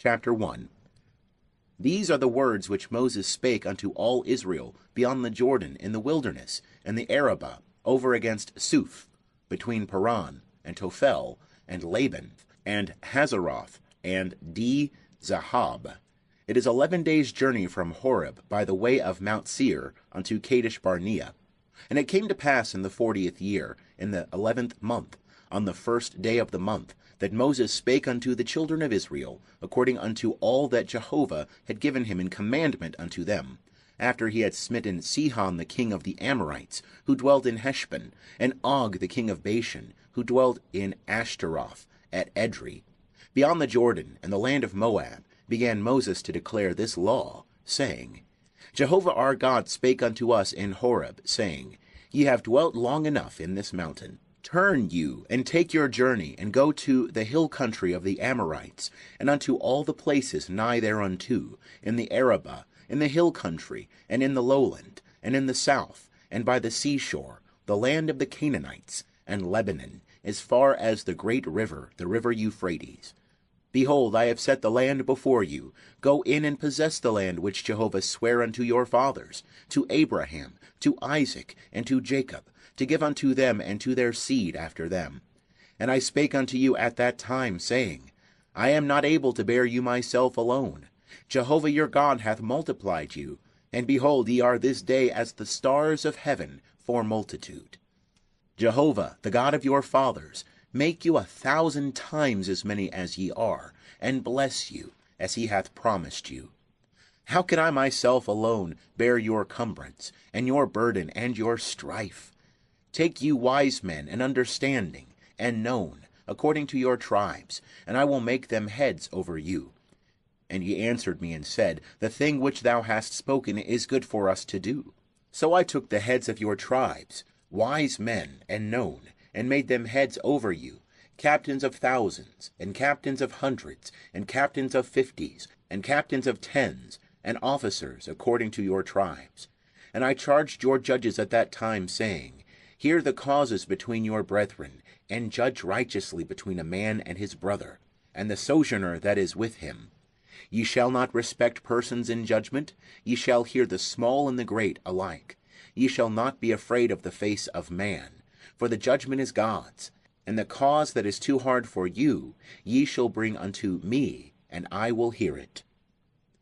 Chapter 1. These are the words which Moses spake unto all Israel beyond the Jordan in the wilderness, and the Arabah, over against Suph, between Paran, and Tophel, and Laban, and Hazeroth, and Zahab. It is 11 days' journey from Horeb by the way of Mount Seir unto Kadesh Barnea. And it came to pass in the 40th year, in the 11th month, on the first day of the month, that Moses spake unto the children of Israel, according unto all that Jehovah had given him in commandment unto them, after he had smitten Sihon the king of the Amorites, who dwelt in Heshbon, and Og the king of Bashan, who dwelt in Ashtaroth, at Edrei. Beyond the Jordan and the land of Moab began Moses to declare this law, saying, Jehovah our God spake unto us in Horeb, saying, Ye have dwelt long enough in this mountain. Turn you, and take your journey, and go to the hill country of the Amorites, and unto all the places nigh thereunto, in the Arabah, in the hill country, and in the lowland, and in the south, and by the seashore, the land of the Canaanites, and Lebanon, as far as the great river, the river Euphrates. Behold, I have set the land before you. Go in and possess the land which Jehovah sware unto your fathers, to Abraham, to Isaac, and to Jacob, to give unto them and to their seed after them. And I spake unto you at that time, saying, I am not able to bear you myself alone. Jehovah your God hath multiplied you, and behold, ye are this day as the stars of heaven for multitude. Jehovah, the God of your fathers, make you 1,000 times as many as ye are, and bless you, as he hath promised you. How can I myself alone bear your cumbrance, and your burden, and your strife? Take you wise men, and understanding, and known, according to your tribes, and I will make them heads over you. And ye answered me and said, The thing which thou hast spoken is good for us to do. So I took the heads of your tribes, wise men and known, and made them heads over you, captains of thousands, and captains of hundreds, and captains of 50s, and captains of 10s, and officers according to your tribes. And I charged your judges at that time, saying, Hear the causes between your brethren, and judge righteously between a man and his brother, and the sojourner that is with him. Ye shall not respect persons in judgment. Ye shall hear the small and the great alike. Ye shall not be afraid of the face of man, for the judgment is God's. And the cause that is too hard for you, ye shall bring unto me, and I will hear it.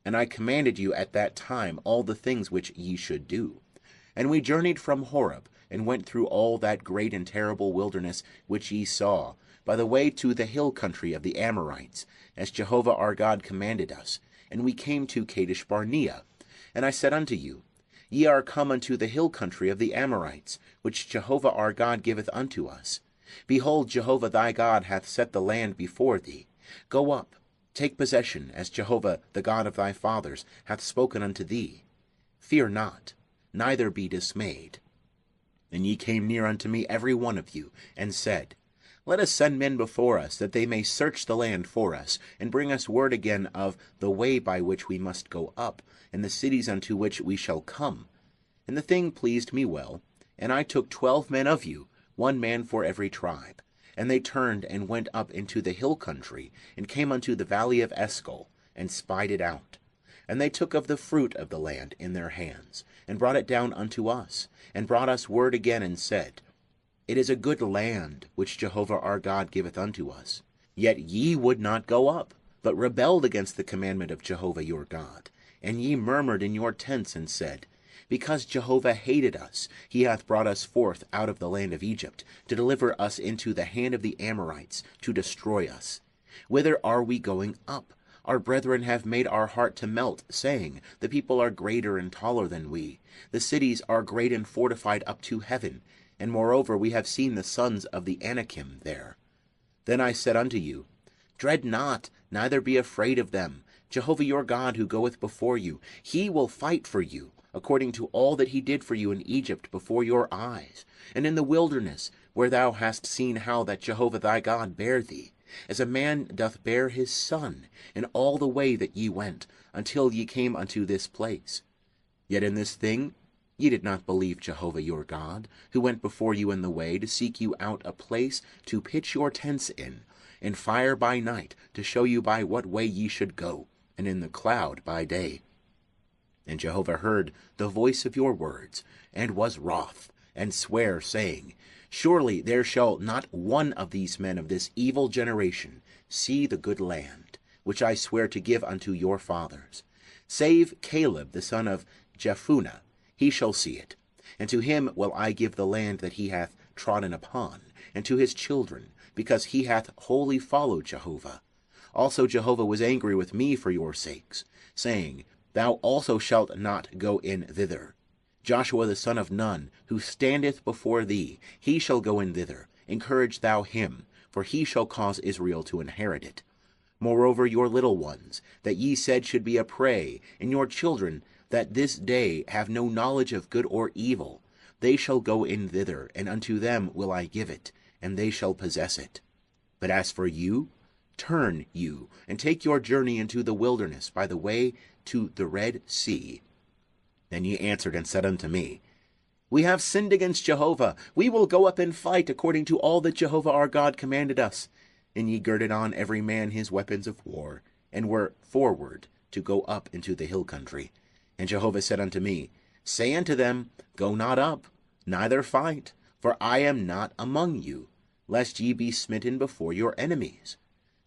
And I commanded you at that time all the things which ye should do. And we journeyed from Horeb, and went through all that great and terrible wilderness which ye saw, by the way to the hill country of the Amorites, as Jehovah our God commanded us. And we came to Kadesh Barnea. And I said unto you, Ye are come unto the hill country of the Amorites, which Jehovah our God giveth unto us. Behold, Jehovah thy God hath set the land before thee. Go up, take possession, as Jehovah the God of thy fathers hath spoken unto thee. Fear not, neither be dismayed. And ye came near unto me every one of you, and said, Let us send men before us, that they may search the land for us, and bring us word again of the way by which we must go up, and the cities unto which we shall come. And the thing pleased me well, and I took 12 men of you, 1 man for every tribe. And they turned and went up into the hill country, and came unto the valley of Eshcol, and spied it out. And they took of the fruit of the land in their hands, and brought it down unto us, and brought us word again, and said, It is a good land which Jehovah our God giveth unto us. Yet ye would not go up, but rebelled against the commandment of Jehovah your God. And ye murmured in your tents, and said, Because Jehovah hated us, he hath brought us forth out of the land of Egypt, to deliver us into the hand of the Amorites, to destroy us. Whither are we going up? Our brethren have made our heart to melt, saying, The people are greater and taller than we. The cities are great and fortified up to heaven. And moreover we have seen the sons of the Anakim there. Then I said unto you, Dread not, neither be afraid of them. Jehovah your God, who goeth before you, he will fight for you, according to all that he did for you in Egypt before your eyes, and in the wilderness, where thou hast seen how that Jehovah thy God bare thee, as a man doth bear his son, in all the way that ye went, until ye came unto this place. Yet in this thing ye did not believe Jehovah your God, who went before you in the way, to seek you out a place to pitch your tents in, in fire by night, to show you by what way ye should go, and in the cloud by day. And Jehovah heard the voice of your words, and was wroth, and sware, saying, Surely there shall not one of these men of this evil generation see the good land, which I swear to give unto your fathers, save Caleb the son of Jephunneh, he shall see it. And to him will I give the land that he hath trodden upon, and to his children, because he hath wholly followed Jehovah. Also Jehovah was angry with me for your sakes, saying, Thou also shalt not go in thither. Joshua the son of Nun, who standeth before thee, he shall go in thither. Encourage thou him, for he shall cause Israel to inherit it. Moreover, your little ones, that ye said should be a prey, and your children, that this day have no knowledge of good or evil, they shall go in thither, and unto them will I give it, and they shall possess it. But as for you, turn you, and take your journey into the wilderness by the way to the Red Sea. Then ye answered and said unto me, We have sinned against Jehovah. We will go up and fight according to all that Jehovah our God commanded us. And ye girded on every man his weapons of war, and were forward to go up into the hill country. And Jehovah said unto me, Say unto them, Go not up, neither fight, for I am not among you, lest ye be smitten before your enemies.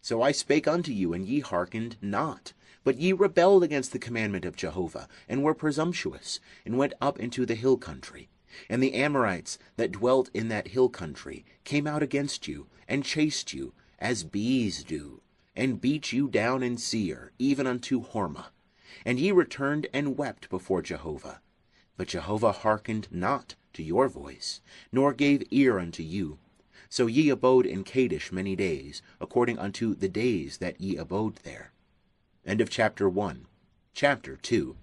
So I spake unto you, and ye hearkened not. But ye rebelled against the commandment of Jehovah, and were presumptuous, and went up into the hill country. And the Amorites that dwelt in that hill country came out against you, and chased you, as bees do, and beat you down in Seir, even unto Hormah. And ye returned and wept before Jehovah. But Jehovah hearkened not to your voice, nor gave ear unto you. So ye abode in Kadesh many days, according unto the days that ye abode there. End of chapter 1. Chapter 2.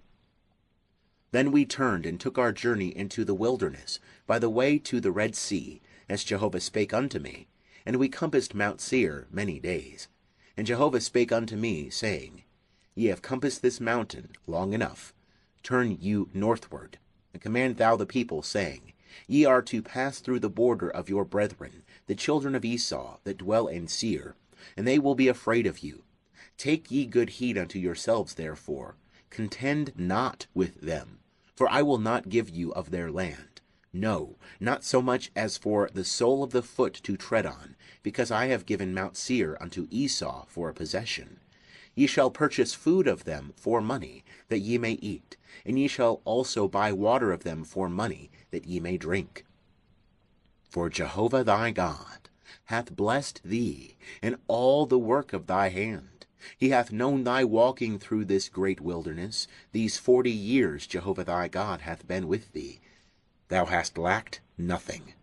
Then we turned and took our journey into the wilderness, by the way to the Red Sea, as Jehovah spake unto me. And we compassed Mount Seir many days. And Jehovah spake unto me, saying, Ye have compassed this mountain long enough. Turn you northward, and command thou the people, saying, Ye are to pass through the border of your brethren, the children of Esau, that dwell in Seir, and they will be afraid of you. Take ye good heed unto yourselves, therefore. Contend not with them, for I will not give you of their land. No, not so much as for the sole of the foot to tread on, because I have given Mount Seir unto Esau for a possession. Ye shall purchase food of them for money, that ye may eat, and ye shall also buy water of them for money, that ye may drink. For Jehovah thy God hath blessed thee in all the work of thy hand. He hath known thy walking through this great wilderness. These 40 years Jehovah thy God hath been with thee. Thou hast lacked nothing.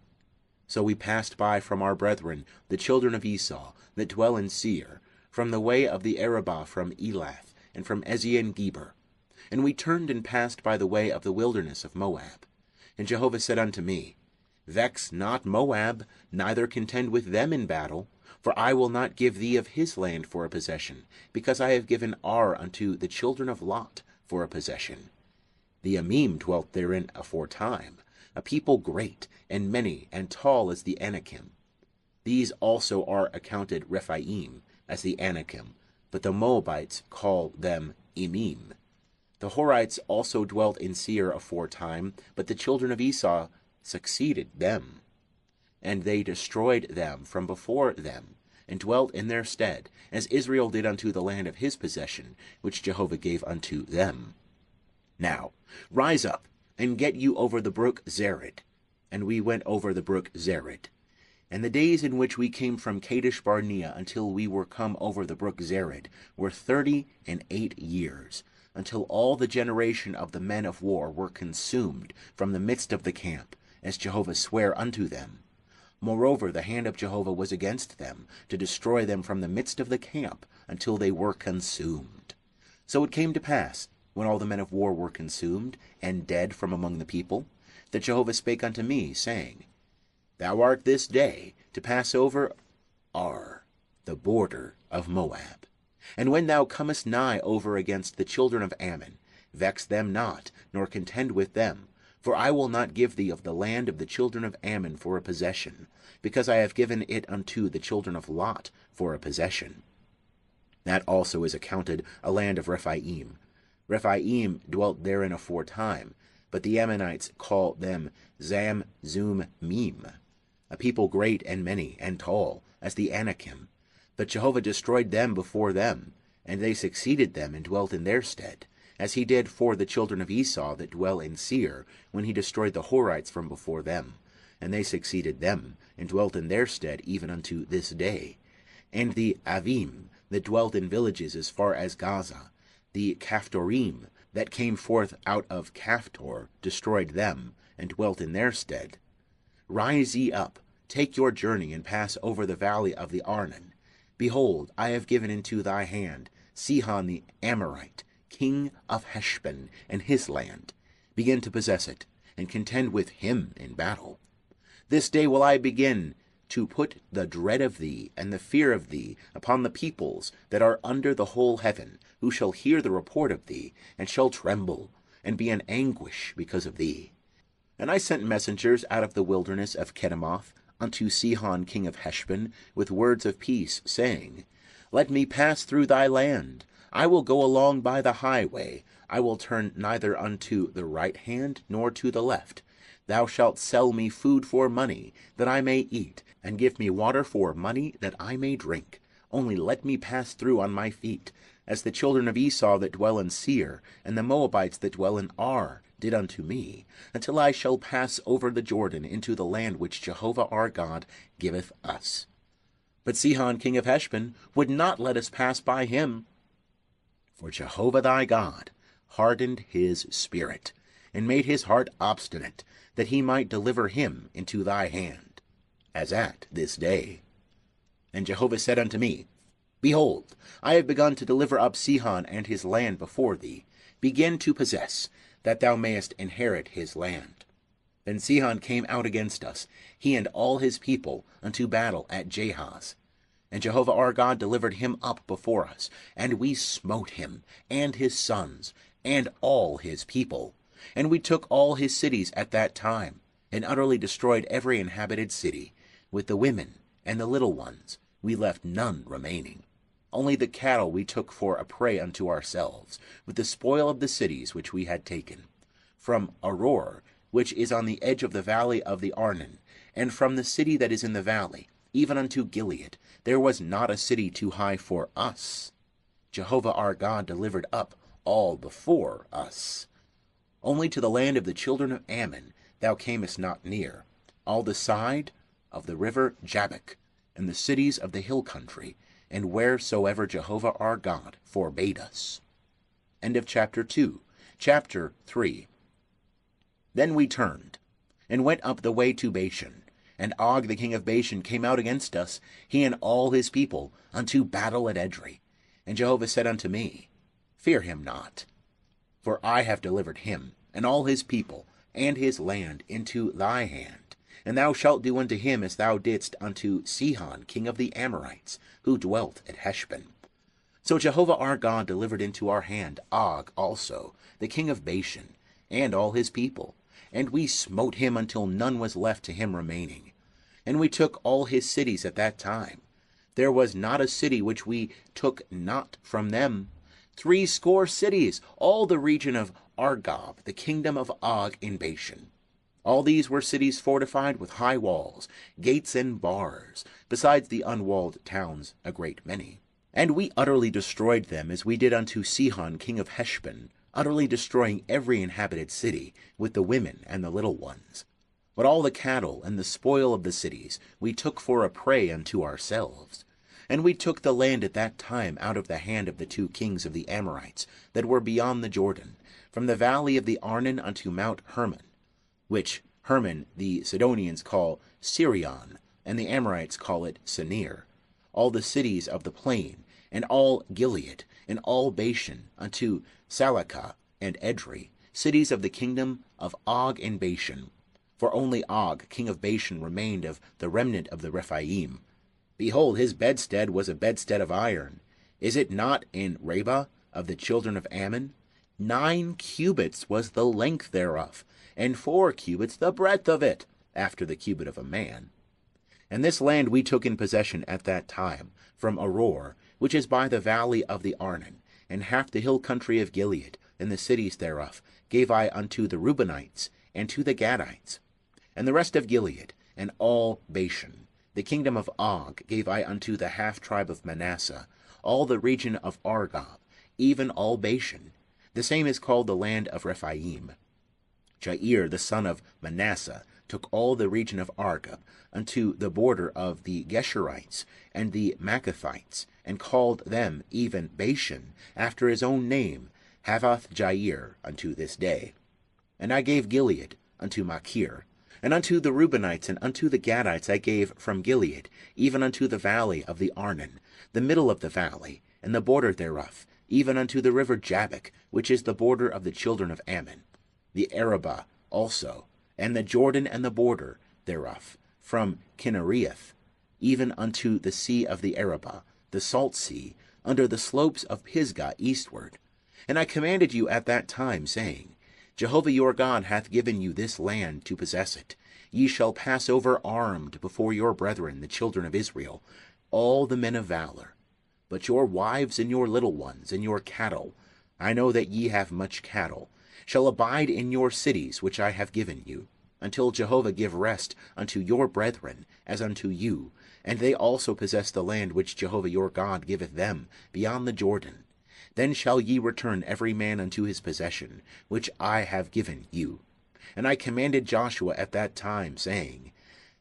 So we passed by from our brethren, the children of Esau, that dwell in Seir, from the way of the Arabah, from Elath, and from Ezion-Geber. And we turned and passed by the way of the wilderness of Moab. And Jehovah said unto me, Vex not Moab, neither contend with them in battle, for I will not give thee of his land for a possession, because I have given Ar unto the children of Lot for a possession. The Emim dwelt therein aforetime, a people great, and many, and tall as the Anakim. These also are accounted Rephaim, as the Anakim, but the Moabites call them Emim. The Horites also dwelt in Seir aforetime, but the children of Esau succeeded them. And they destroyed them from before them, and dwelt in their stead, as Israel did unto the land of his possession, which Jehovah gave unto them. Now rise up, and get you over the brook Zered. And we went over the brook Zered. And the days in which we came from Kadesh Barnea until we were come over the brook Zered were 38 years, until all the generation of the men of war were consumed from the midst of the camp, as Jehovah sware unto them. Moreover, the hand of Jehovah was against them, to destroy them from the midst of the camp, until they were consumed. So it came to pass, when all the men of war were consumed, and dead from among the people, that Jehovah spake unto me, saying, Thou art this day to pass over Ar, the border of Moab. And when thou comest nigh over against the children of Ammon, vex them not, nor contend with them, For I will not give thee of the land of the children of Ammon for a possession, because I have given it unto the children of Lot for a possession. That also is accounted a land of Rephaim. Rephaim dwelt therein aforetime, but the Ammonites call them Zam-zum-mim, a people great and many and tall, as the Anakim. But Jehovah destroyed them before them, and they succeeded them and dwelt in their stead, as he did for the children of Esau that dwell in Seir, when he destroyed the Horites from before them. And they succeeded them, and dwelt in their stead even unto this day. And the Avim, that dwelt in villages as far as Gaza, the Caphtorim, that came forth out of Caphtor, destroyed them, and dwelt in their stead. Rise ye up, take your journey, and pass over the valley of the Arnon. Behold, I have given into thy hand Sihon the Amorite, king of Heshbon, and his land. Begin to possess it, and contend with him in battle. This day will I begin to put the dread of thee and the fear of thee upon the peoples that are under the whole heaven, who shall hear the report of thee, and shall tremble, and be in anguish because of thee. And I sent messengers out of the wilderness of Kedemoth unto Sihon king of Heshbon with words of peace, saying, Let me pass through thy land. I will go along by the highway. I will turn neither unto the right hand nor to the left. Thou shalt sell me food for money, that I may eat, and give me water for money, that I may drink. Only let me pass through on my feet, as the children of Esau that dwell in Seir, and the Moabites that dwell in Ar, did unto me, until I shall pass over the Jordan into the land which Jehovah our God giveth us. But Sihon king of Heshbon would not let us pass by him. For Jehovah thy God hardened his spirit, and made his heart obstinate, that he might deliver him into thy hand, as at this day. And Jehovah said unto me, Behold, I have begun to deliver up Sihon and his land before thee. Begin to possess, that thou mayest inherit his land. Then Sihon came out against us, he and all his people, unto battle at Jahaz. And Jehovah our God delivered him up before us, and we smote him, and his sons, and all his people. And we took all his cities at that time, and utterly destroyed every inhabited city. With the women and the little ones we left none remaining. Only the cattle we took for a prey unto ourselves, with the spoil of the cities which we had taken. From Aroer, which is on the edge of the valley of the Arnon, and from the city that is in the valley, even unto Gilead, there was not a city too high for us. Jehovah our God delivered up all before us. Only to the land of the children of Ammon thou camest not near, all the side of the river Jabbok, and the cities of the hill country, and wheresoever Jehovah our God forbade us. End of chapter 2. Chapter 3. Then we turned, and went up the way to Bashan. And Og the king of Bashan came out against us, he and all his people, unto battle at Edrei. And Jehovah said unto me, Fear him not, for I have delivered him, and all his people, and his land into thy hand. And thou shalt do unto him as thou didst unto Sihon king of the Amorites, who dwelt at Heshbon. So Jehovah our God delivered into our hand Og also, the king of Bashan, and all his people. And we smote him until none was left to him remaining. And we took all his cities at that time. There was not a city which we took not from them. 80 cities, all the region of Argob, the kingdom of Og in Bashan. All these were cities fortified with high walls, gates and bars, besides the unwalled towns a great many. And we utterly destroyed them, as we did unto Sihon king of Heshbon, utterly destroying every inhabited city, with the women and the little ones. But all the cattle and the spoil of the cities we took for a prey unto ourselves. And we took the land at that time out of the hand of the 2 kings of the Amorites that were beyond the Jordan, from the valley of the Arnon unto Mount Hermon, which Hermon the Sidonians call Sirion, and the Amorites call it Senir, all the cities of the plain, and all Gilead, and all Bashan, unto Salakah and Edrei, cities of the kingdom of Og in Bashan. For only Og, king of Bashan, remained of the remnant of the Rephaim. Behold, his bedstead was a bedstead of iron. Is it not in Rabbah of the children of Ammon? 9 cubits was the length thereof, and 4 cubits the breadth of it, after the cubit of a man. And this land we took in possession at that time, from Aroer, which is by the valley of the Arnon, and half the hill country of Gilead, and the cities thereof, gave I unto the Reubenites, and to the Gadites. And the rest of Gilead, and all Bashan, the kingdom of Og, gave I unto the half tribe of Manasseh, all the region of Argob, even all Bashan. The same is called the land of Rephaim. Jair the son of Manasseh took all the region of Argob, unto the border of the Geshurites and the Maccathites, and called them even Bashan, after his own name, Havoth Jair, unto this day. And I gave Gilead unto Machir, and unto the Reubenites and unto the Gadites I gave from Gilead, even unto the valley of the Arnon, the middle of the valley, and the border thereof, even unto the river Jabbok, which is the border of the children of Ammon, the Arabah also, and the Jordan and the border thereof, from Kinnereath, even unto the sea of the Arabah, the salt sea, under the slopes of Pisgah eastward. And I commanded you at that time, saying, Jehovah your God hath given you this land to possess it. Ye shall pass over armed before your brethren, the children of Israel, all the men of valor. But your wives and your little ones and your cattle, I know that ye have much cattle, shall abide in your cities which I have given you, until Jehovah give rest unto your brethren as unto you, and they also possess the land which Jehovah your God giveth them beyond the Jordan. Then shall ye return every man unto his possession, which I have given you. And I commanded Joshua at that time, saying,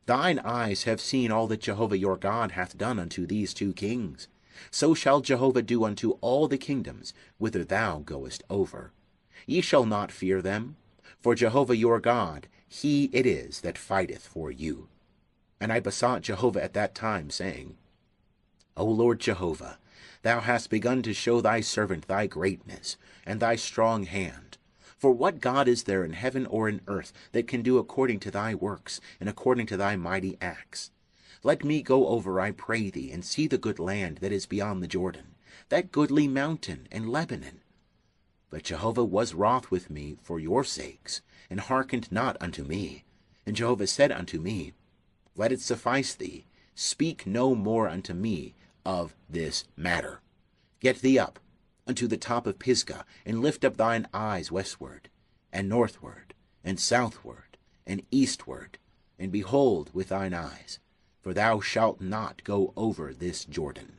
Thine eyes have seen all that Jehovah your God hath done unto these 2 kings. So shall Jehovah do unto all the kingdoms whither thou goest over. Ye shall not fear them, for Jehovah your God, he it is that fighteth for you. And I besought Jehovah at that time, saying, O Lord Jehovah, thou hast begun to show thy servant thy greatness, and thy strong hand. For what God is there in heaven or in earth that can do according to thy works, and according to thy mighty acts? Let me go over, I pray thee, and see the good land that is beyond the Jordan, that goodly mountain and Lebanon. But Jehovah was wroth with me for your sakes, and hearkened not unto me. And Jehovah said unto me, Let it suffice thee, speak no more unto me of this matter. Get thee up unto the top of Pisgah, and lift up thine eyes westward, and northward, and southward, and eastward, and behold with thine eyes, for thou shalt not go over this Jordan.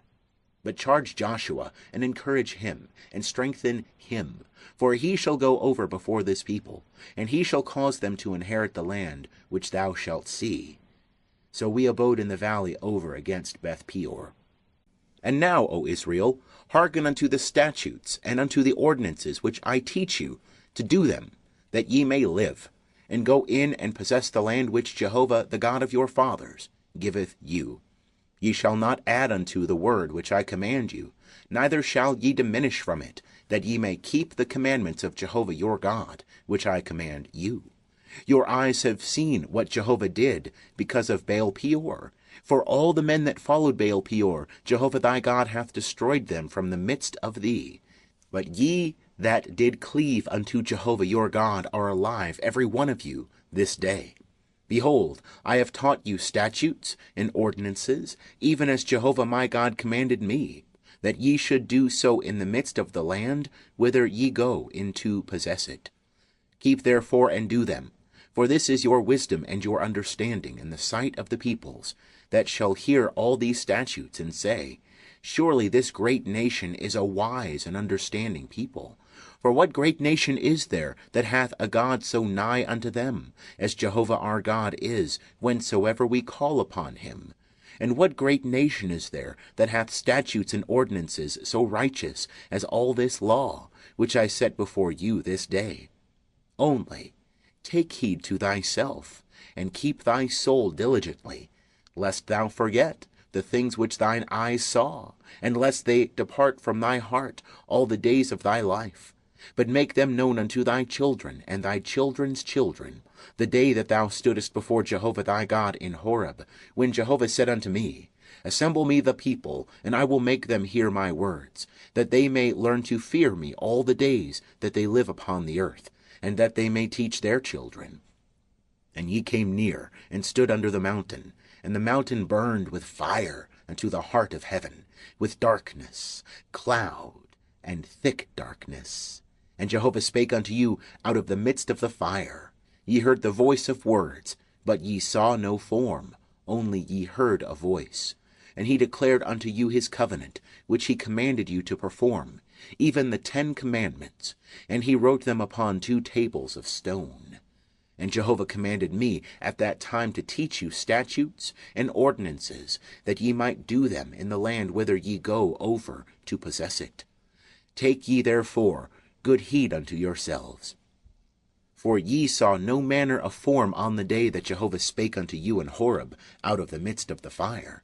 But charge Joshua, and encourage him, and strengthen him, for he shall go over before this people, and he shall cause them to inherit the land which thou shalt see. So we abode in the valley over against Beth Peor. And now, O Israel, hearken unto the statutes and unto the ordinances which I teach you, to do them, that ye may live, and go in and possess the land which Jehovah the God of your fathers giveth you. Ye shall not add unto the word which I command you, neither shall ye diminish from it, that ye may keep the commandments of Jehovah your God, which I command you. Your eyes have seen what Jehovah did because of Baal Peor. For all the men that followed Baal Peor, Jehovah thy God hath destroyed them from the midst of thee. But ye that did cleave unto Jehovah your God are alive, every one of you, this day. Behold, I have taught you statutes and ordinances, even as Jehovah my God commanded me, that ye should do so in the midst of the land whither ye go in to possess it. Keep therefore and do them, for this is your wisdom and your understanding in the sight of the peoples, that shall hear all these statutes, and say, Surely this great nation is a wise and understanding people. For what great nation is there that hath a God so nigh unto them, as Jehovah our God is, whensoever we call upon him? And what great nation is there that hath statutes and ordinances so righteous as all this law, which I set before you this day? Only take heed to thyself, and keep thy soul diligently, lest thou forget the things which thine eyes saw, and lest they depart from thy heart all the days of thy life. But make them known unto thy children and thy children's children, the day that thou stoodest before Jehovah thy God in Horeb, when Jehovah said unto me, Assemble me the people, and I will make them hear my words, that they may learn to fear me all the days that they live upon the earth, and that they may teach their children. And ye came near, and stood under the mountain, and the mountain burned with fire unto the heart of heaven, with darkness, cloud, and thick darkness. And Jehovah spake unto you out of the midst of the fire. Ye heard the voice of words, but ye saw no form, only ye heard a voice. And he declared unto you his covenant, which he commanded you to perform, even the 10 commandments, and he wrote them upon 2 tables of stone. And Jehovah commanded me at that time to teach you statutes and ordinances, that ye might do them in the land whither ye go over to possess it. Take ye therefore good heed unto yourselves. For ye saw no manner of form on the day that Jehovah spake unto you in Horeb out of the midst of the fire,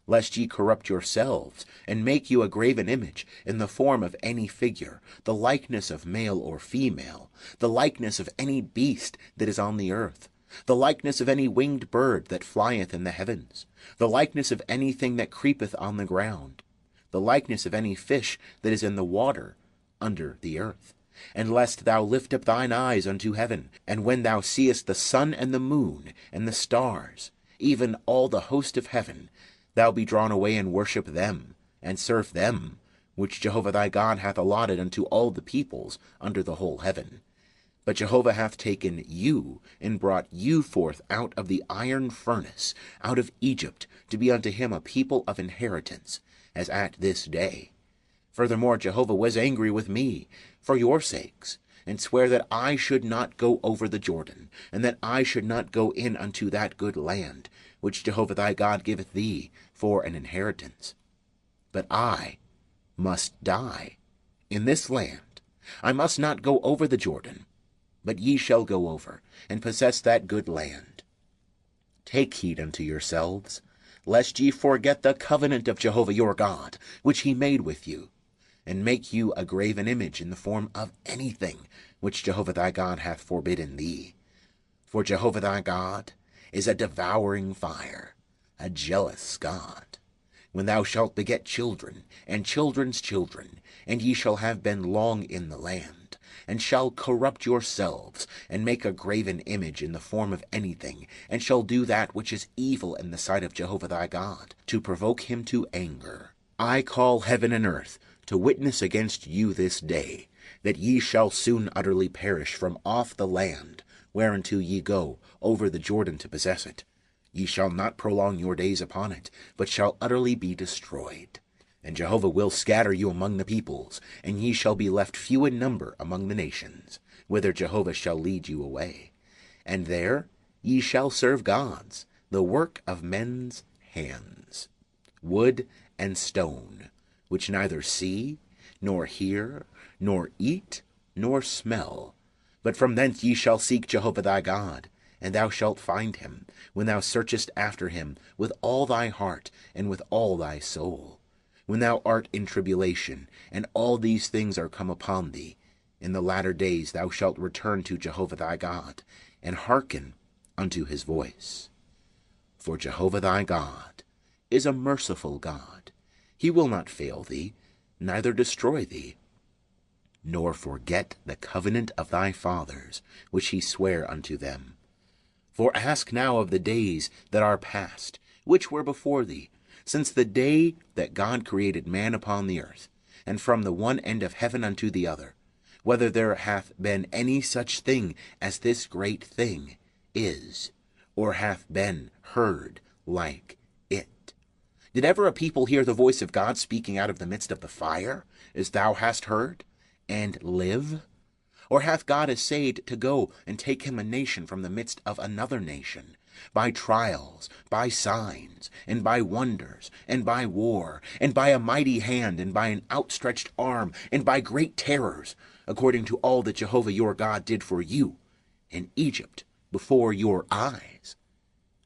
lest ye corrupt yourselves, and make you a graven image in the form of any figure, the likeness of male or female, the likeness of any beast that is on the earth, the likeness of any winged bird that flieth in the heavens, the likeness of anything that creepeth on the ground, the likeness of any fish that is in the water under the earth. And lest thou lift up thine eyes unto heaven, and when thou seest the sun and the moon and the stars, even all the host of heaven, thou be drawn away and worship them, and serve them, which Jehovah thy God hath allotted unto all the peoples under the whole heaven. But Jehovah hath taken you, and brought you forth out of the iron furnace, out of Egypt, to be unto him a people of inheritance, as at this day. Furthermore, Jehovah was angry with me for your sakes, and sware that I should not go over the Jordan, and that I should not go in unto that good land, which Jehovah thy God giveth thee for an inheritance. But I must die in this land. I must not go over the Jordan, but ye shall go over, and possess that good land. Take heed unto yourselves, lest ye forget the covenant of Jehovah your God, which he made with you, and make you a graven image in the form of anything which Jehovah thy God hath forbidden thee. For Jehovah thy God is a devouring fire, a jealous God. When thou shalt beget children, and children's children, and ye shall have been long in the land, and shall corrupt yourselves, and make a graven image in the form of anything, and shall do that which is evil in the sight of Jehovah thy God, to provoke him to anger, I call heaven and earth to witness against you this day, that ye shall soon utterly perish from off the land, whereunto ye go over the Jordan to possess it. Ye shall not prolong your days upon it, but shall utterly be destroyed. And Jehovah will scatter you among the peoples, and ye shall be left few in number among the nations, whither Jehovah shall lead you away. And there ye shall serve gods, the work of men's hands, wood and stone, which neither see, nor hear, nor eat, nor smell. But from thence ye shall seek Jehovah thy God, and thou shalt find him, when thou searchest after him with all thy heart and with all thy soul. When thou art in tribulation, and all these things are come upon thee, in the latter days thou shalt return to Jehovah thy God, and hearken unto his voice. For Jehovah thy God is a merciful God. He will not fail thee, neither destroy thee, nor forget the covenant of thy fathers, which he sware unto them. For ask now of the days that are past, which were before thee, since the day that God created man upon the earth, and from the one end of heaven unto the other, whether there hath been any such thing as this great thing is, or hath been heard like it. Did ever a people hear the voice of God speaking out of the midst of the fire, as thou hast heard, and live? Or hath God essayed to go and take him a nation from the midst of another nation, by trials, by signs, and by wonders, and by war, and by a mighty hand, and by an outstretched arm, and by great terrors, according to all that Jehovah your God did for you in Egypt before your eyes?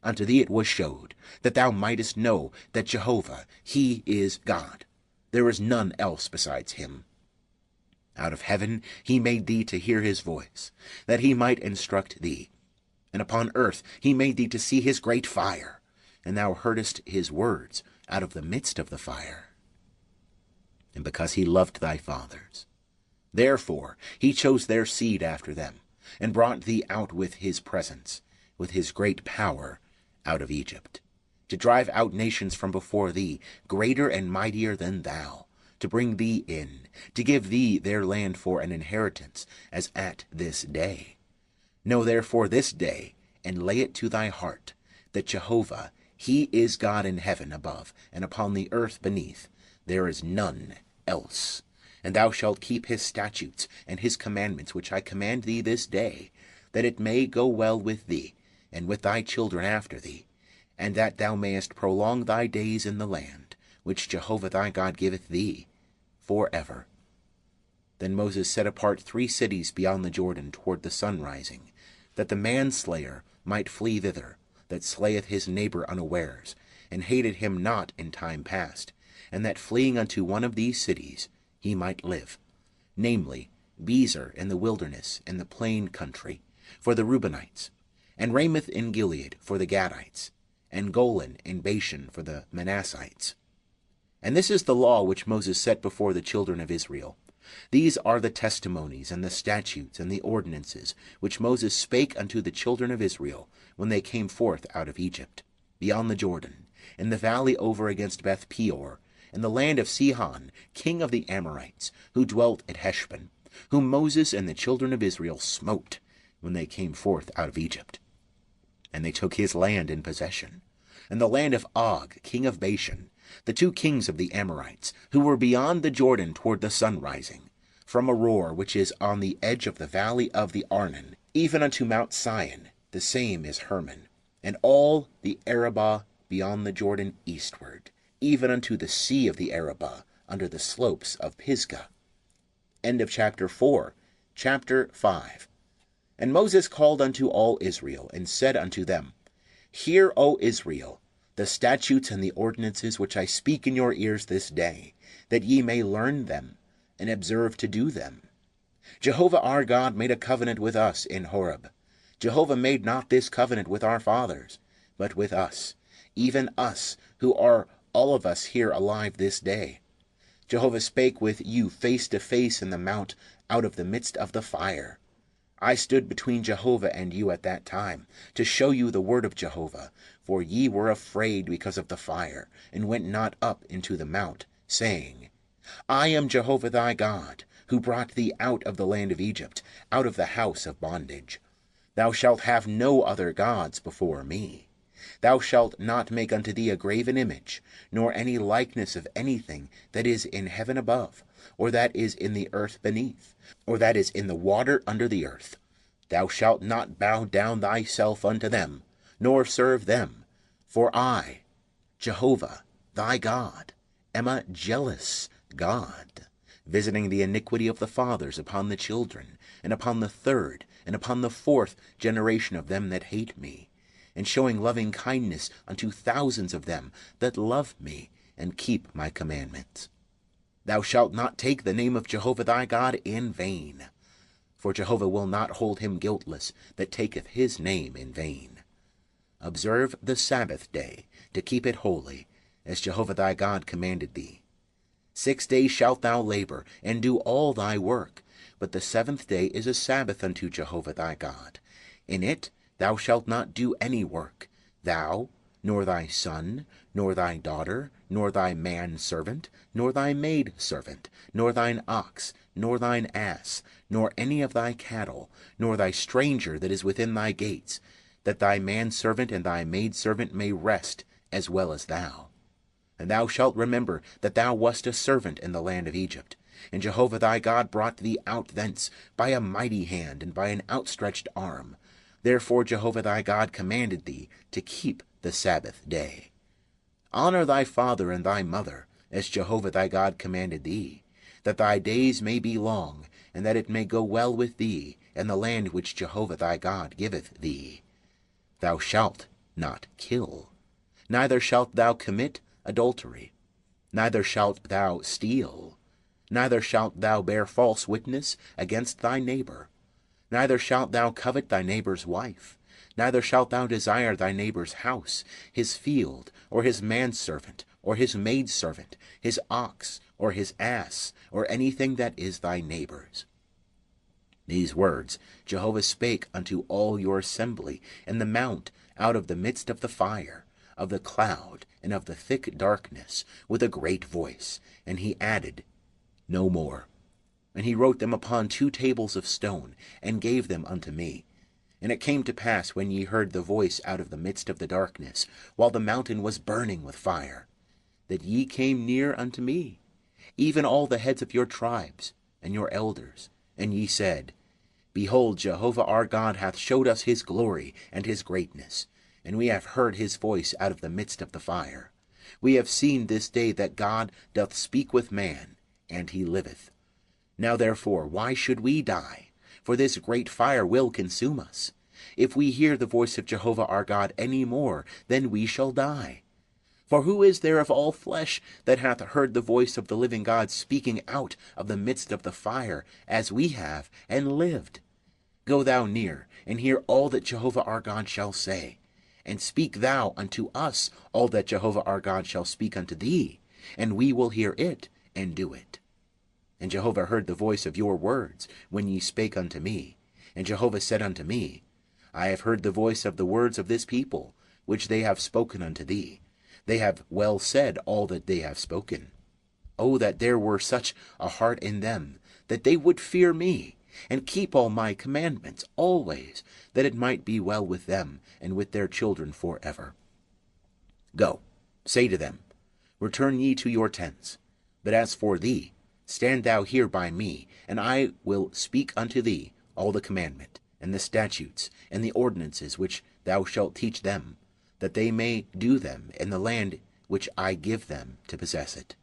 Unto thee it was showed, that thou mightest know that Jehovah, he is God. There is none else besides him. Out of heaven he made thee to hear his voice, that he might instruct thee. And upon earth he made thee to see his great fire, and thou heardest his words out of the midst of the fire. And because he loved thy fathers, therefore he chose their seed after them, and brought thee out with his presence, with his great power, out of Egypt, to drive out nations from before thee, greater and mightier than thou, to bring thee in, to give thee their land for an inheritance, as at this day. Know therefore this day, and lay it to thy heart, that Jehovah, he is God in heaven above, and upon the earth beneath. There is none else. And thou shalt keep his statutes and his commandments, which I command thee this day, that it may go well with thee, and with thy children after thee, and that thou mayest prolong thy days in the land, which Jehovah thy God giveth thee, for ever. Then Moses set apart 3 cities beyond the Jordan toward the sun rising, that the manslayer might flee thither, that slayeth his neighbor unawares, and hated him not in time past, and that fleeing unto one of these cities he might live, namely, Bezer in the wilderness and the plain country, for the Reubenites, and Ramoth in Gilead for the Gadites, and Golan in Bashan for the Manassites. And this is the law which Moses set before the children of Israel. These are the testimonies and the statutes and the ordinances which Moses spake unto the children of Israel when they came forth out of Egypt, beyond the Jordan, in the valley over against Beth Peor, in the land of Sihon, king of the Amorites, who dwelt at Heshbon, whom Moses and the children of Israel smote when they came forth out of Egypt. And they took his land in possession, and the land of Og, king of Bashan, the 2 kings of the Amorites, who were beyond the Jordan toward the sun rising, from Aroer, which is on the edge of the valley of the Arnon, even unto Mount Sion, the same is Hermon, and all the Arabah beyond the Jordan eastward, even unto the sea of the Arabah, under the slopes of Pisgah. End of chapter 4. Chapter 5. And Moses called unto all Israel, and said unto them, Hear, O Israel, the statutes and the ordinances which I speak in your ears this day, that ye may learn them, and observe to do them. Jehovah our God made a covenant with us in Horeb. Jehovah made not this covenant with our fathers, but with us, even us, who are all of us here alive this day. Jehovah spake with you face to face in the mount out of the midst of the fire. I stood between Jehovah and you at that time, to show you the word of Jehovah, for ye were afraid because of the fire, and went not up into the mount, saying, I am Jehovah thy God, who brought thee out of the land of Egypt, out of the house of bondage. Thou shalt have no other gods before me. Thou shalt not make unto thee a graven image, nor any likeness of anything that is in heaven above, or that is in the earth beneath, or that is in the water under the earth. Thou shalt not bow down thyself unto them, nor serve them. For I, Jehovah, thy God, am a jealous God, visiting the iniquity of the fathers upon the children, and upon the 3rd, and upon the 4th generation of them that hate me, and showing loving kindness unto thousands of them that love me, and keep my commandments. Thou shalt not take the name of Jehovah thy God in vain, for Jehovah will not hold him guiltless that taketh his name in vain. Observe the Sabbath day, to keep it holy, as Jehovah thy God commanded thee. 6 days shalt thou labor, and do all thy work, but the 7th day is a Sabbath unto Jehovah thy God. In it thou shalt not do any work, thou, nor thy son, nor thy daughter, nor thy manservant, nor thy maidservant, nor thine ox, nor thine ass, nor any of thy cattle, nor thy stranger that is within thy gates, that thy manservant and thy maidservant may rest as well as thou. And thou shalt remember that thou wast a servant in the land of Egypt, and Jehovah thy God brought thee out thence by a mighty hand and by an outstretched arm. Therefore Jehovah thy God commanded thee to keep the Sabbath day. Honor thy father and thy mother, as Jehovah thy God commanded thee, that thy days may be long, and that it may go well with thee, in the land which Jehovah thy God giveth thee. Thou shalt not kill, neither shalt thou commit adultery, neither shalt thou steal, neither shalt thou bear false witness against thy neighbor, neither shalt thou covet thy neighbor's wife, neither shalt thou desire thy neighbor's house, his field, or his manservant, or his maidservant, his ox, or his ass, or anything that is thy neighbor's. These words Jehovah spake unto all your assembly in the mount out of the midst of the fire, of the cloud, and of the thick darkness, with a great voice. And he added no more. And he wrote them upon 2 tables of stone, and gave them unto me. And it came to pass, when ye heard the voice out of the midst of the darkness, while the mountain was burning with fire, that ye came near unto me, even all the heads of your tribes, and your elders, and ye said, Behold, Jehovah our God hath showed us his glory and his greatness, and we have heard his voice out of the midst of the fire. We have seen this day that God doth speak with man, and he liveth. Now therefore, why should we die? For this great fire will consume us. If we hear the voice of Jehovah our God any more, then we shall die. For who is there of all flesh that hath heard the voice of the living God speaking out of the midst of the fire, as we have, and lived? Go thou near, and hear all that Jehovah our God shall say. And speak thou unto us all that Jehovah our God shall speak unto thee, and we will hear it, and do it. And Jehovah heard the voice of your words, when ye spake unto me. And Jehovah said unto me, I have heard the voice of the words of this people, which they have spoken unto thee. They have well said all that they have spoken. O that there were such a heart in them, that they would fear me, and keep all my commandments always, that it might be well with them, and with their children for ever. Go, say to them, Return ye to your tents. But as for thee, stand thou here by me, and I will speak unto thee all the commandment, and the statutes, and the ordinances which thou shalt teach them, that they may do them in the land which I give them to possess it.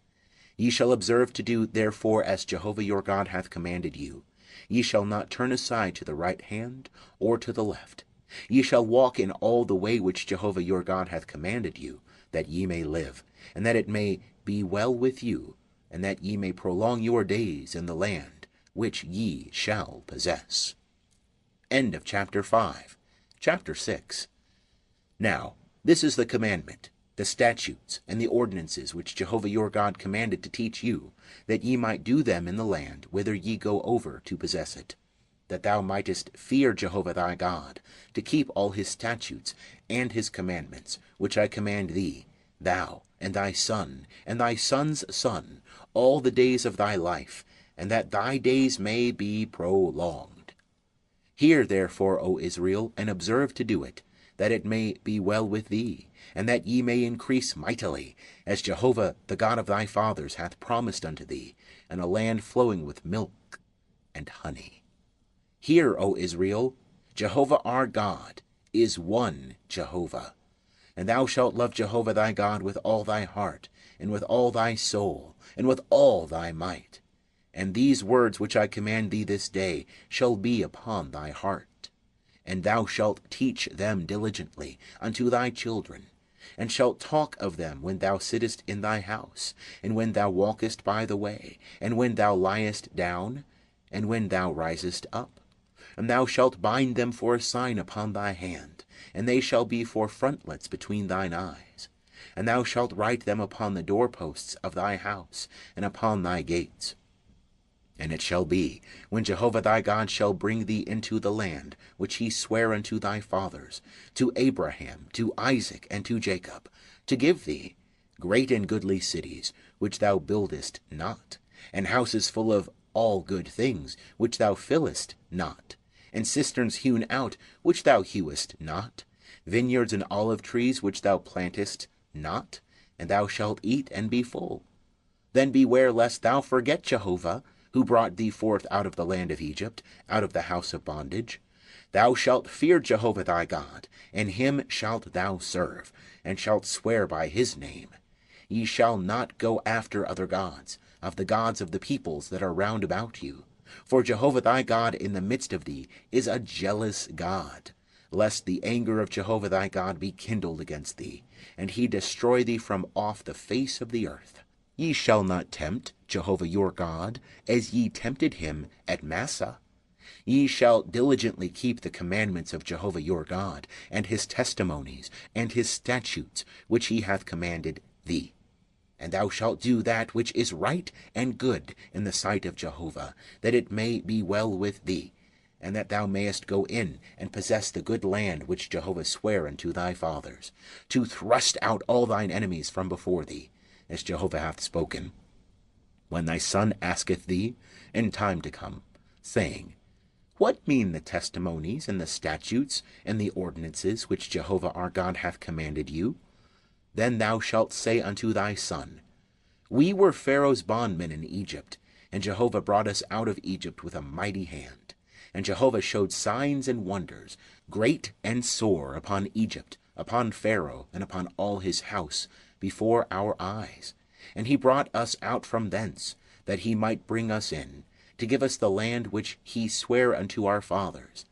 Ye shall observe to do therefore as Jehovah your God hath commanded you. Ye shall not turn aside to the right hand or to the left. Ye shall walk in all the way which Jehovah your God hath commanded you, that ye may live, and that it may be well with you, and that ye may prolong your days in the land which ye shall possess. End of chapter 5. Chapter 6. Now, this is the commandment, the statutes, and the ordinances which Jehovah your God commanded to teach you, that ye might do them in the land whither ye go over to possess it, that thou mightest fear Jehovah thy God, to keep all his statutes and his commandments, which I command thee, thou and thy son, and thy son's son, all the days of thy life, and that thy days may be prolonged. Hear therefore, O Israel, and observe to do it, that it may be well with thee, and that ye may increase mightily, as Jehovah the God of thy fathers hath promised unto thee, in a land flowing with milk and honey. Hear, O Israel, Jehovah our God is one Jehovah. And thou shalt love Jehovah thy God with all thy heart, and with all thy soul, and with all thy might. And these words which I command thee this day shall be upon thy heart. And thou shalt teach them diligently unto thy children, and shalt talk of them when thou sittest in thy house, and when thou walkest by the way, and when thou liest down, and when thou risest up. And thou shalt bind them for a sign upon thy hand, and they shall be for frontlets between thine eyes. And thou shalt write them upon the doorposts of thy house, and upon thy gates. And it shall be, when Jehovah thy God shall bring thee into the land which he sware unto thy fathers, to Abraham, to Isaac, and to Jacob, to give thee great and goodly cities, which thou buildest not, and houses full of all good things, which thou fillest not, and cisterns hewn out, which thou hewest not, vineyards and olive trees, which thou plantest not, and thou shalt eat and be full. Then beware lest thou forget Jehovah, who brought thee forth out of the land of Egypt, out of the house of bondage. Thou shalt fear Jehovah thy God, and him shalt thou serve, and shalt swear by his name. Ye shall not go after other gods, of the gods of the peoples that are round about you. For Jehovah thy God in the midst of thee is a jealous God, lest the anger of Jehovah thy God be kindled against thee, and he destroy thee from off the face of the earth. Ye shall not tempt Jehovah your God, as ye tempted him at Massah. Ye shall diligently keep the commandments of Jehovah your God, and his testimonies, and his statutes, which he hath commanded thee. And thou shalt do that which is right and good in the sight of Jehovah, that it may be well with thee, and that thou mayest go in and possess the good land which Jehovah sware unto thy fathers, to thrust out all thine enemies from before thee, as Jehovah hath spoken. When thy son asketh thee in time to come, saying, What mean the testimonies and the statutes and the ordinances which Jehovah our God hath commanded you? Then thou shalt say unto thy son, We were Pharaoh's bondmen in Egypt, and Jehovah brought us out of Egypt with a mighty hand. And Jehovah showed signs and wonders, great and sore, upon Egypt, upon Pharaoh, and upon all his house, before our eyes. And he brought us out from thence, that he might bring us in, to give us the land which he sware unto our fathers.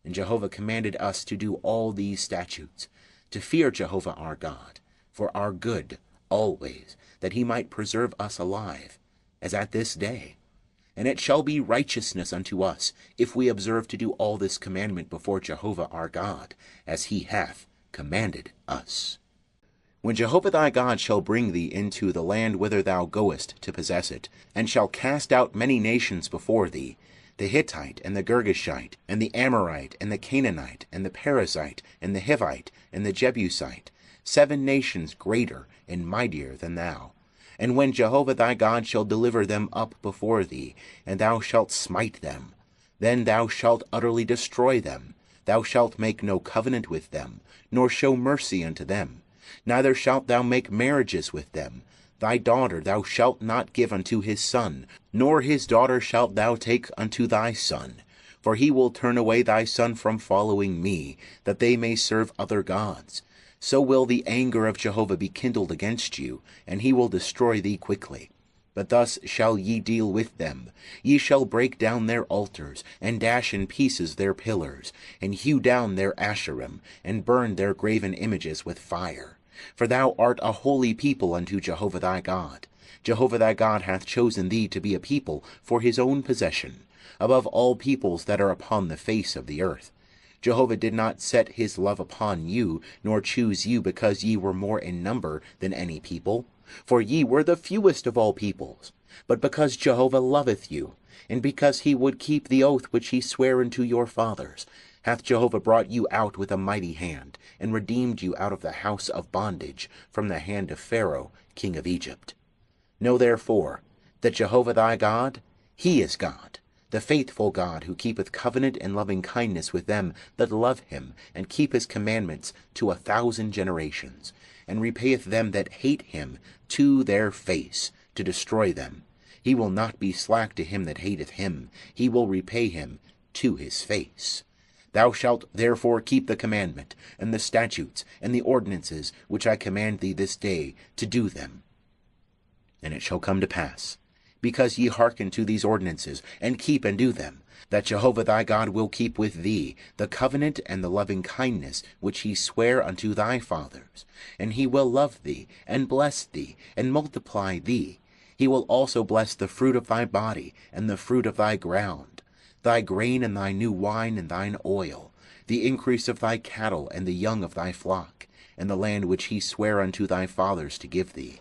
And Jehovah commanded us to do all these statutes, to fear Jehovah our God, for our good always, that he might preserve us alive, as at this day. And it shall be righteousness unto us, if we observe to do all this commandment before Jehovah our God, as he hath commanded us. When Jehovah thy God shall bring thee into the land whither thou goest to possess it, and shall cast out many nations before thee, the Hittite, and the Girgashite, and the Amorite, and the Canaanite, and the Perizzite, and the Hivite, and the Jebusite, 7 nations greater and mightier than thou. And when Jehovah thy God shall deliver them up before thee, and thou shalt smite them, then thou shalt utterly destroy them. Thou shalt make no covenant with them, nor show mercy unto them. Neither shalt thou make marriages with them. Thy daughter thou shalt not give unto his son, nor his daughter shalt thou take unto thy son. For he will turn away thy son from following me, that they may serve other gods. So will the anger of Jehovah be kindled against you, and he will destroy thee quickly. But thus shall ye deal with them. Ye shall break down their altars, and dash in pieces their pillars, and hew down their Asherim, and burn their graven images with fire. For thou art a holy people unto Jehovah thy God. Jehovah thy God hath chosen thee to be a people for his own possession, above all peoples that are upon the face of the earth. Jehovah did not set his love upon you, nor choose you because ye were more in number than any people, for ye were the fewest of all peoples, but because Jehovah loveth you, and because he would keep the oath which he sware unto your fathers, hath Jehovah brought you out with a mighty hand, and redeemed you out of the house of bondage, from the hand of Pharaoh king of Egypt. Know therefore that Jehovah thy God, he is God, the faithful God, who keepeth covenant and loving kindness with them that love him, and keep his commandments to 1,000 generations, and repayeth them that hate him to their face, to destroy them. He will not be slack to him that hateth him, he will repay him to his face. Thou shalt therefore keep the commandment, and the statutes, and the ordinances, which I command thee this day, to do them. And it shall come to pass, because ye hearken to these ordinances, and keep and do them, that Jehovah thy God will keep with thee the covenant and the loving kindness which he sware unto thy fathers. And he will love thee, and bless thee, and multiply thee. He will also bless the fruit of thy body, and the fruit of thy ground, thy grain, and thy new wine, and thine oil, the increase of thy cattle, and the young of thy flock, and the land which he sware unto thy fathers to give thee.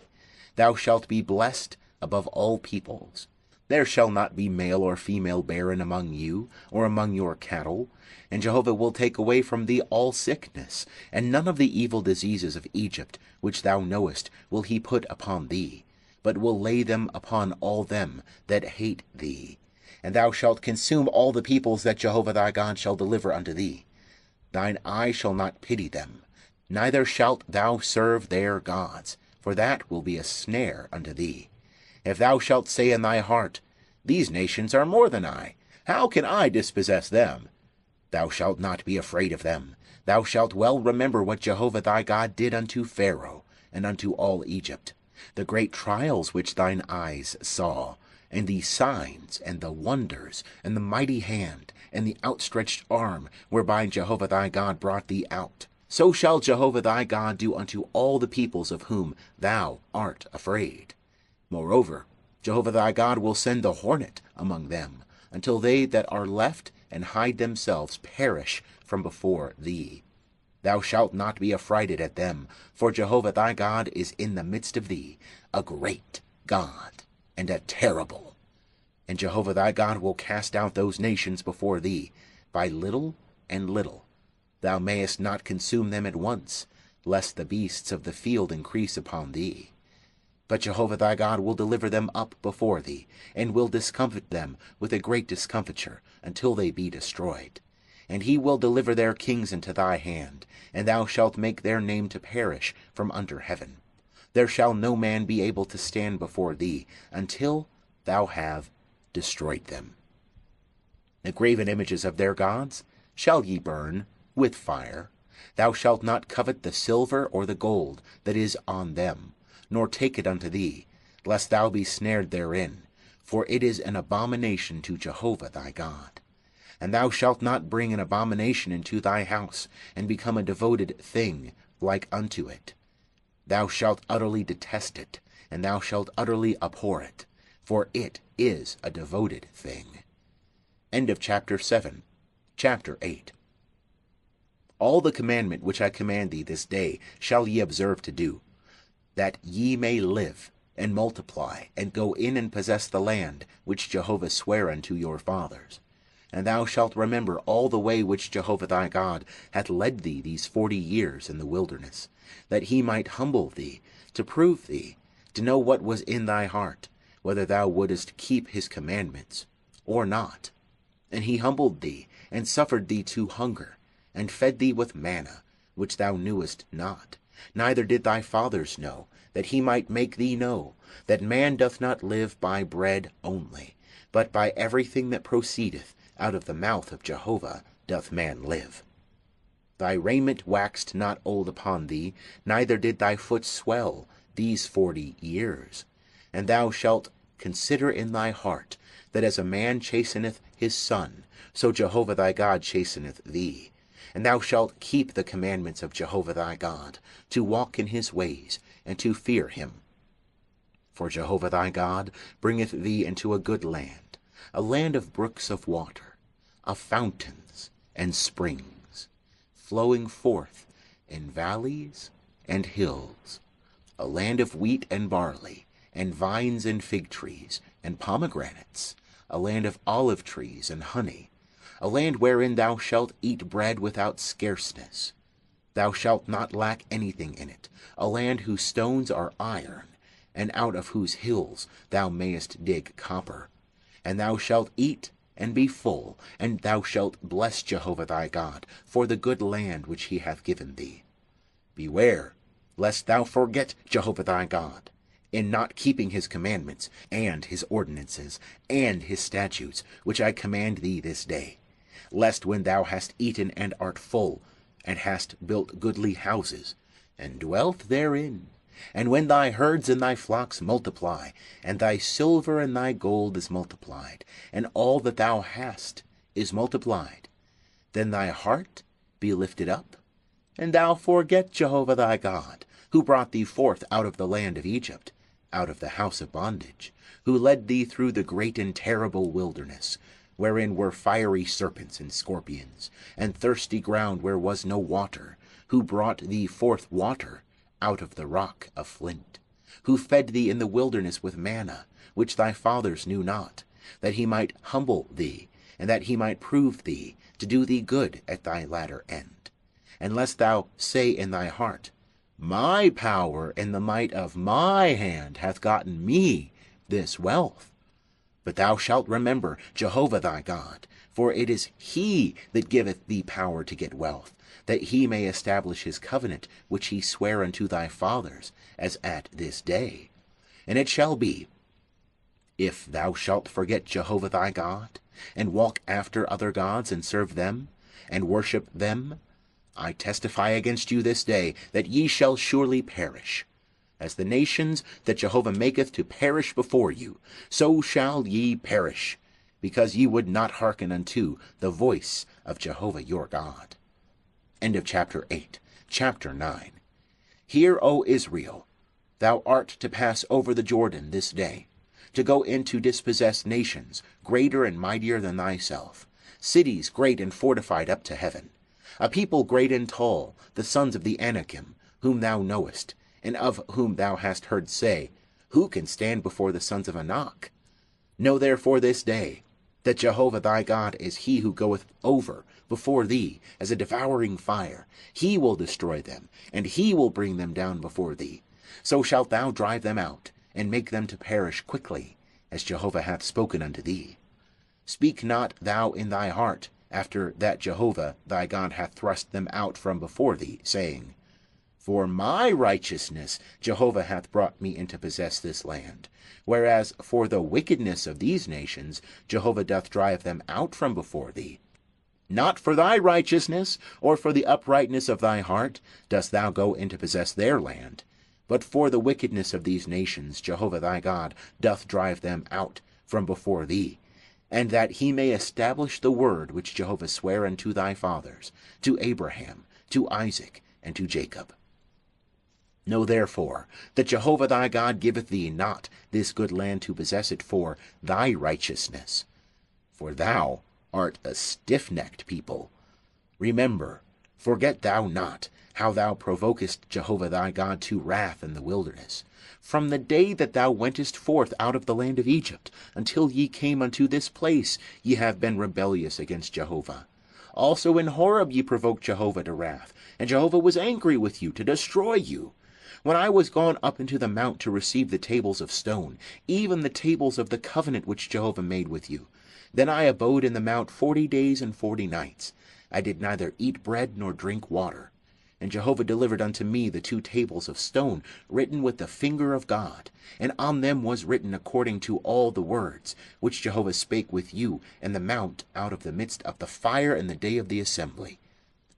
Thou shalt be blessed above all peoples. There shall not be male or female barren among you, or among your cattle. And Jehovah will take away from thee all sickness, and none of the evil diseases of Egypt, which thou knowest, will he put upon thee, but will lay them upon all them that hate thee. And thou shalt consume all the peoples that Jehovah thy God shall deliver unto thee. Thine eye shall not pity them, neither shalt thou serve their gods, for that will be a snare unto thee. If thou shalt say in thy heart, These nations are more than I, how can I dispossess them? Thou shalt not be afraid of them. Thou shalt well remember what Jehovah thy God did unto Pharaoh, and unto all Egypt, the great trials which thine eyes saw, and the signs, and the wonders, and the mighty hand, and the outstretched arm, whereby Jehovah thy God brought thee out. So shall Jehovah thy God do unto all the peoples of whom thou art afraid. Moreover, Jehovah thy God will send the hornet among them, until they that are left and hide themselves perish from before thee. Thou shalt not be affrighted at them, for Jehovah thy God is in the midst of thee, a great God, and a terrible. And Jehovah thy God will cast out those nations before thee, by little and little. Thou mayest not consume them at once, lest the beasts of the field increase upon thee. But Jehovah thy God will deliver them up before thee, and will discomfit them with a great discomfiture, until they be destroyed. And he will deliver their kings into thy hand, and thou shalt make their name to perish from under heaven. There shall no man be able to stand before thee, until thou have destroyed them. The graven images of their gods shall ye burn with fire. Thou shalt not covet the silver or the gold that is on them, nor take it unto thee, lest thou be snared therein, for it is an abomination to Jehovah thy God. And thou shalt not bring an abomination into thy house, and become a devoted thing like unto it. Thou shalt utterly detest it, and thou shalt utterly abhor it, for it is a devoted thing. End of chapter 7. Chapter 8. All the commandment which I command thee this day shall ye observe to do, that ye may live, and multiply, and go in and possess the land which Jehovah sware unto your fathers. And thou shalt remember all the way which Jehovah thy God hath led thee these 40 years in the wilderness, that he might humble thee, to prove thee, to know what was in thy heart, whether thou wouldest keep his commandments or not. And he humbled thee, and suffered thee to hunger, and fed thee with manna, which thou knewest not, neither did thy fathers know, that he might make thee know that man doth not live by bread only, but by everything that proceedeth out of the mouth of Jehovah doth man live. Thy raiment waxed not old upon thee, neither did thy foot swell these 40 years. And thou shalt consider in thy heart, that as a man chasteneth his son, so Jehovah thy God chasteneth thee. And thou shalt keep the commandments of Jehovah thy God, to walk in his ways, and to fear him. For Jehovah thy God bringeth thee into a good land, a land of brooks of water, of fountains and springs, flowing forth in valleys and hills, a land of wheat and barley, and vines and fig trees, and pomegranates, a land of olive trees and honey, a land wherein thou shalt eat bread without scarceness. Thou shalt not lack anything in it, a land whose stones are iron, and out of whose hills thou mayest dig copper. And thou shalt eat and be full, and thou shalt bless Jehovah thy God for the good land which he hath given thee. Beware, lest thou forget Jehovah thy God, in not keeping his commandments, and his ordinances, and his statutes, which I command thee this day, lest when thou hast eaten and art full, and hast built goodly houses, and dwelt therein, and when thy herds and thy flocks multiply, and thy silver and thy gold is multiplied, and all that thou hast is multiplied, then thy heart be lifted up, and thou forget Jehovah thy God, who brought thee forth out of the land of Egypt, out of the house of bondage, who led thee through the great and terrible wilderness, wherein were fiery serpents and scorpions, and thirsty ground where was no water, who brought thee forth water out of the rock of flint, who fed thee in the wilderness with manna, which thy fathers knew not, that he might humble thee, and that he might prove thee, to do thee good at thy latter end. And lest thou say in thy heart, My power and the might of my hand hath gotten me this wealth. But thou shalt remember Jehovah thy God, for it is he that giveth thee power to get wealth, that he may establish his covenant which he sware unto thy fathers, as at this day. And it shall be, if thou shalt forget Jehovah thy God, and walk after other gods, and serve them, and worship them, I testify against you this day, that ye shall surely perish. As the nations that Jehovah maketh to perish before you, so shall ye perish, because ye would not hearken unto the voice of Jehovah your God. End of chapter 8. Chapter 9. Hear, O Israel, thou art to pass over the Jordan this day, to go in to dispossess nations greater and mightier than thyself, cities great and fortified up to heaven. a people great and tall, the sons of the Anakim, whom thou knowest, and of whom thou hast heard say, Who can stand before the sons of Anak? Know therefore this day, that Jehovah thy God is he who goeth over before thee as a devouring fire. He will destroy them, and he will bring them down before thee. So shalt thou drive them out, and make them to perish quickly, as Jehovah hath spoken unto thee. Speak not thou in thy heart, after that Jehovah thy God hath thrust them out from before thee, saying, For my righteousness Jehovah hath brought me in to possess this land. Whereas for the wickedness of these nations Jehovah doth drive them out from before thee. Not for thy righteousness, or for the uprightness of thy heart, dost thou go in to possess their land, but for the wickedness of these nations Jehovah thy God doth drive them out from before thee, and that he may establish the word which Jehovah sware unto thy fathers, to Abraham, to Isaac, and to Jacob. Know therefore that Jehovah thy God giveth thee not this good land to possess it for thy righteousness, for thou art a stiff-necked people. Remember, forget thou not how thou provokest Jehovah thy God to wrath in the wilderness, from the day that thou wentest forth out of the land of Egypt, until ye came unto this place, ye have been rebellious against Jehovah. Also in Horeb ye provoked Jehovah to wrath, and Jehovah was angry with you to destroy you. When I was gone up into the mount to receive the tables of stone, even the tables of the covenant which Jehovah made with you, then I abode in the mount 40 days and 40 nights. I did neither eat bread nor drink water. And Jehovah delivered unto me the 2 tables of stone, written with the finger of God, and on them was written according to all the words which Jehovah spake with you in the mount out of the midst of the fire in the day of the assembly.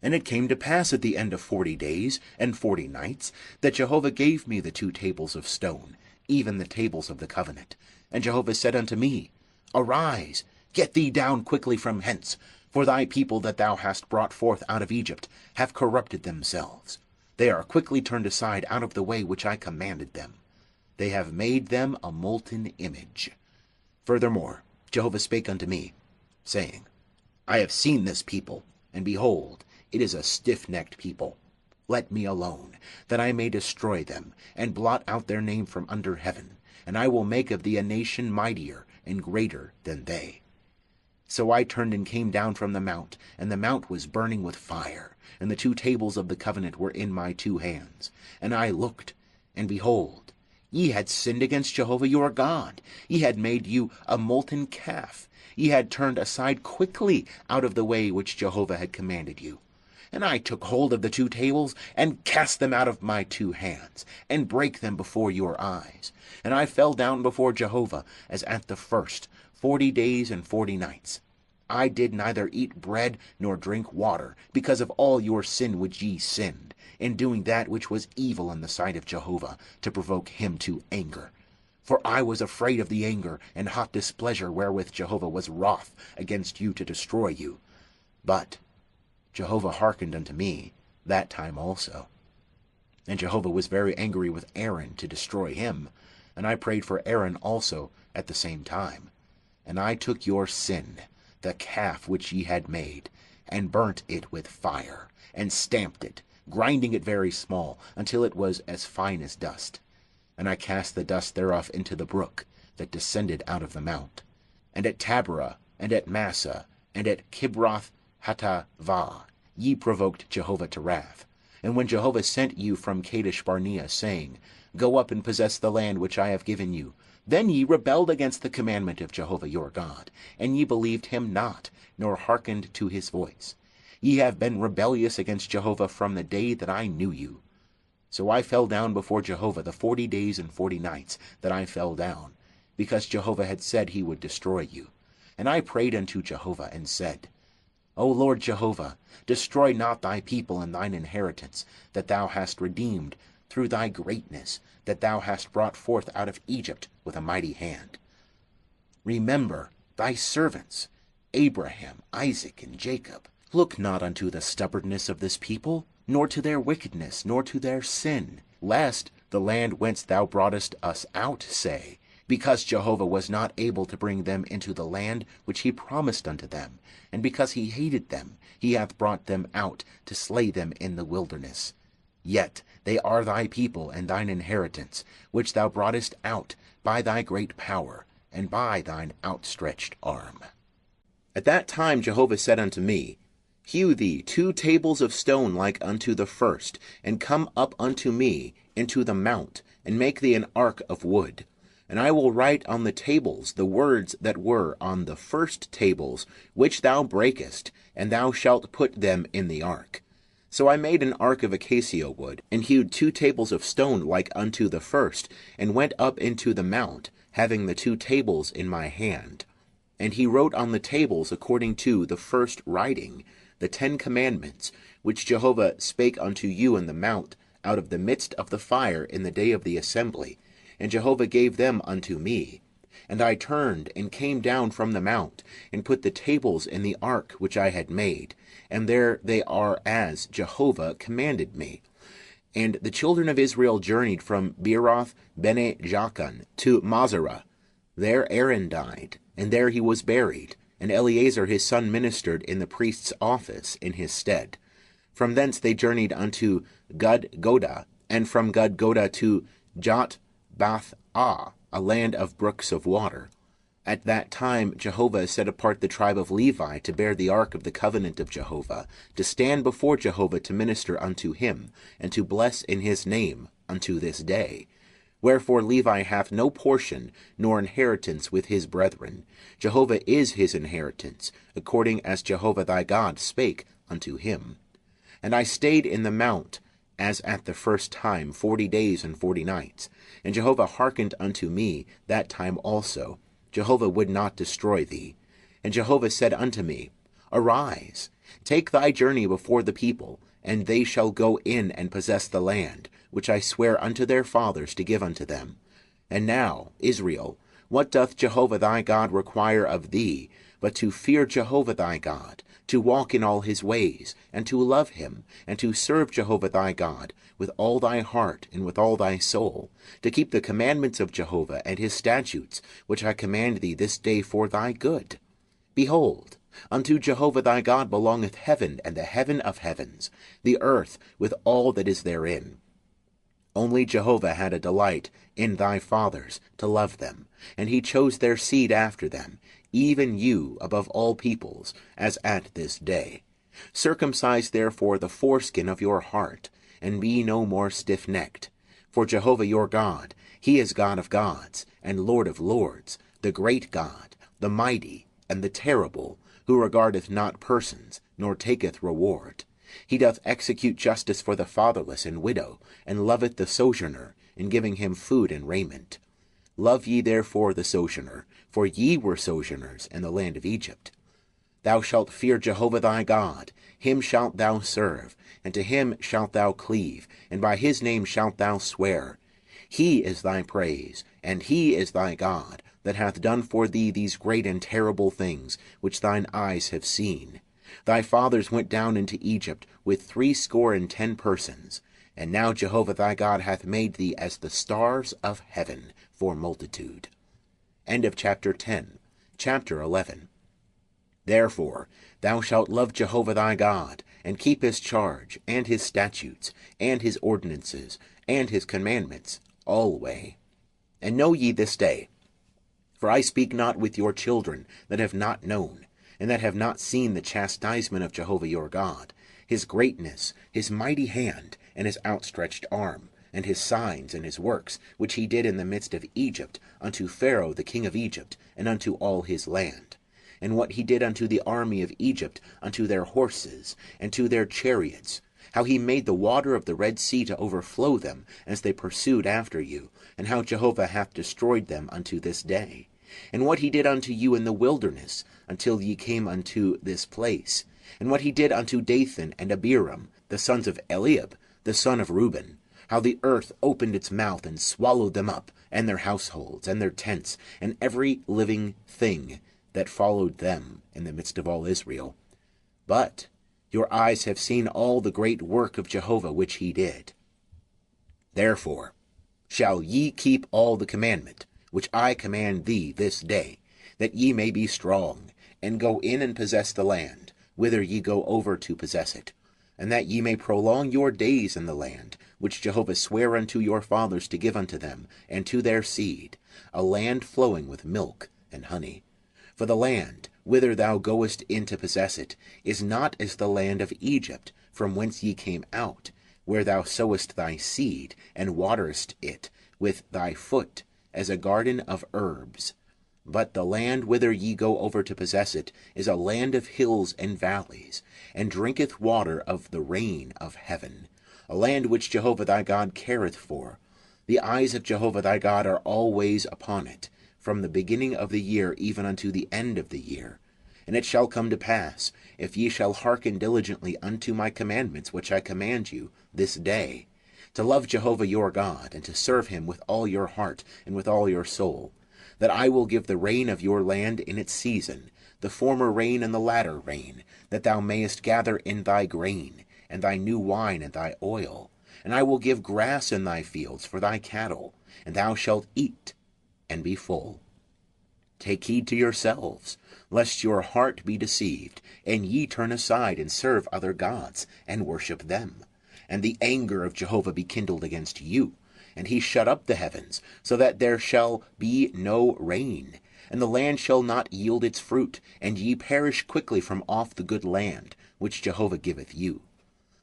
And it came to pass at the end of 40 days and 40 nights, that Jehovah gave me the 2 tables of stone, even the tables of the covenant. And Jehovah said unto me, Arise, get thee down quickly from hence, for thy people that thou hast brought forth out of Egypt have corrupted themselves. They are quickly turned aside out of the way which I commanded them. They have made them a molten image. Furthermore, Jehovah spake unto me, saying, I have seen this people, and behold, it is a stiff-necked people. Let me alone, that I may destroy them, and blot out their name from under heaven, and I will make of thee a nation mightier and greater than they. So I turned and came down from the mount, and the mount was burning with fire, and the 2 tables of the covenant were in my 2 hands. And I looked, and behold, ye had sinned against Jehovah your God. Ye had made you a molten calf. Ye had turned aside quickly out of the way which Jehovah had commanded you. And I took hold of the 2 tables, and cast them out of my 2 hands, and brake them before your eyes. And I fell down before Jehovah, as at the first, 40 days and 40 nights. I did neither eat bread nor drink water, because of all your sin which ye sinned, in doing that which was evil in the sight of Jehovah, to provoke him to anger. For I was afraid of the anger and hot displeasure wherewith Jehovah was wroth against you to destroy you. But Jehovah hearkened unto me that time also. And Jehovah was very angry with Aaron to destroy him, and I prayed for Aaron also at the same time. And I took your sin, the calf which ye had made, and burnt it with fire, and stamped it, grinding it very small, until it was as fine as dust. And I cast the dust thereof into the brook that descended out of the mount. And at Taberah, and at Massa, and at Kibroth Hattaavah, ye provoked Jehovah to wrath. And when Jehovah sent you from Kadesh Barnea, saying, Go up and possess the land which I have given you, then ye rebelled against the commandment of Jehovah your God, and ye believed him not, nor hearkened to his voice. Ye have been rebellious against Jehovah from the day that I knew you. So I fell down before Jehovah the 40 days and 40 nights that I fell down, because Jehovah had said he would destroy you. And I prayed unto Jehovah, and said, O Lord Jehovah, destroy not thy people and thine inheritance, that thou hast redeemed through thy greatness, that thou hast brought forth out of Egypt with a mighty hand. Remember thy servants, Abraham, Isaac, and Jacob. Look not unto the stubbornness of this people, nor to their wickedness, nor to their sin, lest the land whence thou broughtest us out say, because Jehovah was not able to bring them into the land which he promised unto them, and because he hated them, he hath brought them out to slay them in the wilderness. Yet they are thy people and thine inheritance, which thou broughtest out by thy great power, and by thine outstretched arm. At that time Jehovah said unto me, Hew thee 2 tables of stone like unto the first, and come up unto me into the mount, and make thee an ark of wood. And I will write on the tables the words that were on the first tables, which thou breakest, and thou shalt put them in the ark. So I made an ark of acacia wood, and hewed 2 tables of stone like unto the first, and went up into the mount, having the 2 tables in my hand. And he wrote on the tables according to the first writing, the 10 commandments, which Jehovah spake unto you in the mount, out of the midst of the fire in the day of the assembly. And Jehovah gave them unto me. And I turned and came down from the mount, and put the tables in the ark which I had made, and there they are as Jehovah commanded me. And the children of Israel journeyed from Beeroth Bene Jaakan to Mazarah. There Aaron died, and there he was buried, and Eleazar his son ministered in the priest's office in his stead. From thence they journeyed unto Gudgodah, and from Gudgodah to Jotbathah, a land of brooks of water. At that time Jehovah set apart the tribe of Levi to bear the ark of the covenant of Jehovah, to stand before Jehovah to minister unto him, and to bless in his name unto this day. Wherefore Levi hath no portion nor inheritance with his brethren. Jehovah is his inheritance, according as Jehovah thy God spake unto him. And I stayed in the mount, as at the first time, 40 days and 40 nights. And Jehovah hearkened unto me that time also. Jehovah would not destroy thee. And Jehovah said unto me, Arise, take thy journey before the people, and they shall go in and possess the land, which I swear unto their fathers to give unto them. And now, Israel, what doth Jehovah thy God require of thee, but to fear Jehovah thy God, to walk in all his ways, and to love him, and to serve Jehovah thy God with all thy heart and with all thy soul, to keep the commandments of Jehovah and his statutes, which I command thee this day for thy good? Behold, unto Jehovah thy God belongeth heaven and the heaven of heavens, the earth with all that is therein. Only Jehovah had a delight in thy fathers to love them, and he chose their seed after them, even you above all peoples, as at this day. Circumcise therefore the foreskin of your heart, and be no more stiff-necked. For Jehovah your God, he is God of gods, and Lord of lords, the great God, the mighty, and the terrible, who regardeth not persons, nor taketh reward. He doth execute justice for the fatherless and widow, and loveth the sojourner, in giving him food and raiment. Love ye therefore the sojourner, for ye were sojourners in the land of Egypt. Thou shalt fear Jehovah thy God, him shalt thou serve, and to him shalt thou cleave, and by his name shalt thou swear. He is thy praise, and he is thy God, that hath done for thee these great and terrible things, which thine eyes have seen. Thy fathers went down into Egypt with 60 persons, and now Jehovah thy God hath made thee as the stars of heaven for multitude. End of chapter 10. Chapter 11. Therefore thou shalt love Jehovah thy God, and keep his charge, and his statutes, and his ordinances, and his commandments, alway. And know ye this day, for I speak not with your children that have not known, and that have not seen the chastisement of Jehovah your God, his greatness, his mighty hand, and his outstretched arm, and his signs and his works, which he did in the midst of Egypt, unto Pharaoh the king of Egypt, and unto all his land. And what he did unto the army of Egypt, unto their horses, and to their chariots, how he made the water of the Red Sea to overflow them, as they pursued after you, and how Jehovah hath destroyed them unto this day. And what he did unto you in the wilderness, until ye came unto this place, and what he did unto Dathan and Abiram, the sons of Eliab, the son of Reuben, how the earth opened its mouth and swallowed them up, and their households, and their tents, and every living thing that followed them in the midst of all Israel. But your eyes have seen all the great work of Jehovah which he did. Therefore shall ye keep all the commandment which I command thee this day, that ye may be strong, and go in and possess the land, whither ye go over to possess it, and that ye may prolong your days in the land, which Jehovah sware unto your fathers to give unto them, and to their seed, a land flowing with milk and honey. For the land, whither thou goest in to possess it, is not as the land of Egypt, from whence ye came out, where thou sowest thy seed, and waterest it with thy foot, as a garden of herbs. But the land whither ye go over to possess it is a land of hills and valleys, and drinketh water of the rain of heaven, a land which Jehovah thy God careth for. The eyes of Jehovah thy God are always upon it, from the beginning of the year even unto the end of the year. And it shall come to pass, if ye shall hearken diligently unto my commandments which I command you this day, to love Jehovah your God, and to serve him with all your heart and with all your soul, that I will give the rain of your land in its season, the former rain and the latter rain, that thou mayest gather in thy grain, and thy new wine and thy oil. And I will give grass in thy fields for thy cattle, and thou shalt eat and be full. Take heed to yourselves, lest your heart be deceived, and ye turn aside and serve other gods, and worship them. And the anger of Jehovah be kindled against you, and he shut up the heavens, so that there shall be no rain, and the land shall not yield its fruit, and ye perish quickly from off the good land, which Jehovah giveth you.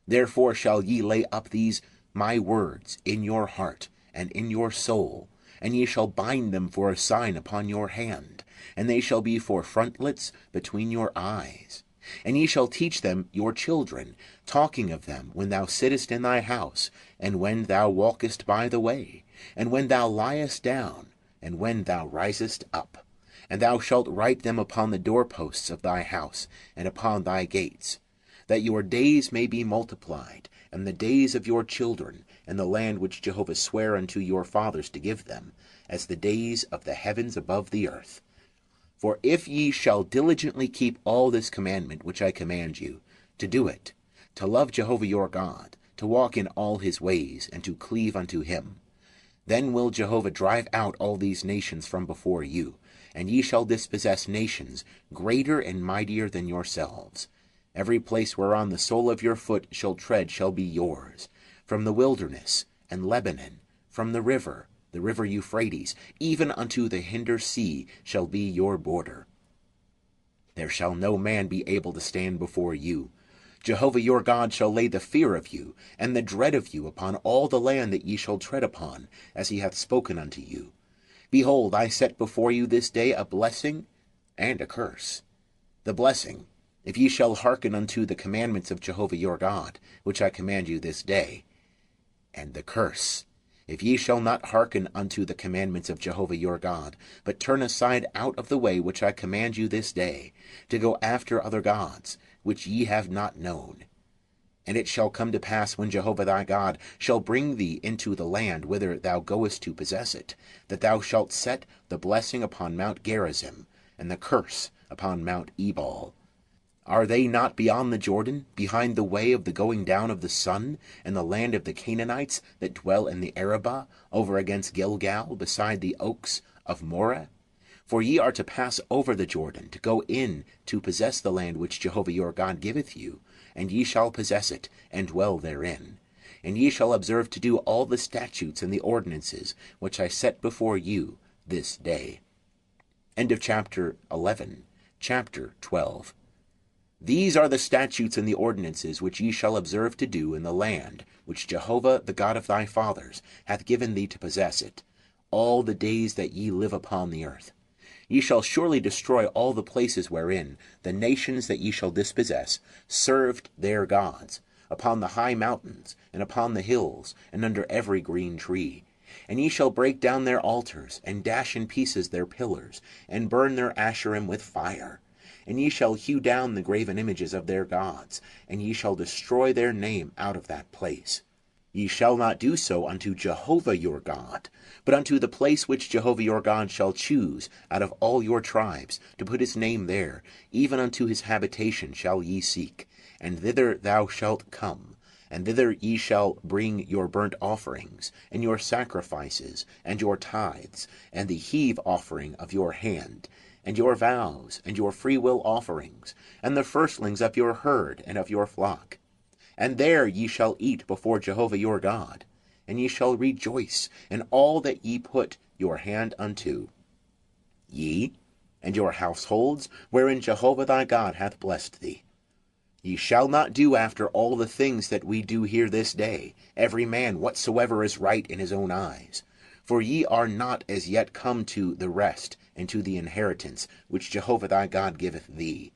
Therefore shall ye lay up these my words in your heart and in your soul, and ye shall bind them for a sign upon your hand, and they shall be for frontlets between your eyes. And ye shall teach them your children, talking of them when thou sittest in thy house, and when thou walkest by the way, and when thou liest down, and when thou risest up. And thou shalt write them upon the doorposts of thy house, and upon thy gates, that your days may be multiplied, and the days of your children, and the land which Jehovah sware unto your fathers to give them, as the days of the heavens above the earth. For if ye shall diligently keep all this commandment which I command you, to do it, to love Jehovah your God, to walk in all his ways, and to cleave unto him, then will Jehovah drive out all these nations from before you, and ye shall dispossess nations greater and mightier than yourselves. Every place whereon the sole of your foot shall tread shall be yours, from the wilderness and Lebanon, from the river Euphrates, even unto the hinder sea shall be your border. There shall no man be able to stand before you. Jehovah your God shall lay the fear of you, and the dread of you upon all the land that ye shall tread upon, as he hath spoken unto you. Behold, I set before you this day a blessing and a curse. The blessing, if ye shall hearken unto the commandments of Jehovah your God, which I command you this day. And the curse, if ye shall not hearken unto the commandments of Jehovah your God, but turn aside out of the way which I command you this day, to go after other gods, which ye have not known. And it shall come to pass, when Jehovah thy God shall bring thee into the land whither thou goest to possess it, that thou shalt set the blessing upon Mount Gharazim, and the curse upon Mount Ebal. Are they not beyond the Jordan, behind the way of the going down of the sun, and the land of the Canaanites that dwell in the Arabah, over against Gilgal, beside the oaks of Moreh? For ye are to pass over the Jordan, to go in to possess the land which Jehovah your God giveth you, and ye shall possess it, and dwell therein. And ye shall observe to do all the statutes and the ordinances which I set before you this day. End of chapter 11. Chapter 12. These are the statutes and the ordinances which ye shall observe to do in the land which Jehovah the God of thy fathers hath given thee to possess it, all the days that ye live upon the earth. Ye shall surely destroy all the places wherein the nations that ye shall dispossess served their gods, upon the high mountains, and upon the hills, and under every green tree. And ye shall break down their altars, and dash in pieces their pillars, and burn their Asherim with fire. And ye shall hew down the graven images of their gods, and ye shall destroy their name out of that place. Ye shall not do so unto Jehovah your God, but unto the place which Jehovah your God shall choose out of all your tribes, to put his name there, even unto his habitation shall ye seek, and thither thou shalt come. and thither ye shall bring your burnt offerings, and your sacrifices, and your tithes, and the heave offering of your hand, and your vows, and your freewill offerings, and the firstlings of your herd and of your flock. And there ye shall eat before Jehovah your God, and ye shall rejoice in all that ye put your hand unto, ye and your households, wherein Jehovah thy God hath blessed thee. Ye shall not do after all the things that we do here this day, every man whatsoever is right in his own eyes. For ye are not as yet come to the rest and to the inheritance which Jehovah thy God giveth thee.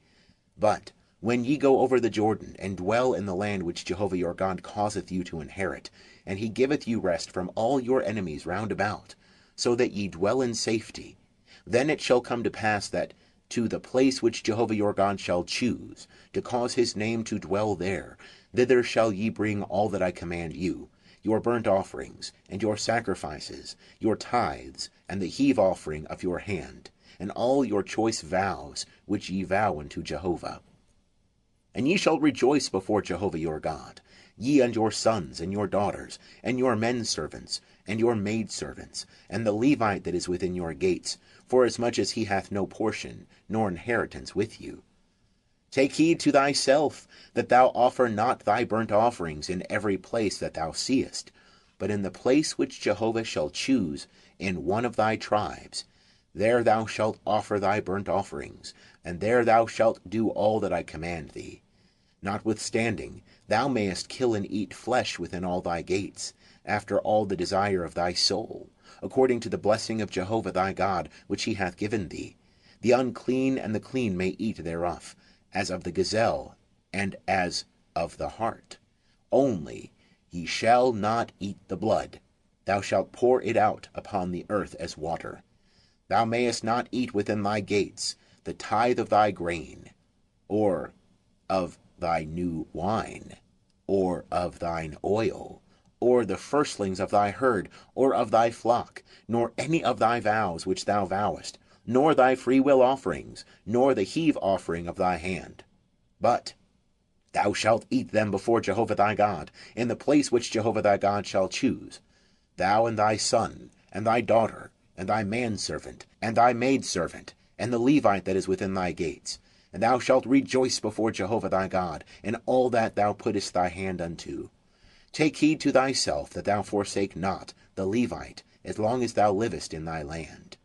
But when ye go over the Jordan, and dwell in the land which Jehovah your God causeth you to inherit, and he giveth you rest from all your enemies round about, so that ye dwell in safety, then it shall come to pass that to the place which Jehovah your God shall choose, to cause his name to dwell there, thither shall ye bring all that I command you, your burnt offerings, and your sacrifices, your tithes, and the heave offering of your hand, and all your choice vows which ye vow unto Jehovah. And ye shall rejoice before Jehovah your God, ye and your sons, and your daughters, and your men servants, and your maidservants, and the Levite that is within your gates, forasmuch as he hath no portion nor inheritance with you. Take heed to thyself, that thou offer not thy burnt offerings in every place that thou seest, but in the place which Jehovah shall choose in one of thy tribes. There thou shalt offer thy burnt offerings, and there thou shalt do all that I command thee. Notwithstanding, thou mayest kill and eat flesh within all thy gates, after all the desire of thy soul, according to the blessing of Jehovah thy God, which he hath given thee. The unclean and the clean may eat thereof, as of the gazelle, and as of the hart. Only ye shall not eat the blood. Thou shalt pour it out upon the earth as water. Thou mayest not eat within thy gates the tithe of thy grain, or of thy new wine, or of thine oil, or the firstlings of thy herd, or of thy flock, nor any of thy vows which thou vowest, nor thy freewill offerings, nor the heave offering of thy hand. But thou shalt eat them before Jehovah thy God, in the place which Jehovah thy God shall choose, thou and thy son, and thy daughter, and thy manservant, and thy maidservant, and the Levite that is within thy gates. And thou shalt rejoice before Jehovah thy God in all that thou puttest thy hand unto. Take heed to thyself that thou forsake not the Levite as long as thou livest in thy land.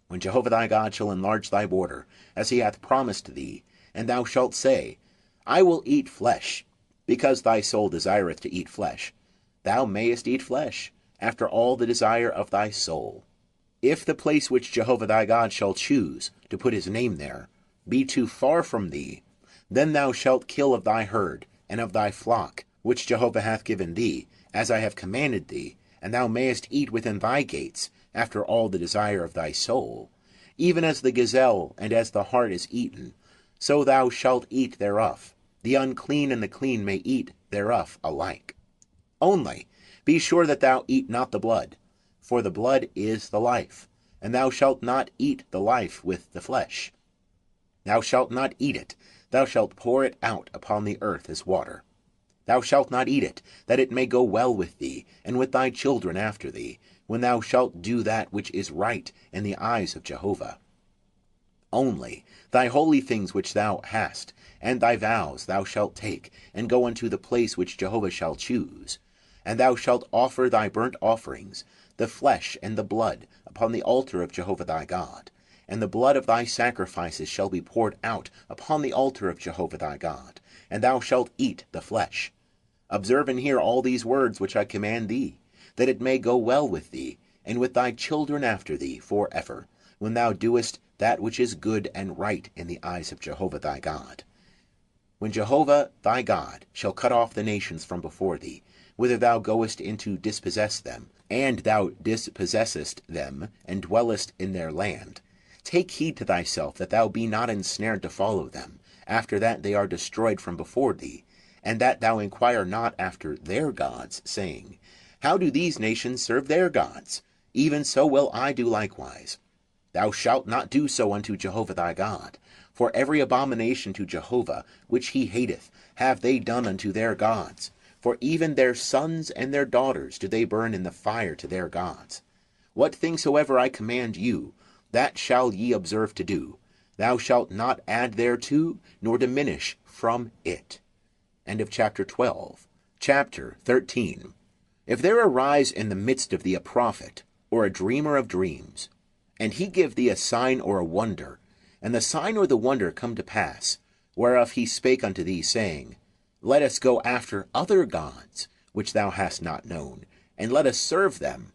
When Jehovah thy God shall enlarge thy border, as he hath promised thee, and thou shalt say, I will eat flesh, because thy soul desireth to eat flesh, thou mayest eat flesh, after all the desire of thy soul. If the place which Jehovah thy God shall choose to put his name there be too far from thee, then thou shalt kill of thy herd, and of thy flock, which Jehovah hath given thee, as I have commanded thee, and thou mayest eat within thy gates, after all the desire of thy soul. Even as the gazelle and as the hart is eaten, so thou shalt eat thereof. The unclean and the clean may eat thereof alike. Only be sure that thou eat not the blood, for the blood is the life, and thou shalt not eat the life with the flesh. Thou shalt not eat it, thou shalt pour it out upon the earth as water. Thou shalt not eat it, that it may go well with thee, and with thy children after thee, when thou shalt do that which is right in the eyes of Jehovah. Only thy holy things which thou hast, and thy vows thou shalt take, and go unto the place which Jehovah shall choose. And thou shalt offer thy burnt offerings, the flesh and the blood, upon the altar of Jehovah thy God. And the blood of thy sacrifices shall be poured out upon the altar of Jehovah thy God, and thou shalt eat the flesh. Observe and hear all these words which I command thee, that it may go well with thee, and with thy children after thee for ever, when thou doest that which is good and right in the eyes of Jehovah thy God. When Jehovah thy God shall cut off the nations from before thee, whither thou goest in to dispossess them, and thou dispossessest them, and dwellest in their land, take heed to thyself that thou be not ensnared to follow them, after that they are destroyed from before thee, and that thou inquire not after their gods, saying, How do these nations serve their gods? Even so will I do likewise. Thou shalt not do so unto Jehovah thy God. For every abomination to Jehovah, which he hateth, have they done unto their gods. For even their sons and their daughters do they burn in the fire to their gods. What thing soever I command you, that shall ye observe to do. Thou shalt not add thereto, nor diminish from it. End of chapter 12. Chapter 13. If there arise in the midst of thee a prophet, or a dreamer of dreams, and he give thee a sign or a wonder, and the sign or the wonder come to pass, whereof he spake unto thee, saying, Let us go after other gods, which thou hast not known, and let us serve them.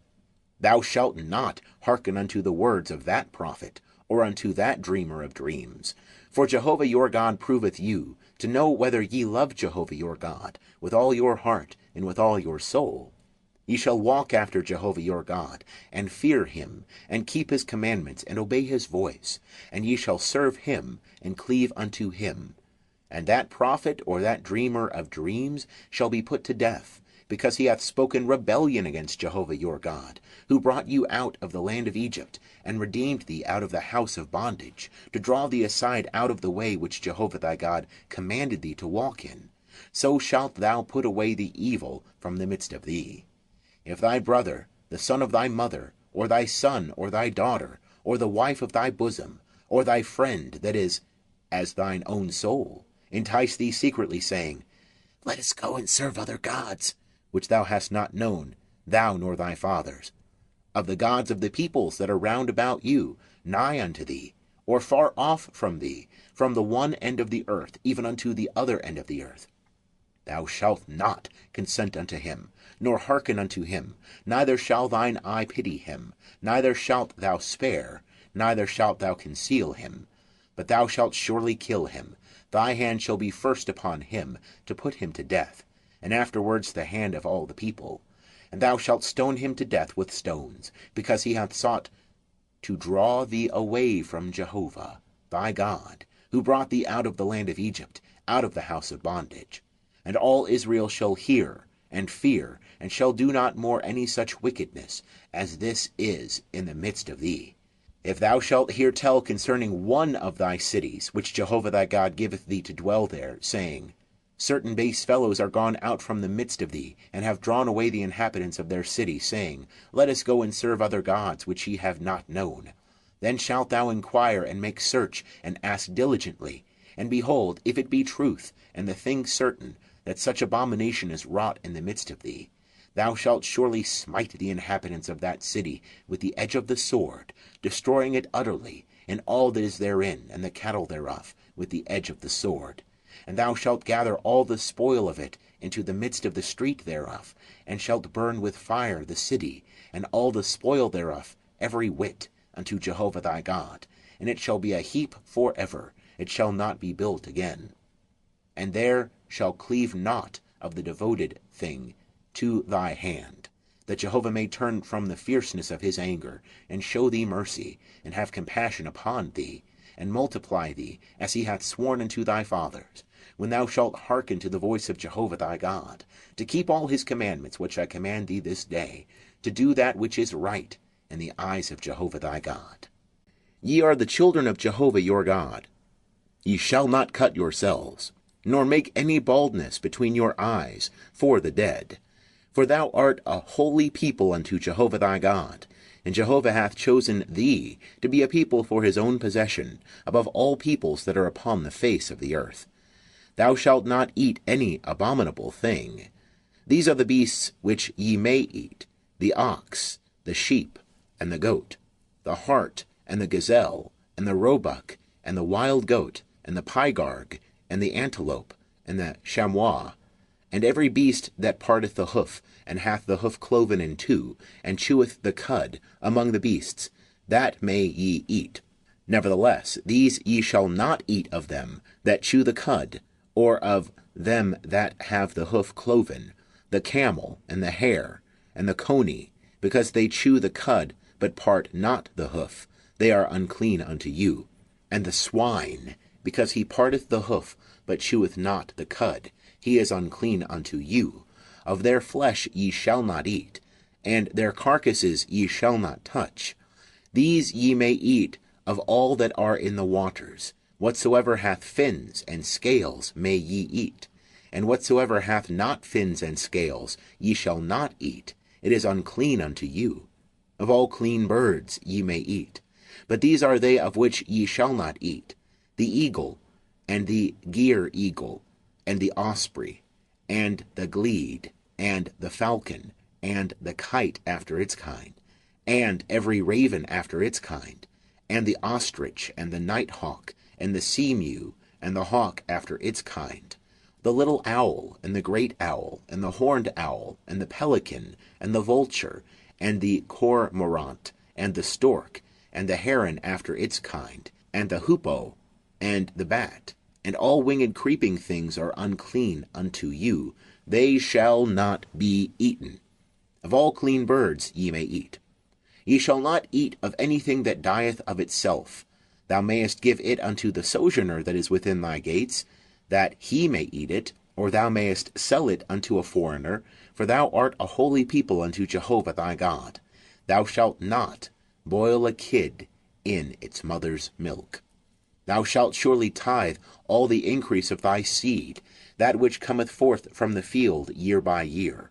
Thou shalt not hearken unto the words of that prophet, or unto that dreamer of dreams. For Jehovah your God proveth you, to know whether ye love Jehovah your God, with all your heart, and with all your soul. Ye shall walk after Jehovah your God, and fear him, and keep his commandments, and obey his voice, and ye shall serve him, and cleave unto him. And that prophet or that dreamer of dreams shall be put to death, because he hath spoken rebellion against Jehovah your God, who brought you out of the land of Egypt, and redeemed thee out of the house of bondage, to draw thee aside out of the way which Jehovah thy God commanded thee to walk in. So shalt thou put away the evil from the midst of thee. If thy brother, the son of thy mother, or thy son, or thy daughter, or the wife of thy bosom, or thy friend, that is, as thine own soul, entice thee secretly, saying, Let us go and serve other gods, which thou hast not known, thou nor thy fathers, of the gods of the peoples that are round about you, nigh unto thee, or far off from thee, from the one end of the earth even unto the other end of the earth. Thou shalt not consent unto him, nor hearken unto him, neither shall thine eye pity him, neither shalt thou spare, neither shalt thou conceal him. But thou shalt surely kill him. Thy hand shall be first upon him, to put him to death, and afterwards the hand of all the people. And thou shalt stone him to death with stones, because he hath sought to draw thee away from Jehovah thy God, who brought thee out of the land of Egypt, out of the house of bondage. And all Israel shall hear, and fear, and shall do not more any such wickedness, as this is in the midst of thee. If thou shalt hear tell concerning one of thy cities, which Jehovah thy God giveth thee to dwell there, saying, Certain base fellows are gone out from the midst of thee, and have drawn away the inhabitants of their city, saying, Let us go and serve other gods, which ye have not known. Then shalt thou inquire, and make search, and ask diligently. And behold, if it be truth, and the thing certain, that such abomination is wrought in the midst of thee, thou shalt surely smite the inhabitants of that city with the edge of the sword, destroying it utterly, and all that is therein, and the cattle thereof, with the edge of the sword. And thou shalt gather all the spoil of it into the midst of the street thereof, and shalt burn with fire the city, and all the spoil thereof, every whit, unto Jehovah thy God. And it shall be a heap for ever, it shall not be built again. And there shall cleave naught of the devoted thing to thy hand, that Jehovah may turn from the fierceness of his anger, and show thee mercy, and have compassion upon thee, and multiply thee, as he hath sworn unto thy fathers, when thou shalt hearken to the voice of Jehovah thy God, to keep all his commandments which I command thee this day, to do that which is right in the eyes of Jehovah thy God. Ye are the children of Jehovah your God. Ye shall not cut yourselves, nor make any baldness between your eyes for the dead. For thou art a holy people unto Jehovah thy God, and Jehovah hath chosen thee to be a people for his own possession, above all peoples that are upon the face of the earth. Thou shalt not eat any abominable thing. These are the beasts which ye may eat, the ox, the sheep, and the goat, the hart, and the gazelle, and the roebuck, and the wild goat, and the pygarg, and the antelope, and the chamois, and every beast that parteth the hoof, and hath the hoof cloven in two, and cheweth the cud among the beasts, that may ye eat. Nevertheless, these ye shall not eat of them that chew the cud, or of them that have the hoof cloven, the camel, and the hare, and the coney, because they chew the cud, but part not the hoof, they are unclean unto you. And the swine, because he parteth the hoof, but cheweth not the cud, he is unclean unto you. Of their flesh ye shall not eat, and their carcasses ye shall not touch. These ye may eat of all that are in the waters. Whatsoever hath fins and scales may ye eat, and whatsoever hath not fins and scales ye shall not eat, it is unclean unto you. Of all clean birds ye may eat, but these are they of which ye shall not eat: the eagle, and the gyre eagle, and the osprey, and the glede, and the falcon, and the kite after its kind, and every raven after its kind, and the ostrich, and the nighthawk, and the seamew, and the hawk after its kind, the little owl, and the great owl, and the horned owl, and the pelican, and the vulture, and the cormorant, and the stork, and the heron after its kind, and the hoopoe, and the bat, and all winged creeping things are unclean unto you, they shall not be eaten. Of all clean birds ye may eat. Ye shall not eat of anything that dieth of itself. Thou mayest give it unto the sojourner that is within thy gates, that he may eat it, or thou mayest sell it unto a foreigner, for thou art a holy people unto Jehovah thy God. Thou shalt not boil a kid in its mother's milk. Thou shalt surely tithe all the increase of thy seed, that which cometh forth from the field year by year.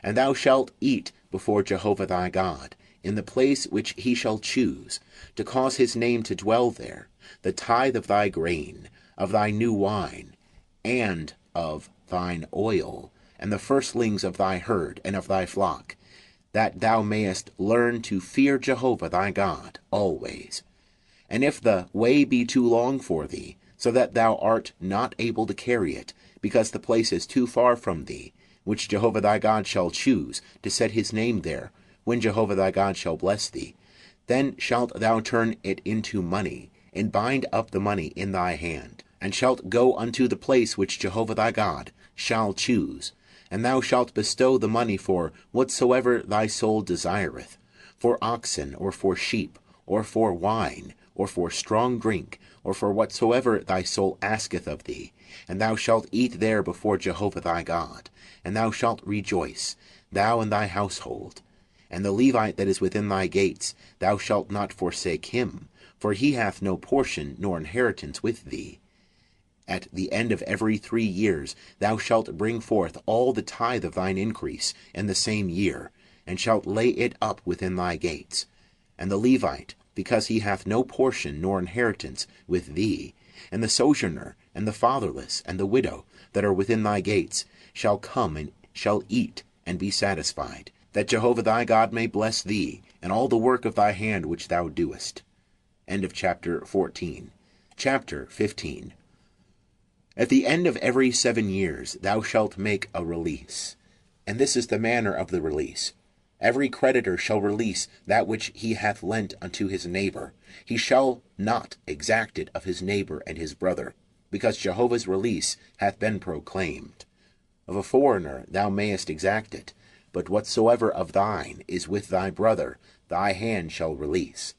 And thou shalt eat before Jehovah thy God, in the place which he shall choose, to cause his name to dwell there, the tithe of thy grain, of thy new wine, and of thine oil, and the firstlings of thy herd and of thy flock, that thou mayest learn to fear Jehovah thy God always. And if the way be too long for thee, so that thou art not able to carry it, because the place is too far from thee, which Jehovah thy God shall choose to set his name there, when Jehovah thy God shall bless thee, then shalt thou turn it into money, and bind up the money in thy hand, and shalt go unto the place which Jehovah thy God shall choose, and thou shalt bestow the money for whatsoever thy soul desireth, for oxen, or for sheep, or for wine, or for strong drink, or for whatsoever thy soul asketh of thee, and thou shalt eat there before Jehovah thy God, and thou shalt rejoice, thou and thy household. And the Levite that is within thy gates, thou shalt not forsake him, for he hath no portion nor inheritance with thee. At the end of every 3 years thou shalt bring forth all the tithe of thine increase in the same year, and shalt lay it up within thy gates. And the Levite, because he hath no portion nor inheritance with thee, and the sojourner, and the fatherless, and the widow, that are within thy gates, shall come and shall eat and be satisfied, that Jehovah thy God may bless thee, and all the work of thy hand which thou doest. End of chapter 14. Chapter 15. At the end of every 7 years thou shalt make a release. And this is the manner of the release. Every creditor shall release that which he hath lent unto his neighbor. He shall not exact it of his neighbor and his brother, because Jehovah's release hath been proclaimed. Of a foreigner thou mayest exact it, but whatsoever of thine is with thy brother, thy hand shall release.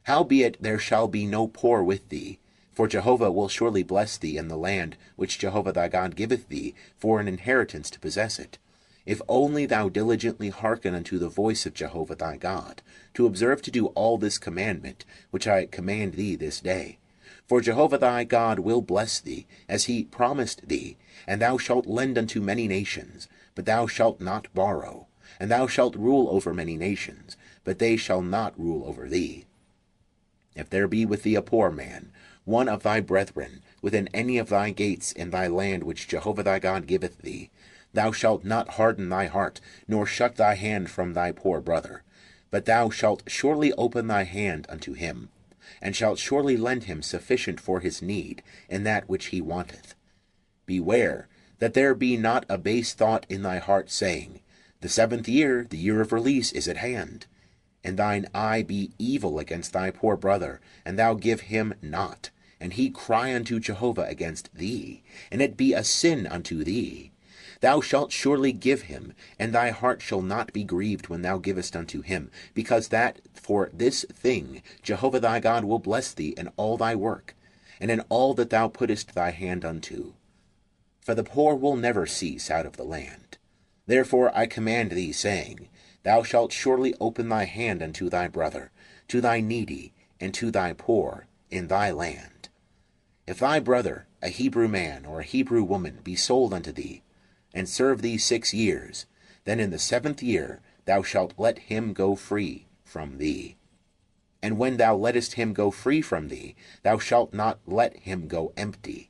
Howbeit there shall be no poor with thee, for Jehovah will surely bless thee in the land which Jehovah thy God giveth thee for an inheritance to possess it, if only thou diligently hearken unto the voice of Jehovah thy God, to observe to do all this commandment which I command thee this day. For Jehovah thy God will bless thee, as he promised thee, and thou shalt lend unto many nations, but thou shalt not borrow, and thou shalt rule over many nations, but they shall not rule over thee. If there be with thee a poor man, one of thy brethren, within any of thy gates in thy land which Jehovah thy God giveth thee, thou shalt not harden thy heart, nor shut thy hand from thy poor brother, but thou shalt surely open thy hand unto him, and shalt surely lend him sufficient for his need in that which he wanteth. Beware that there be not a base thought in thy heart, saying, The 7th year, the year of release, is at hand. And thine eye be evil against thy poor brother, and thou give him not, and he cry unto Jehovah against thee, and it be a sin unto thee. Thou shalt surely give him, and thy heart shall not be grieved when thou givest unto him, because that for this thing Jehovah thy God will bless thee in all thy work, and in all that thou puttest thy hand unto. For the poor will never cease out of the land. Therefore I command thee, saying, Thou shalt surely open thy hand unto thy brother, to thy needy, and to thy poor in thy land. If thy brother, a Hebrew man or a Hebrew woman, be sold unto thee, and serve thee 6 years, then in the 7th year thou shalt let him go free from thee. And when thou lettest him go free from thee, thou shalt not let him go empty.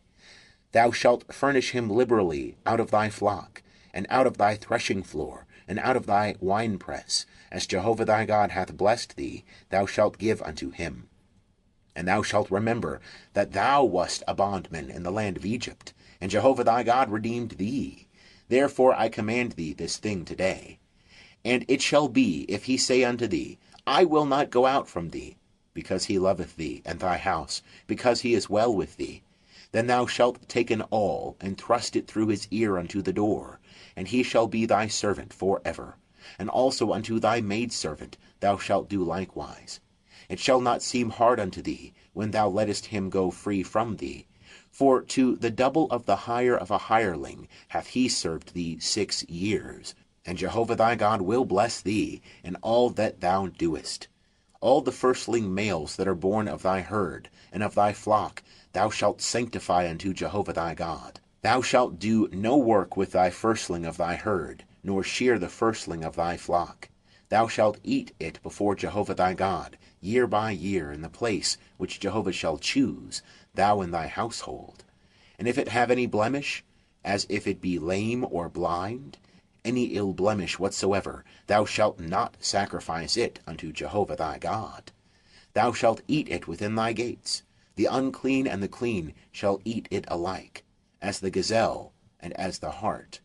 Thou shalt furnish him liberally out of thy flock, and out of thy threshing floor, and out of thy winepress, as Jehovah thy God hath blessed thee, thou shalt give unto him. And thou shalt remember that thou wast a bondman in the land of Egypt, and Jehovah thy God redeemed thee. Therefore I command thee this thing today. And it shall be, if he say unto thee, I will not go out from thee, because he loveth thee and thy house, because he is well with thee, then thou shalt take an awl, and thrust it through his ear unto the door, and he shall be thy servant for ever. And also unto thy maidservant thou shalt do likewise. It shall not seem hard unto thee, when thou lettest him go free from thee. For to the double of the hire of a hireling hath he served thee 6 years. And Jehovah thy God will bless thee in all that thou doest. All the firstling males that are born of thy herd and of thy flock thou shalt sanctify unto Jehovah thy God. Thou shalt do no work with thy firstling of thy herd, nor shear the firstling of thy flock. Thou shalt eat it before Jehovah thy God, year by year, in the place which Jehovah shall choose, thou and thy household. And if it have any blemish, as if it be lame or blind, any ill blemish whatsoever, thou shalt not sacrifice it unto Jehovah thy God. Thou shalt eat it within thy gates. The unclean and the clean shall eat it alike, as the gazelle and as the hart.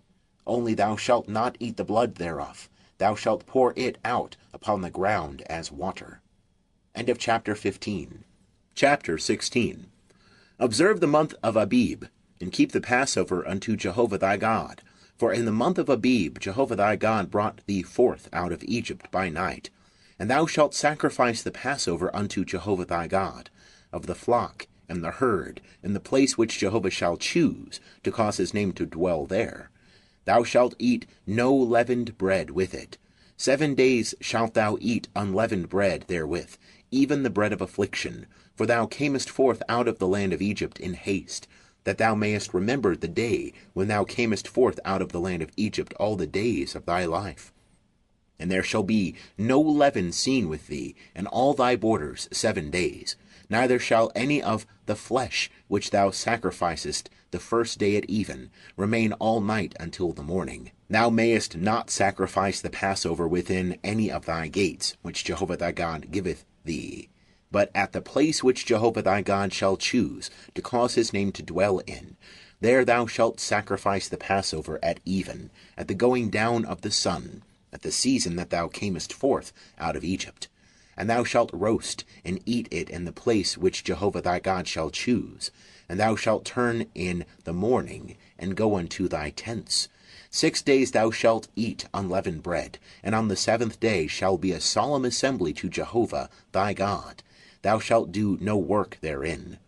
Only thou shalt not eat the blood thereof. Thou shalt pour it out upon the ground as water. End of chapter 15. Chapter 16. Observe the month of Abib, and keep the Passover unto Jehovah thy God. For in the month of Abib Jehovah thy God brought thee forth out of Egypt by night. And thou shalt sacrifice the Passover unto Jehovah thy God, of the flock and the herd, in the place which Jehovah shall choose, to cause his name to dwell there. Thou shalt eat no leavened bread with it. 7 days shalt thou eat unleavened bread therewith, even the bread of affliction, for thou camest forth out of the land of Egypt in haste, that thou mayest remember the day when thou camest forth out of the land of Egypt all the days of thy life. And there shall be no leaven seen with thee in all thy borders 7 days, neither shall any of the flesh which thou sacrificest the first day at even remain all night until the morning. Thou mayest not sacrifice the Passover within any of thy gates, which Jehovah thy God giveth thee, but at the place which Jehovah thy God shall choose to cause his name to dwell in. There thou shalt sacrifice the Passover at even, at the going down of the sun, at the season that thou camest forth out of Egypt. And thou shalt roast and eat it in the place which Jehovah thy God shall choose. And thou shalt turn in the morning, and go unto thy tents. 6 days thou shalt eat unleavened bread, and on the 7th day shall be a solemn assembly to Jehovah thy God. Thou shalt do no work therein.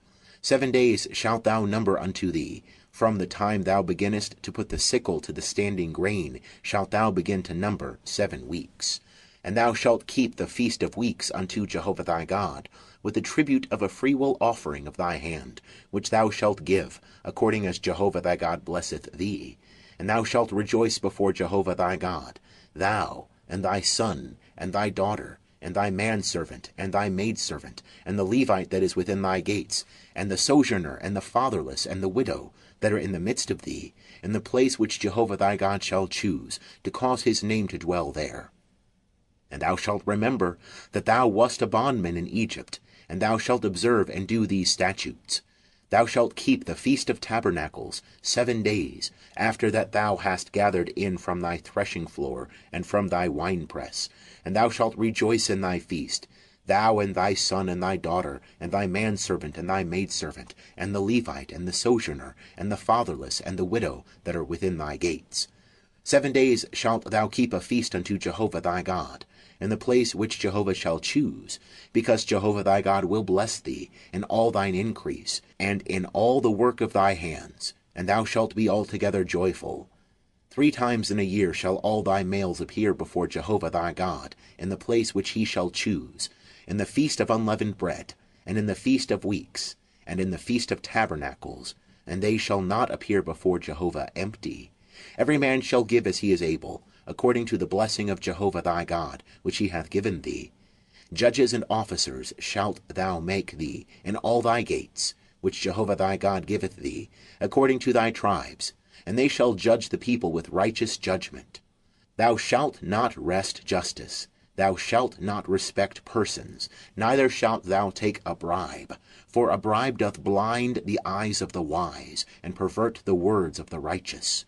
7 days shalt thou number unto thee. From the time thou beginnest to put the sickle to the standing grain shalt thou begin to number 7 weeks. And thou shalt keep the feast of weeks unto Jehovah thy God, with the tribute of a freewill offering of thy hand, which thou shalt give, according as Jehovah thy God blesseth thee. And thou shalt rejoice before Jehovah thy God, thou, and thy son, and thy daughter, and thy manservant, and thy maidservant, and the Levite that is within thy gates, and the sojourner, and the fatherless, and the widow, that are in the midst of thee, in the place which Jehovah thy God shall choose, to cause his name to dwell there. And thou shalt remember that thou wast a bondman in Egypt, and thou shalt observe and do these statutes. Thou shalt keep the Feast of Tabernacles 7 days, after that thou hast gathered in from thy threshing floor and from thy winepress. And thou shalt rejoice in thy feast, thou and thy son and thy daughter, and thy manservant and thy maidservant, and the Levite, and the sojourner, and the fatherless, and the widow that are within thy gates. 7 days shalt thou keep a feast unto Jehovah thy God, in the place which Jehovah shall choose, because Jehovah thy God will bless thee in all thine increase, and in all the work of thy hands, and thou shalt be altogether joyful. 3 times in a year shall all thy males appear before Jehovah thy God, in the place which he shall choose. in the feast of unleavened bread, and in the feast of weeks, and in the feast of tabernacles, and they shall not appear before Jehovah empty. Every man shall give as he is able, according to the blessing of Jehovah thy God, which he hath given thee. Judges and officers shalt thou make thee in all thy gates, which Jehovah thy God giveth thee, according to thy tribes, and they shall judge the people with righteous judgment. Thou shalt not wrest justice, thou shalt not respect persons, neither shalt thou take a bribe, for a bribe doth blind the eyes of the wise, and pervert the words of the righteous.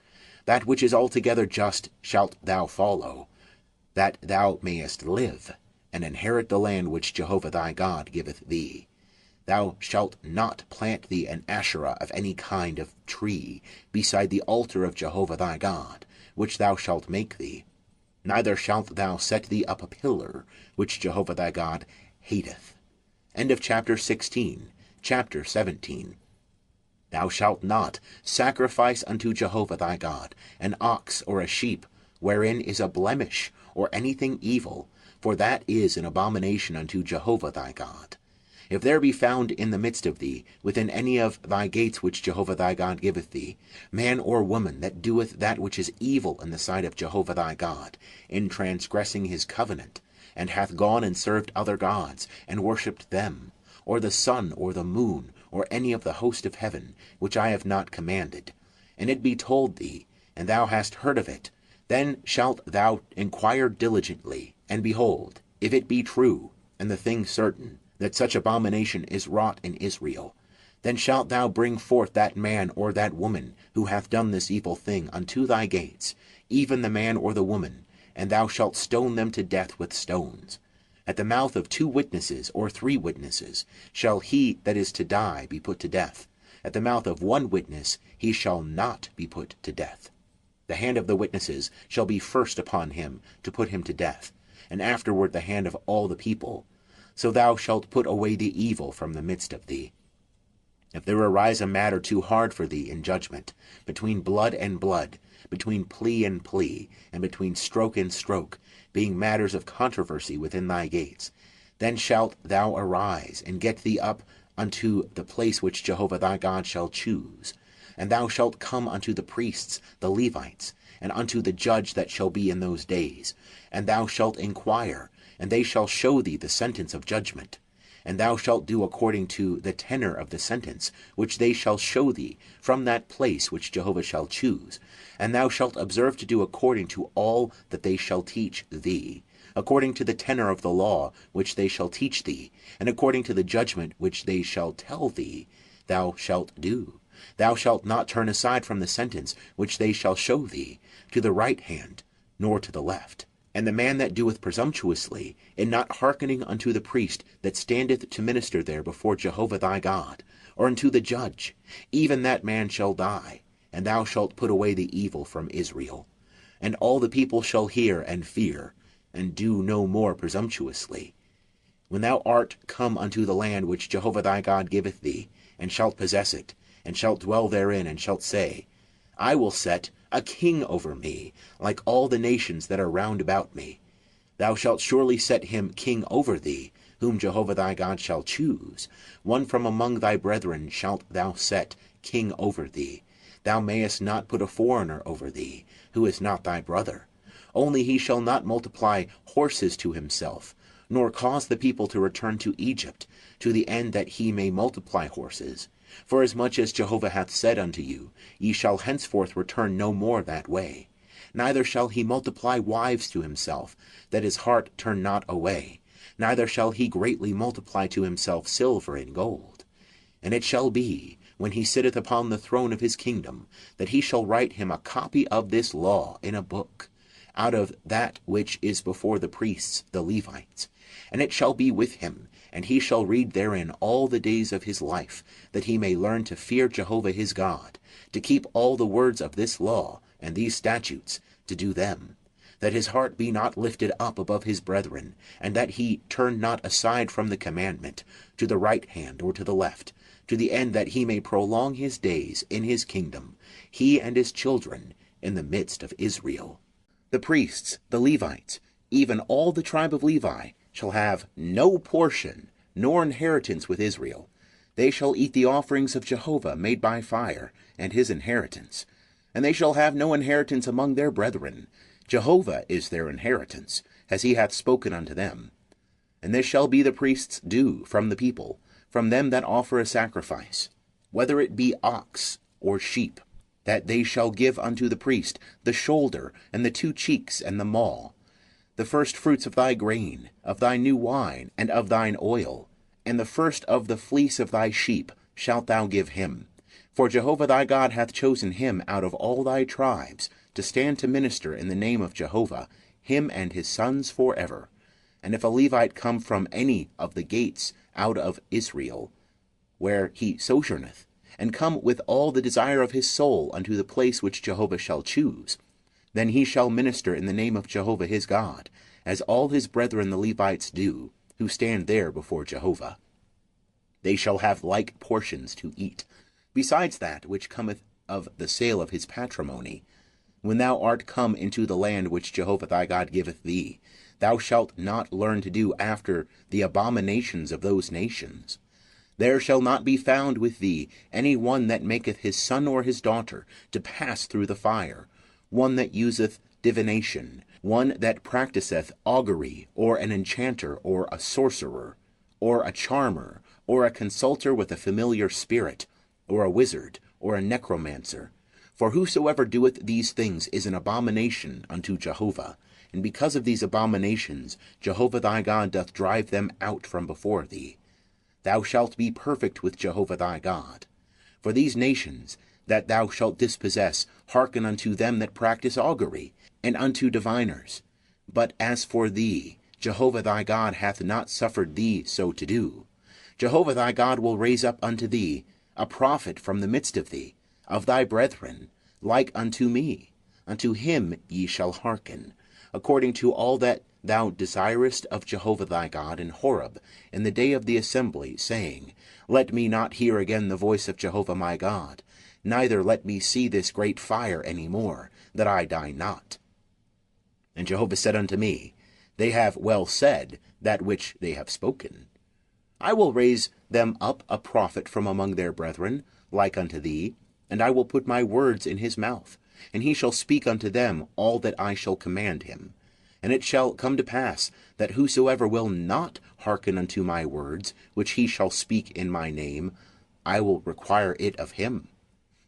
That which is altogether just shalt thou follow, that thou mayest live, and inherit the land which Jehovah thy God giveth thee. Thou shalt not plant thee an Asherah of any kind of tree beside the altar of Jehovah thy God, which thou shalt make thee. Neither shalt thou set thee up a pillar, which Jehovah thy God hateth. End of chapter 16. Chapter 17. Thou shalt not sacrifice unto Jehovah thy God an ox or a sheep, wherein is a blemish, or anything evil, for that is an abomination unto Jehovah thy God. If there be found in the midst of thee, within any of thy gates which Jehovah thy God giveth thee, man or woman that doeth that which is evil in the sight of Jehovah thy God, in transgressing his covenant, and hath gone and served other gods, and worshipped them, or the sun, or the moon, or any of the host of heaven, which I have not commanded, and it be told thee, and thou hast heard of it, then shalt thou inquire diligently, and behold, if it be true, and the thing certain, that such abomination is wrought in Israel, then shalt thou bring forth that man or that woman who hath done this evil thing unto thy gates, even the man or the woman, and thou shalt stone them to death with stones. At the mouth of 2 witnesses or 3 witnesses shall he that is to die be put to death. At the mouth of 1 witness he shall not be put to death. The hand of the witnesses shall be first upon him to put him to death, and afterward the hand of all the people. So thou shalt put away the evil from the midst of thee. If there arise a matter too hard for thee in judgment, between blood and blood, between plea and plea, and between stroke and stroke, being matters of controversy within thy gates, then shalt thou arise, and get thee up unto the place which Jehovah thy God shall choose. And thou shalt come unto the priests, the Levites, and unto the judge that shall be in those days, and thou shalt inquire, and they shall show thee the sentence of judgment. And thou shalt do according to the tenor of the sentence, which they shall show thee, from that place which Jehovah shall choose. And thou shalt observe to do according to all that they shall teach thee, according to the tenor of the law which they shall teach thee, and according to the judgment which they shall tell thee, thou shalt do. Thou shalt not turn aside from the sentence which they shall show thee, to the right hand, nor to the left. And the man that doeth presumptuously, in not hearkening unto the priest that standeth to minister there before Jehovah thy God, or unto the judge, even that man shall die, and thou shalt put away the evil from Israel. And all the people shall hear and fear, and do no more presumptuously. When thou art come unto the land which Jehovah thy God giveth thee, and shalt possess it, and shalt dwell therein, and shalt say, I will set a king over me, like all the nations that are round about me. Thou shalt surely set him king over thee, whom Jehovah thy God shall choose. One from among thy brethren shalt thou set king over thee. Thou mayest not put a foreigner over thee, who is not thy brother. Only he shall not multiply horses to himself, nor cause the people to return to Egypt, to the end that he may multiply horses. Forasmuch as Jehovah hath said unto you, ye shall henceforth return no more that way. Neither shall he multiply wives to himself, that his heart turn not away. Neither shall he greatly multiply to himself silver and gold. And it shall be, when he sitteth upon the throne of his kingdom, that he shall write him a copy of this law in a book, out of that which is before the priests the Levites. And it shall be with him, and he shall read therein all the days of his life, that he may learn to fear Jehovah his God, to keep all the words of this law and these statutes, to do them, that his heart be not lifted up above his brethren, and that he turn not aside from the commandment, to the right hand or to the left, to the end that he may prolong his days in his kingdom, he and his children, in the midst of Israel. The priests, the Levites, even all the tribe of Levi, shall have no portion nor inheritance with Israel. They shall eat the offerings of Jehovah made by fire, and his inheritance. And they shall have no inheritance among their brethren. Jehovah is their inheritance, as he hath spoken unto them. And this shall be the priest's due from the people, from them that offer a sacrifice, whether it be ox or sheep, that they shall give unto the priest the shoulder, and the 2 cheeks, and the maw, the first fruits of thy grain, of thy new wine, and of thine oil, and the first of the fleece of thy sheep shalt thou give him. For Jehovah thy God hath chosen him out of all thy tribes, to stand to minister in the name of Jehovah, him and his sons forever. And if a Levite come from any of the gates out of Israel, where he sojourneth, and come with all the desire of his soul unto the place which Jehovah shall choose, then he shall minister in the name of Jehovah his God, as all his brethren the Levites do, who stand there before Jehovah. They shall have like portions to eat, besides that which cometh of the sale of his patrimony. When thou art come into the land which Jehovah thy God giveth thee, thou shalt not learn to do after the abominations of those nations. There shall not be found with thee any one that maketh his son or his daughter to pass through the fire, one that useth divination, one that practiseth augury, or an enchanter, or a sorcerer, or a charmer, or a consulter with a familiar spirit, or a wizard, or a necromancer. For whosoever doeth these things is an abomination unto Jehovah, and because of these abominations Jehovah thy God doth drive them out from before thee. Thou shalt be perfect with Jehovah thy God. For these nations that thou shalt dispossess hearken unto them that practise augury, and unto diviners. But as for thee, Jehovah thy God hath not suffered thee so to do. Jehovah thy God will raise up unto thee a prophet from the midst of thee, of thy brethren, like unto me. Unto him ye shall hearken, according to all that thou desirest of Jehovah thy God in Horeb, in the day of the assembly, saying, Let me not hear again the voice of Jehovah my God, neither let me see this great fire any more, that I die not. And Jehovah said unto me, They have well said that which they have spoken. I will raise them up a prophet from among their brethren, like unto thee, and I will put my words in his mouth, and he shall speak unto them all that I shall command him. And it shall come to pass, that whosoever will not hearken unto my words, which he shall speak in my name, I will require it of him.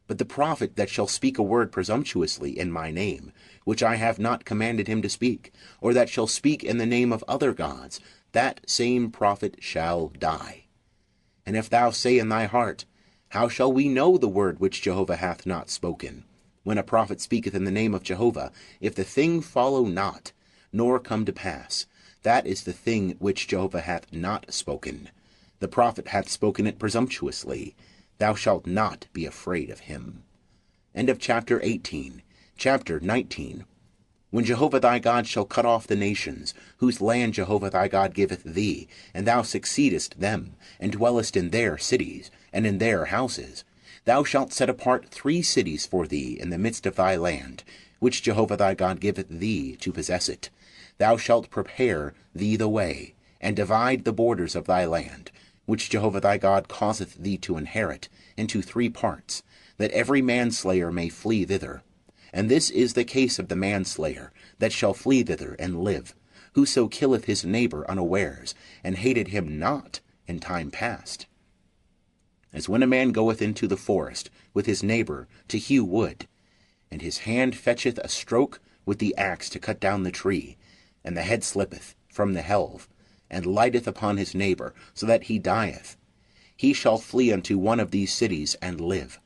But the prophet that shall speak a word presumptuously in my name, which I have not commanded him to speak, or that shall speak in the name of other gods, that same prophet shall die. And if thou say in thy heart, How shall we know the word which Jehovah hath not spoken? When a prophet speaketh in the name of Jehovah, if the thing follow not, nor come to pass, that is the thing which Jehovah hath not spoken. The prophet hath spoken it presumptuously. Thou shalt not be afraid of him. End of chapter 18. Chapter 19. When Jehovah thy God shall cut off the nations, whose land Jehovah thy God giveth thee, and thou succeedest them, and dwellest in their cities, and in their houses, thou shalt set apart 3 cities for thee in the midst of thy land, which Jehovah thy God giveth thee to possess it. Thou shalt prepare thee the way, and divide the borders of thy land, which Jehovah thy God causeth thee to inherit, into 3 parts, that every manslayer may flee thither. And this is the case of the manslayer, that shall flee thither and live, whoso killeth his neighbor unawares, and hated him not in time past. As when a man goeth into the forest with his neighbor to hew wood, and his hand fetcheth a stroke with the axe to cut down the tree, and the head slippeth from the helve, and lighteth upon his neighbor, so that he dieth. He shall flee unto one of these cities and live,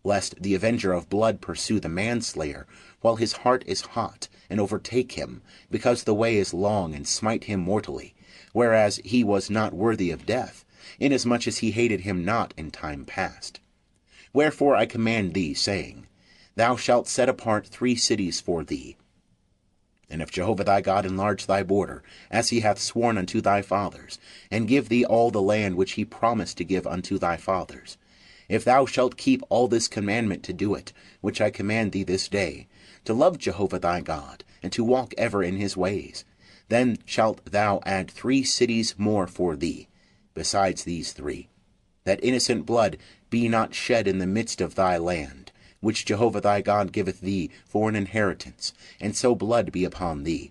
lest the avenger of blood pursue the manslayer, while his heart is hot, and overtake him, because the way is long, and smite him mortally, whereas he was not worthy of death, inasmuch as he hated him not in time past. Wherefore I command thee, saying, Thou shalt set apart 3 cities for thee. And if Jehovah thy God enlarge thy border, as he hath sworn unto thy fathers, and give thee all the land which he promised to give unto thy fathers, if thou shalt keep all this commandment to do it, which I command thee this day, to love Jehovah thy God, and to walk ever in his ways, Then shalt thou add 3 cities more for thee, besides these 3, that innocent blood be not shed in the midst of thy land, which Jehovah thy God giveth thee for an inheritance, and so blood be upon thee.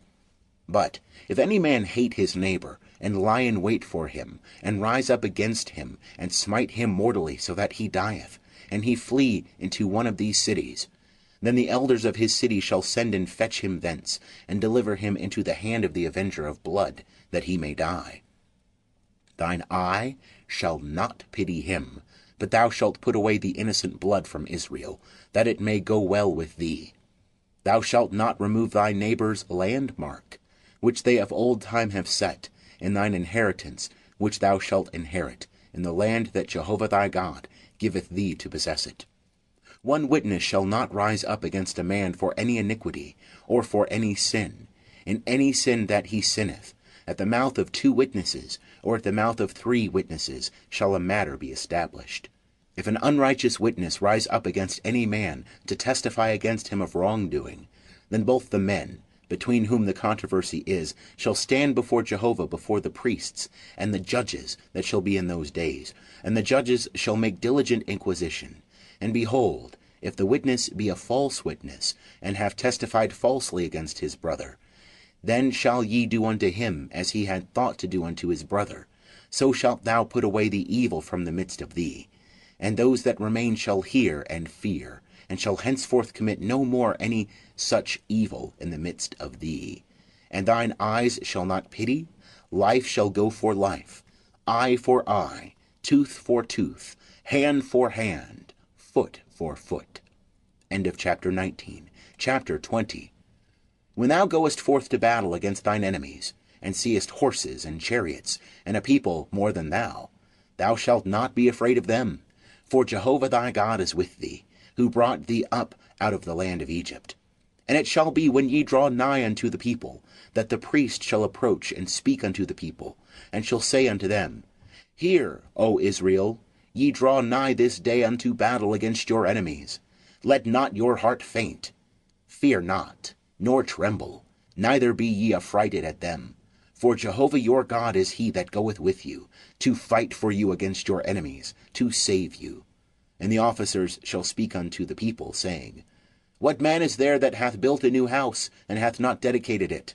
But if any man hate his neighbour, and lie in wait for him, and rise up against him, and smite him mortally so that he dieth, and he flee into one of these cities, then the elders of his city shall send and fetch him thence, and deliver him into the hand of the avenger of blood, that he may die. Thine eye shall not pity him, but thou shalt put away the innocent blood from Israel, that it may go well with thee. Thou shalt not remove thy neighbour's landmark, which they of old time have set, in thine inheritance, which thou shalt inherit, in the land that Jehovah thy God giveth thee to possess it. 1 witness shall not rise up against a man for any iniquity, or for any sin. In any sin that he sinneth, at the mouth of 2 witnesses, or at the mouth of 3 witnesses, shall a matter be established. If an unrighteous witness rise up against any man to testify against him of wrongdoing, then both the men, between whom the controversy is, shall stand before Jehovah before the priests, and the judges that shall be in those days, and the judges shall make diligent inquisition. And behold, if the witness be a false witness, and have testified falsely against his brother, then shall ye do unto him as he had thought to do unto his brother. So shalt thou put away the evil from the midst of thee. And those that remain shall hear and fear, and shall henceforth commit no more any such evil in the midst of thee. And thine eyes shall not pity, life shall go for life, eye for eye, tooth for tooth, hand for hand, foot for foot. End of chapter 19. Chapter 20. When thou goest forth to battle against thine enemies, and seest horses and chariots, and a people more than thou, thou shalt not be afraid of them, for Jehovah thy God is with thee, who brought thee up out of the land of Egypt. And it shall be, when ye draw nigh unto the people, that the priest shall approach and speak unto the people, and shall say unto them, Hear, O Israel, ye draw nigh this day unto battle against your enemies. Let not your heart faint. Fear not, nor tremble, neither be ye affrighted at them. For Jehovah your God is he that goeth with you, to fight for you against your enemies, to save you. And the officers shall speak unto the people, saying, What man is there that hath built a new house, and hath not dedicated it?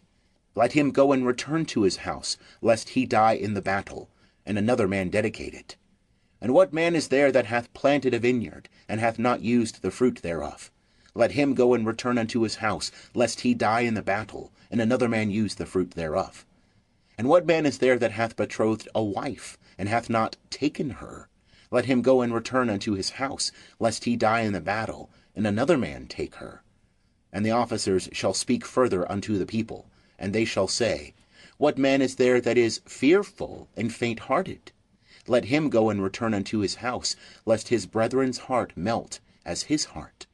Let him go and return to his house, lest he die in the battle, and another man dedicate it. And what man is there that hath planted a vineyard, and hath not used the fruit thereof? Let him go and return unto his house, lest he die in the battle, and another man use the fruit thereof. And what man is there that hath betrothed a wife, and hath not taken her? Let him go and return unto his house, lest he die in the battle, and another man take her. And the officers shall speak further unto the people, and they shall say, What man is there that is fearful and faint-hearted? Let him go and return unto his house, lest his brethren's heart melt as his heart.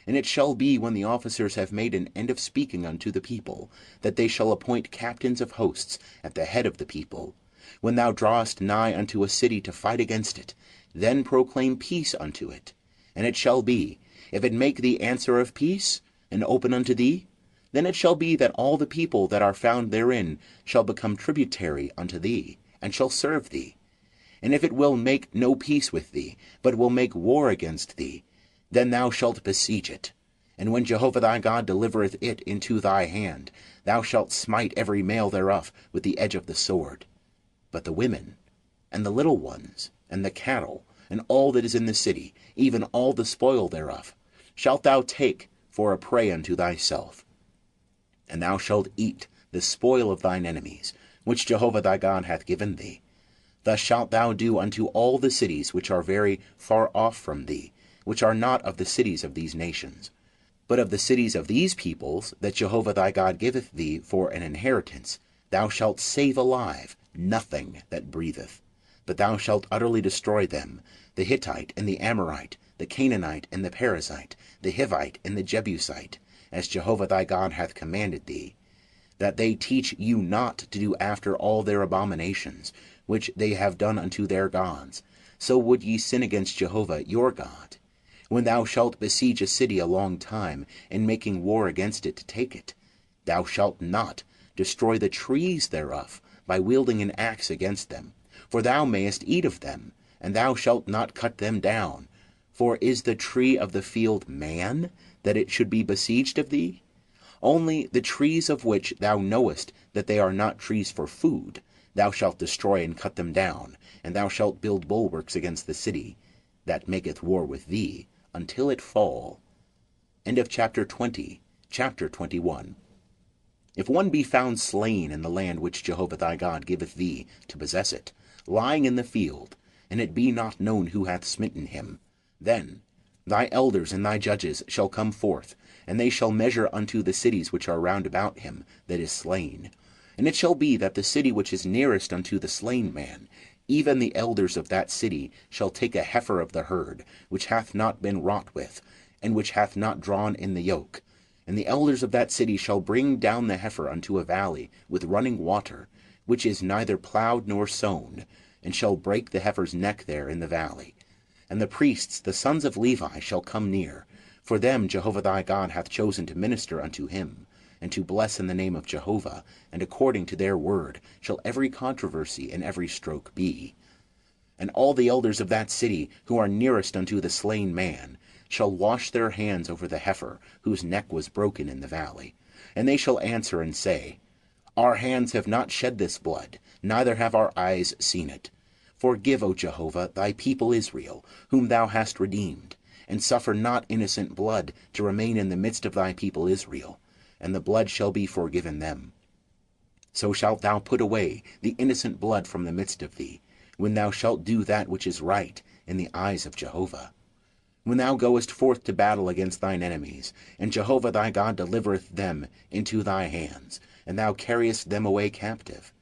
And it shall be, when the officers have made an end of speaking unto the people, that they shall appoint captains of hosts at the head of the people. When thou drawest nigh unto a city to fight against it, then proclaim peace unto it. And it shall be, if it make thee answer of peace, and open unto thee, then it shall be that all the people that are found therein shall become tributary unto thee, and shall serve thee. And if it will make no peace with thee, but will make war against thee, then thou shalt besiege it. And when Jehovah thy God delivereth it into thy hand, thou shalt smite every male thereof with the edge of the sword. But the women, and the little ones, and the cattle, and all that is in the city, even all the spoil thereof, shalt thou take for a prey unto thyself. And thou shalt eat the spoil of thine enemies, which Jehovah thy God hath given thee. Thus shalt thou do unto all the cities which are very far off from thee, which are not of the cities of these nations. But of the cities of these peoples that Jehovah thy God giveth thee for an inheritance, thou shalt save alive nothing that breatheth. But thou shalt utterly destroy them, the Hittite and the Amorite, the Canaanite and the Perizzite, the Hivite and the Jebusite, as Jehovah thy God hath commanded thee, that they teach you not to do after all their abominations, which they have done unto their gods. So would ye sin against Jehovah your God. When thou shalt besiege a city a long time, in making war against it to take it, thou shalt not, destroy the trees thereof, by wielding an axe against them. For thou mayest eat of them, and thou shalt not cut them down. For is the tree of the field man, that it should be besieged of thee? Only the trees of which thou knowest that they are not trees for food, thou shalt destroy and cut them down, and thou shalt build bulwarks against the city that maketh war with thee, until it fall. End of chapter 20. Chapter 21. If one be found slain in the land which Jehovah thy God giveth thee to possess it, lying in the field, and it be not known who hath smitten him, then thy elders and thy judges shall come forth, and they shall measure unto the cities which are round about him that is slain. And it shall be that the city which is nearest unto the slain man, even the elders of that city shall take a heifer of the herd, which hath not been wrought with, and which hath not drawn in the yoke. And the elders of that city shall bring down the heifer unto a valley with running water, which is neither plowed nor sown, and shall break the heifer's neck there in the valley. And the priests, the sons of Levi, shall come near, for them Jehovah thy God hath chosen to minister unto him, and to bless in the name of Jehovah, and according to their word shall every controversy and every stroke be. And all the elders of that city, who are nearest unto the slain man, shall wash their hands over the heifer, whose neck was broken in the valley. And they shall answer and say, Our hands have not shed this blood, neither have our eyes seen it. Forgive, O Jehovah, thy people Israel, whom thou hast redeemed, and suffer not innocent blood to remain in the midst of thy people Israel, and the blood shall be forgiven them. So shalt thou put away the innocent blood from the midst of thee, when thou shalt do that which is right in the eyes of Jehovah. When thou goest forth to battle against thine enemies, and Jehovah thy God delivereth them into thy hands, and thou carriest them away captive,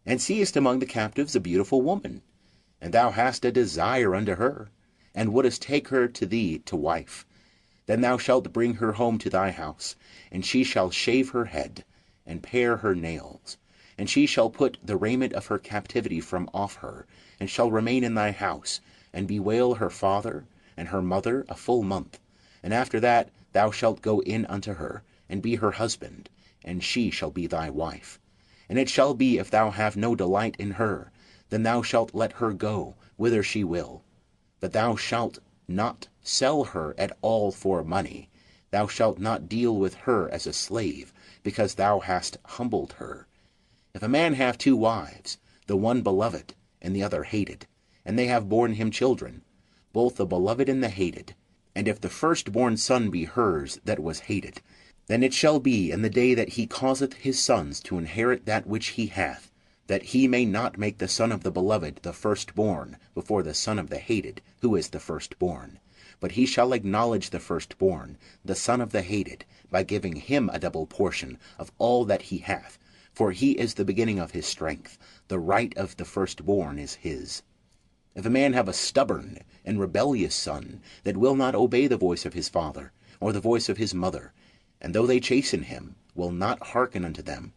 and seest among the captives a beautiful woman, and thou hast a desire unto her, and wouldest take her to thee to wife, then thou shalt bring her home to thy house, and she shall shave her head, and pare her nails, and she shall put the raiment of her captivity from off her, and shall remain in thy house, and bewail her father and her mother a full month. And after that thou shalt go in unto her, and be her husband, and she shall be thy wife. And it shall be, if thou have no delight in her, then thou shalt let her go whither she will. But thou shalt not sell her at all for money. Thou shalt not deal with her as a slave, because thou hast humbled her. If a man have two wives, the one beloved, and the other hated, and they have borne him children, both the beloved and the hated, and if the firstborn son be hers that was hated, then it shall be in the day that he causeth his sons to inherit that which he hath, that he may not make the son of the beloved the firstborn before the son of the hated, who is the firstborn. But he shall acknowledge the firstborn, the son of the hated, by giving him a double portion of all that he hath, for he is the beginning of his strength. The right of the firstborn is his. If a man have a stubborn and rebellious son, that will not obey the voice of his father, or the voice of his mother, and though they chasten him, will not hearken unto them,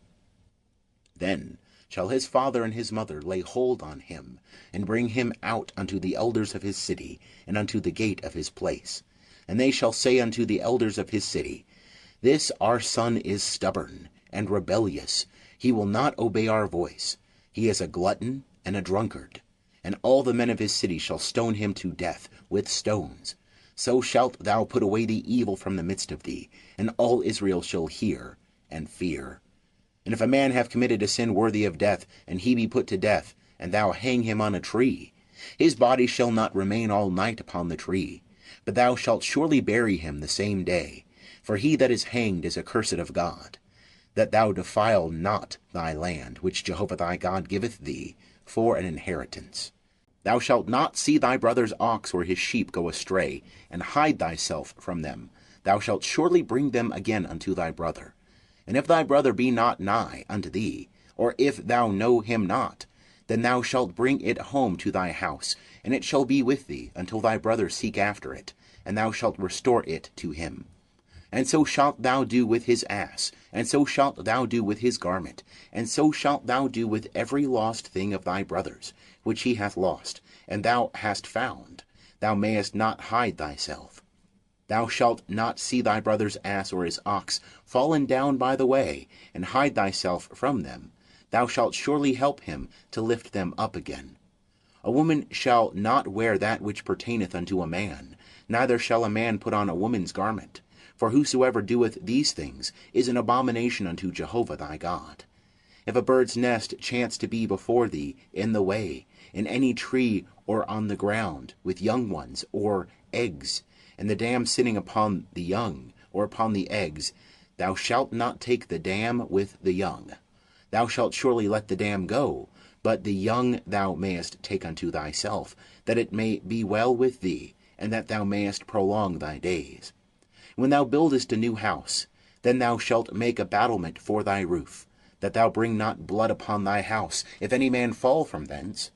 then shall his father and his mother lay hold on him, and bring him out unto the elders of his city, and unto the gate of his place. And they shall say unto the elders of his city, This our son is stubborn and rebellious, he will not obey our voice, he is a glutton and a drunkard. And all the men of his city shall stone him to death with stones. So shalt thou put away the evil from the midst of thee, and all Israel shall hear and fear. And if a man have committed a sin worthy of death, and he be put to death, and thou hang him on a tree, his body shall not remain all night upon the tree, but thou shalt surely bury him the same day. For he that is hanged is accursed of God, that thou defile not thy land, which Jehovah thy God giveth thee for an inheritance. Thou shalt not see thy brother's ox or his sheep go astray, and hide thyself from them. Thou shalt surely bring them again unto thy brother. And if thy brother be not nigh unto thee, or if thou know him not, then thou shalt bring it home to thy house, and it shall be with thee until thy brother seek after it, and thou shalt restore it to him. And so shalt thou do with his ass, and so shalt thou do with his garment, and so shalt thou do with every lost thing of thy brother's, which he hath lost, and thou hast found. Thou mayest not hide thyself. Thou shalt not see thy brother's ass or his ox fallen down by the way, and hide thyself from them. Thou shalt surely help him to lift them up again. A woman shall not wear that which pertaineth unto a man, neither shall a man put on a woman's garment. For whosoever doeth these things is an abomination unto Jehovah thy God. If a bird's nest chance to be before thee in the way, in any tree or on the ground, with young ones or eggs, and the dam sitting upon the young, or upon the eggs, thou shalt not take the dam with the young. Thou shalt surely let the dam go, but the young thou mayest take unto thyself, that it may be well with thee, and that thou mayest prolong thy days. When thou buildest a new house, then thou shalt make a battlement for thy roof, that thou bring not blood upon thy house, if any man fall from thence.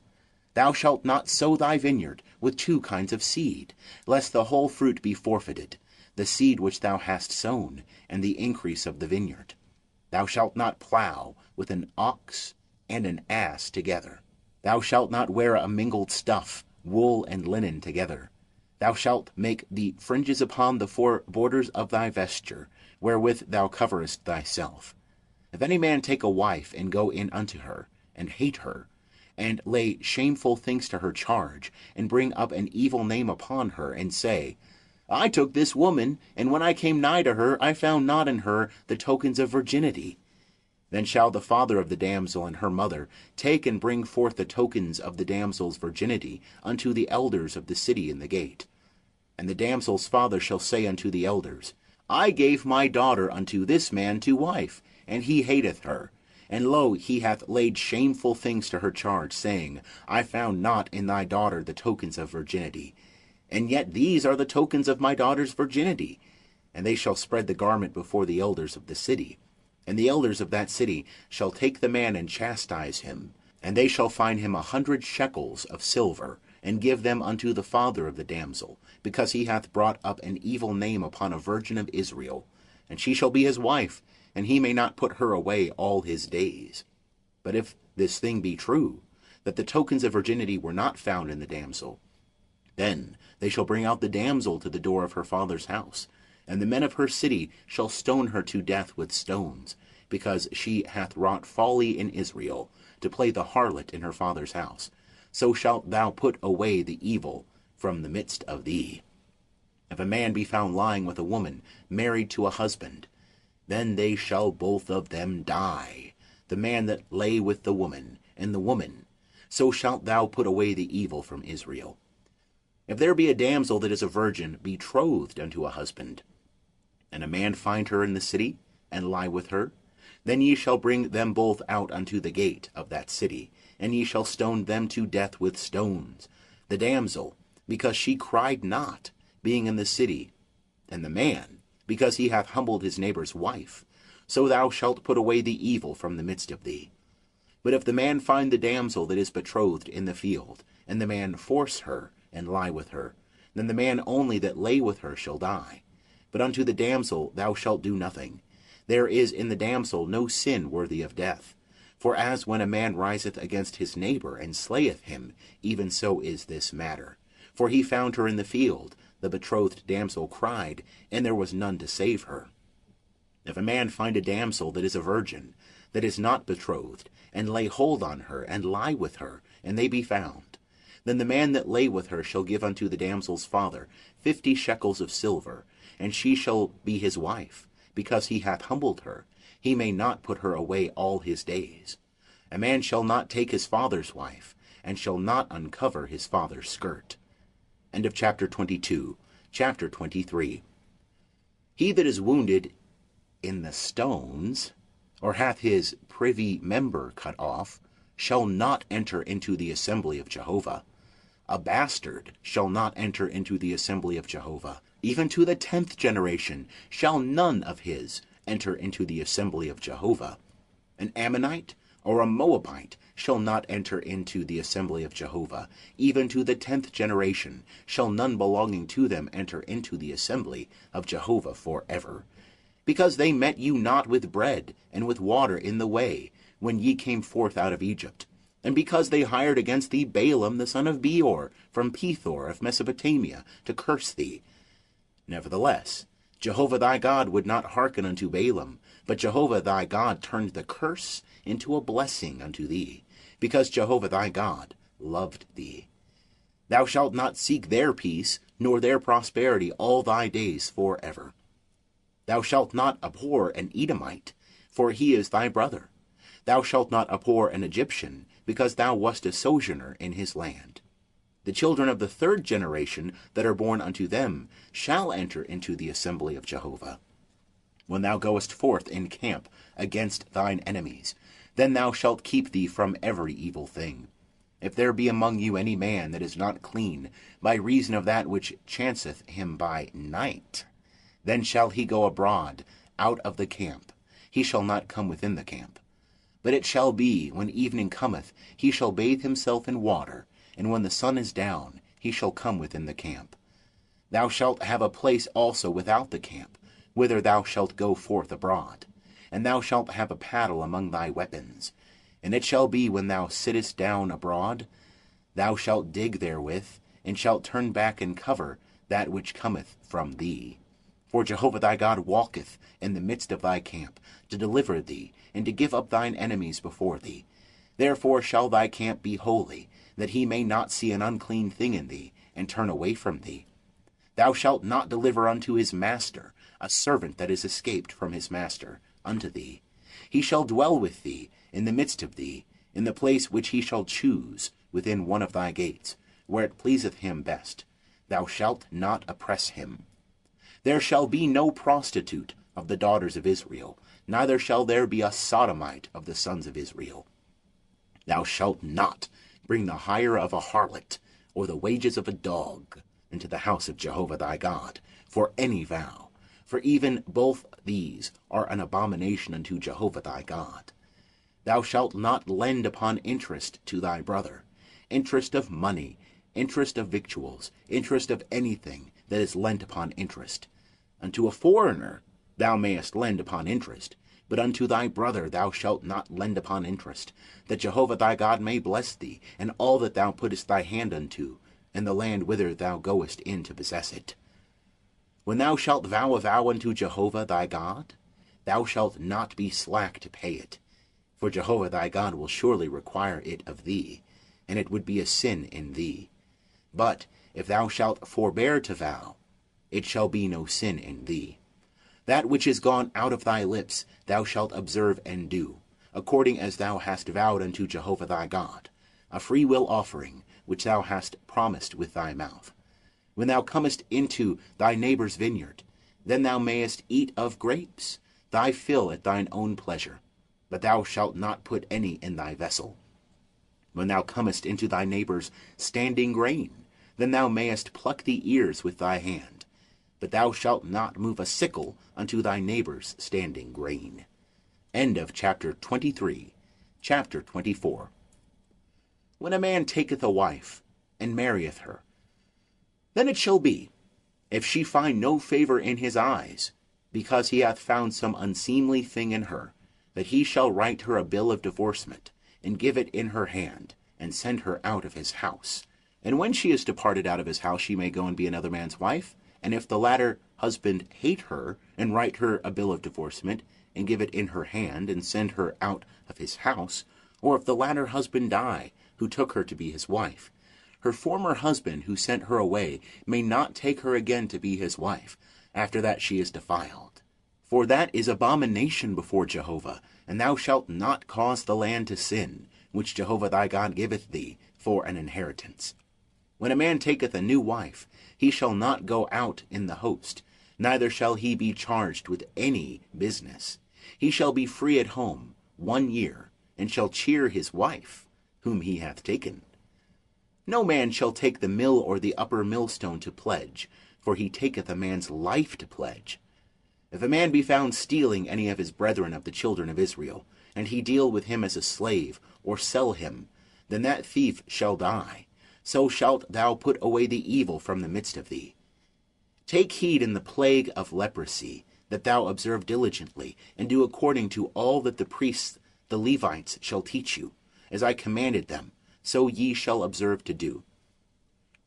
Thou shalt not sow thy vineyard with two kinds of seed, lest the whole fruit be forfeited, the seed which thou hast sown, and the increase of the vineyard. Thou shalt not plough with an ox and an ass together. Thou shalt not wear a mingled stuff, wool and linen together. Thou shalt make the fringes upon the four borders of thy vesture, wherewith thou coverest thyself. If any man take a wife, and go in unto her, and hate her, and lay shameful things to her charge, and bring up an evil name upon her, and say, I took this woman, and when I came nigh to her, I found not in her the tokens of virginity. Then shall the father of the damsel and her mother take and bring forth the tokens of the damsel's virginity unto the elders of the city in the gate. And the damsel's father shall say unto the elders, I gave my daughter unto this man to wife, and he hateth her. And lo, he hath laid shameful things to her charge, saying, I found not in thy daughter the tokens of virginity. And yet these are the tokens of my daughter's virginity. And they shall spread the garment before the elders of the city. And the elders of that city shall take the man and chastise him. And they shall fine him 100 shekels of silver, and give them unto the father of the damsel, because he hath brought up an evil name upon a virgin of Israel. And she shall be his wife, and he may not put her away all his days. But if this thing be true, that the tokens of virginity were not found in the damsel, then they shall bring out the damsel to the door of her father's house, and the men of her city shall stone her to death with stones, because she hath wrought folly in Israel, to play the harlot in her father's house. So shalt thou put away the evil from the midst of thee. If a man be found lying with a woman married to a husband, then they shall both of them die, the man that lay with the woman, and the woman. So shalt thou put away the evil from Israel. If there be a damsel that is a virgin betrothed unto a husband, and a man find her in the city, and lie with her, then ye shall bring them both out unto the gate of that city, and ye shall stone them to death with stones, the damsel, because she cried not, being in the city, and the man, because he hath humbled his neighbour's wife. So thou shalt put away the evil from the midst of thee. But if the man find the damsel that is betrothed in the field, and the man force her, and lie with her, then the man only that lay with her shall die. But unto the damsel thou shalt do nothing. There is in the damsel no sin worthy of death. For as when a man riseth against his neighbour, and slayeth him, even so is this matter. For he found her in the field, the betrothed damsel cried, and there was none to save her. If a man find a damsel that is a virgin, that is not betrothed, and lay hold on her, and lie with her, and they be found, then the man that lay with her shall give unto the damsel's father 50 shekels of silver, and she shall be his wife, because he hath humbled her. He may not put her away all his days. A man shall not take his father's wife, and shall not uncover his father's skirt. End of chapter 22. Chapter 23. He that is wounded in the stones, or hath his privy member cut off, shall not enter into the assembly of Jehovah. A bastard shall not enter into the assembly of Jehovah. Even to the 10th generation shall none of his enter into the assembly of Jehovah. An Ammonite or a Moabite shall not enter into the assembly of Jehovah. Even to the 10th generation shall none belonging to them enter into the assembly of Jehovah forever. Because they met you not with bread and with water in the way, when ye came forth out of Egypt, and because they hired against thee Balaam the son of Beor from Pethor of Mesopotamia to curse thee. Nevertheless, Jehovah thy God would not hearken unto Balaam, but Jehovah thy God turned the curse into a blessing unto thee, because Jehovah thy God loved thee. Thou shalt not seek their peace, nor their prosperity all thy days forever. Thou shalt not abhor an Edomite, for he is thy brother. Thou shalt not abhor an Egyptian, because thou wast a sojourner in his land. The children of the third generation that are born unto them shall enter into the assembly of Jehovah. When thou goest forth in camp against thine enemies, then thou shalt keep thee from every evil thing. If there be among you any man that is not clean, by reason of that which chanceth him by night, then shall he go abroad out of the camp. He shall not come within the camp. But it shall be, when evening cometh, he shall bathe himself in water, and when the sun is down, he shall come within the camp. Thou shalt have a place also without the camp, whither thou shalt go forth abroad. And thou shalt have a paddle among thy weapons. And it shall be, when thou sittest down abroad, thou shalt dig therewith, and shalt turn back and cover that which cometh from thee. For Jehovah thy God walketh in the midst of thy camp, to deliver thee, and to give up thine enemies before thee. Therefore shall thy camp be holy, that he may not see an unclean thing in thee, and turn away from thee. Thou shalt not deliver unto his master a servant that is escaped from his master unto thee. He shall dwell with thee in the midst of thee, in the place which he shall choose within one of thy gates, where it pleaseth him best. Thou shalt not oppress him. There shall be no prostitute of the daughters of Israel, neither shall there be a sodomite of the sons of Israel. Thou shalt not bring the hire of a harlot, or the wages of a dog, into the house of Jehovah thy God, for any vow. For even both these are an abomination unto Jehovah thy God. Thou shalt not lend upon interest to thy brother, interest of money, interest of victuals, interest of anything that is lent upon interest. Unto a foreigner thou mayest lend upon interest, but unto thy brother thou shalt not lend upon interest, that Jehovah thy God may bless thee, and all that thou puttest thy hand unto, and the land whither thou goest in to possess it. When thou shalt vow a vow unto Jehovah thy God, thou shalt not be slack to pay it, for Jehovah thy God will surely require it of thee, and it would be a sin in thee. But if thou shalt forbear to vow, it shall be no sin in thee. That which is gone out of thy lips thou shalt observe and do, according as thou hast vowed unto Jehovah thy God, a freewill offering, which thou hast promised with thy mouth. When thou comest into thy neighbour's vineyard, then thou mayest eat of grapes, thy fill at thine own pleasure, but thou shalt not put any in thy vessel. When thou comest into thy neighbour's standing grain, then thou mayest pluck the ears with thy hand, but thou shalt not move a sickle unto thy neighbour's standing grain. End of chapter 23. Chapter 24. When a man taketh a wife, and marrieth her, then it shall be, if she find no favour in his eyes, because he hath found some unseemly thing in her, that he shall write her a bill of divorcement, and give it in her hand, and send her out of his house. And when she is departed out of his house, she may go and be another man's wife. And if the latter husband hate her, and write her a bill of divorcement, and give it in her hand, and send her out of his house, or if the latter husband die, who took her to be his wife, her former husband who sent her away may not take her again to be his wife, after that she is defiled. For that is abomination before Jehovah, and thou shalt not cause the land to sin, which Jehovah thy God giveth thee for an inheritance. When a man taketh a new wife, he shall not go out in the host, neither shall he be charged with any business. He shall be free at home 1 year, and shall cheer his wife, whom he hath taken. No man shall take the mill or the upper millstone to pledge, for he taketh a man's life to pledge. If a man be found stealing any of his brethren of the children of Israel, and he deal with him as a slave, or sell him, then that thief shall die. So shalt thou put away the evil from the midst of thee. Take heed in the plague of leprosy, that thou observe diligently, and do according to all that the priests, the Levites, shall teach you, as I commanded them, so ye shall observe to do.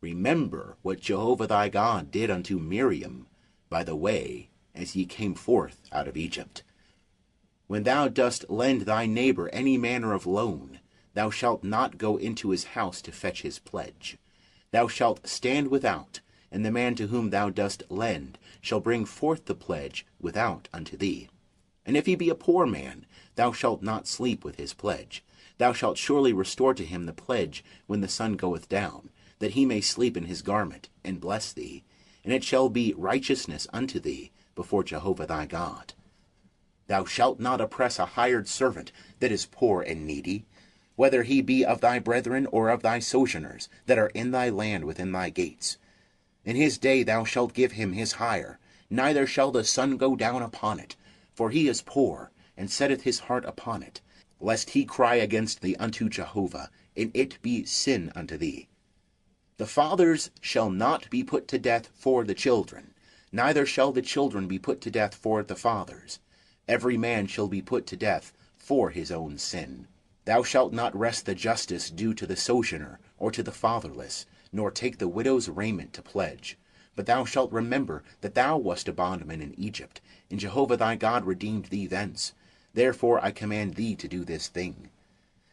Remember what Jehovah thy God did unto Miriam, by the way as ye came forth out of Egypt. When thou dost lend thy neighbor any manner of loan, thou shalt not go into his house to fetch his pledge. Thou shalt stand without, and the man to whom thou dost lend shall bring forth the pledge without unto thee. And if he be a poor man, thou shalt not sleep with his pledge. Thou shalt surely restore to him the pledge when the sun goeth down, that he may sleep in his garment, and bless thee. And it shall be righteousness unto thee before Jehovah thy God. Thou shalt not oppress a hired servant that is poor and needy, whether he be of thy brethren or of thy sojourners that are in thy land within thy gates. In his day thou shalt give him his hire, neither shall the sun go down upon it, for he is poor, and setteth his heart upon it, lest he cry against thee unto Jehovah, and it be sin unto thee. The fathers shall not be put to death for the children, neither shall the children be put to death for the fathers. Every man shall be put to death for his own sin. Thou shalt not wrest the justice due to the sojourner or to the fatherless, nor take the widow's raiment to pledge. But thou shalt remember that thou wast a bondman in Egypt, and Jehovah thy God redeemed thee thence. Therefore I command thee to do this thing.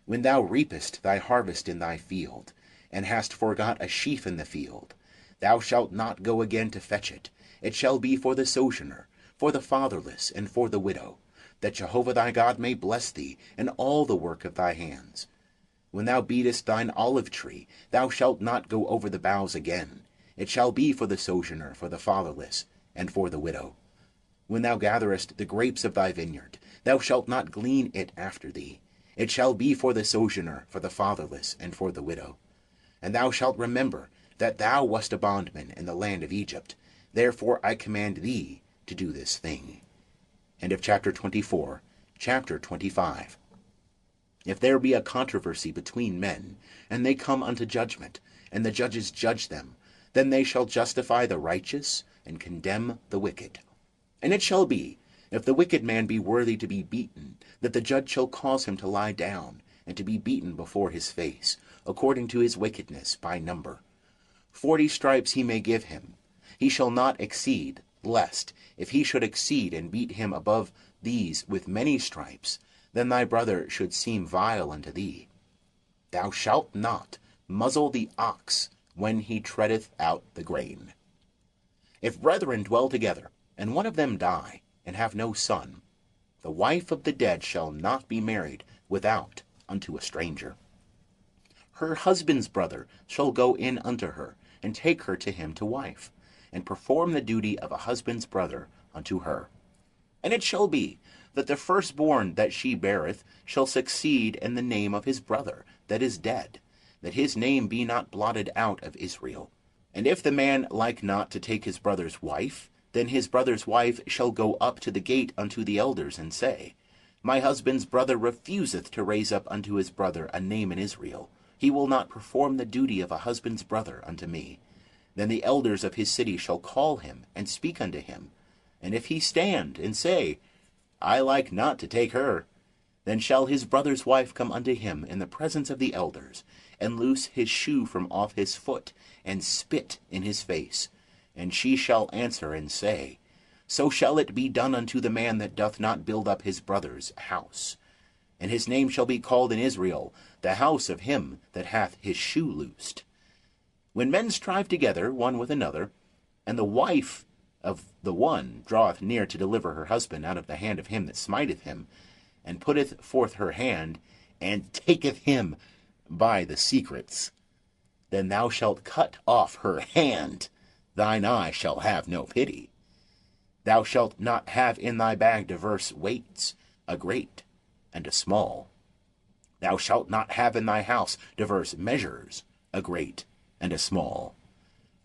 When thou reapest thy harvest in thy field, and hast forgot a sheaf in the field, thou shalt not go again to fetch it. It shall be for the sojourner, for the fatherless, and for the widow, that Jehovah thy God may bless thee in all the work of thy hands. When thou beatest thine olive tree, thou shalt not go over the boughs again. It shall be for the sojourner, for the fatherless, and for the widow. When thou gatherest the grapes of thy vineyard, thou shalt not glean it after thee. It shall be for the sojourner, for the fatherless, and for the widow. And thou shalt remember that thou wast a bondman in the land of Egypt. Therefore I command thee to do this thing. End of chapter 24. Chapter 25. If there be a controversy between men, and they come unto judgment, and the judges judge them, then they shall justify the righteous, and condemn the wicked. And it shall be, if the wicked man be worthy to be beaten, that the judge shall cause him to lie down, and to be beaten before his face, according to his wickedness by number. 40 stripes he may give him. He shall not exceed, lest, if he should exceed and beat him above these with many stripes, then thy brother should seem vile unto thee. Thou shalt not muzzle the ox when he treadeth out the grain. If brethren dwell together, and one of them die, and have no son, the wife of the dead shall not be married without unto a stranger. Her husband's brother shall go in unto her, and take her to him to wife, and perform the duty of a husband's brother unto her. And it shall be, that the firstborn that she beareth shall succeed in the name of his brother that is dead, that his name be not blotted out of Israel. And if the man like not to take his brother's wife, then his brother's wife shall go up to the gate unto the elders, and say, My husband's brother refuseth to raise up unto his brother a name in Israel. He will not perform the duty of a husband's brother unto me. Then the elders of his city shall call him, and speak unto him. And if he stand, and say, I like not to take her, then shall his brother's wife come unto him in the presence of the elders, and loose his shoe from off his foot, and spit in his face. And she shall answer and say, So shall it be done unto the man that doth not build up his brother's house. And his name shall be called in Israel, the house of him that hath his shoe loosed. When men strive together one with another, and the wife of the one draweth near to deliver her husband out of the hand of him that smiteth him, and putteth forth her hand, and taketh him by the secrets, then thou shalt cut off her hand. Thine eye shall have no pity. Thou shalt not have in thy bag diverse weights, a great and a small. Thou shalt not have in thy house diverse measures, a great and a small.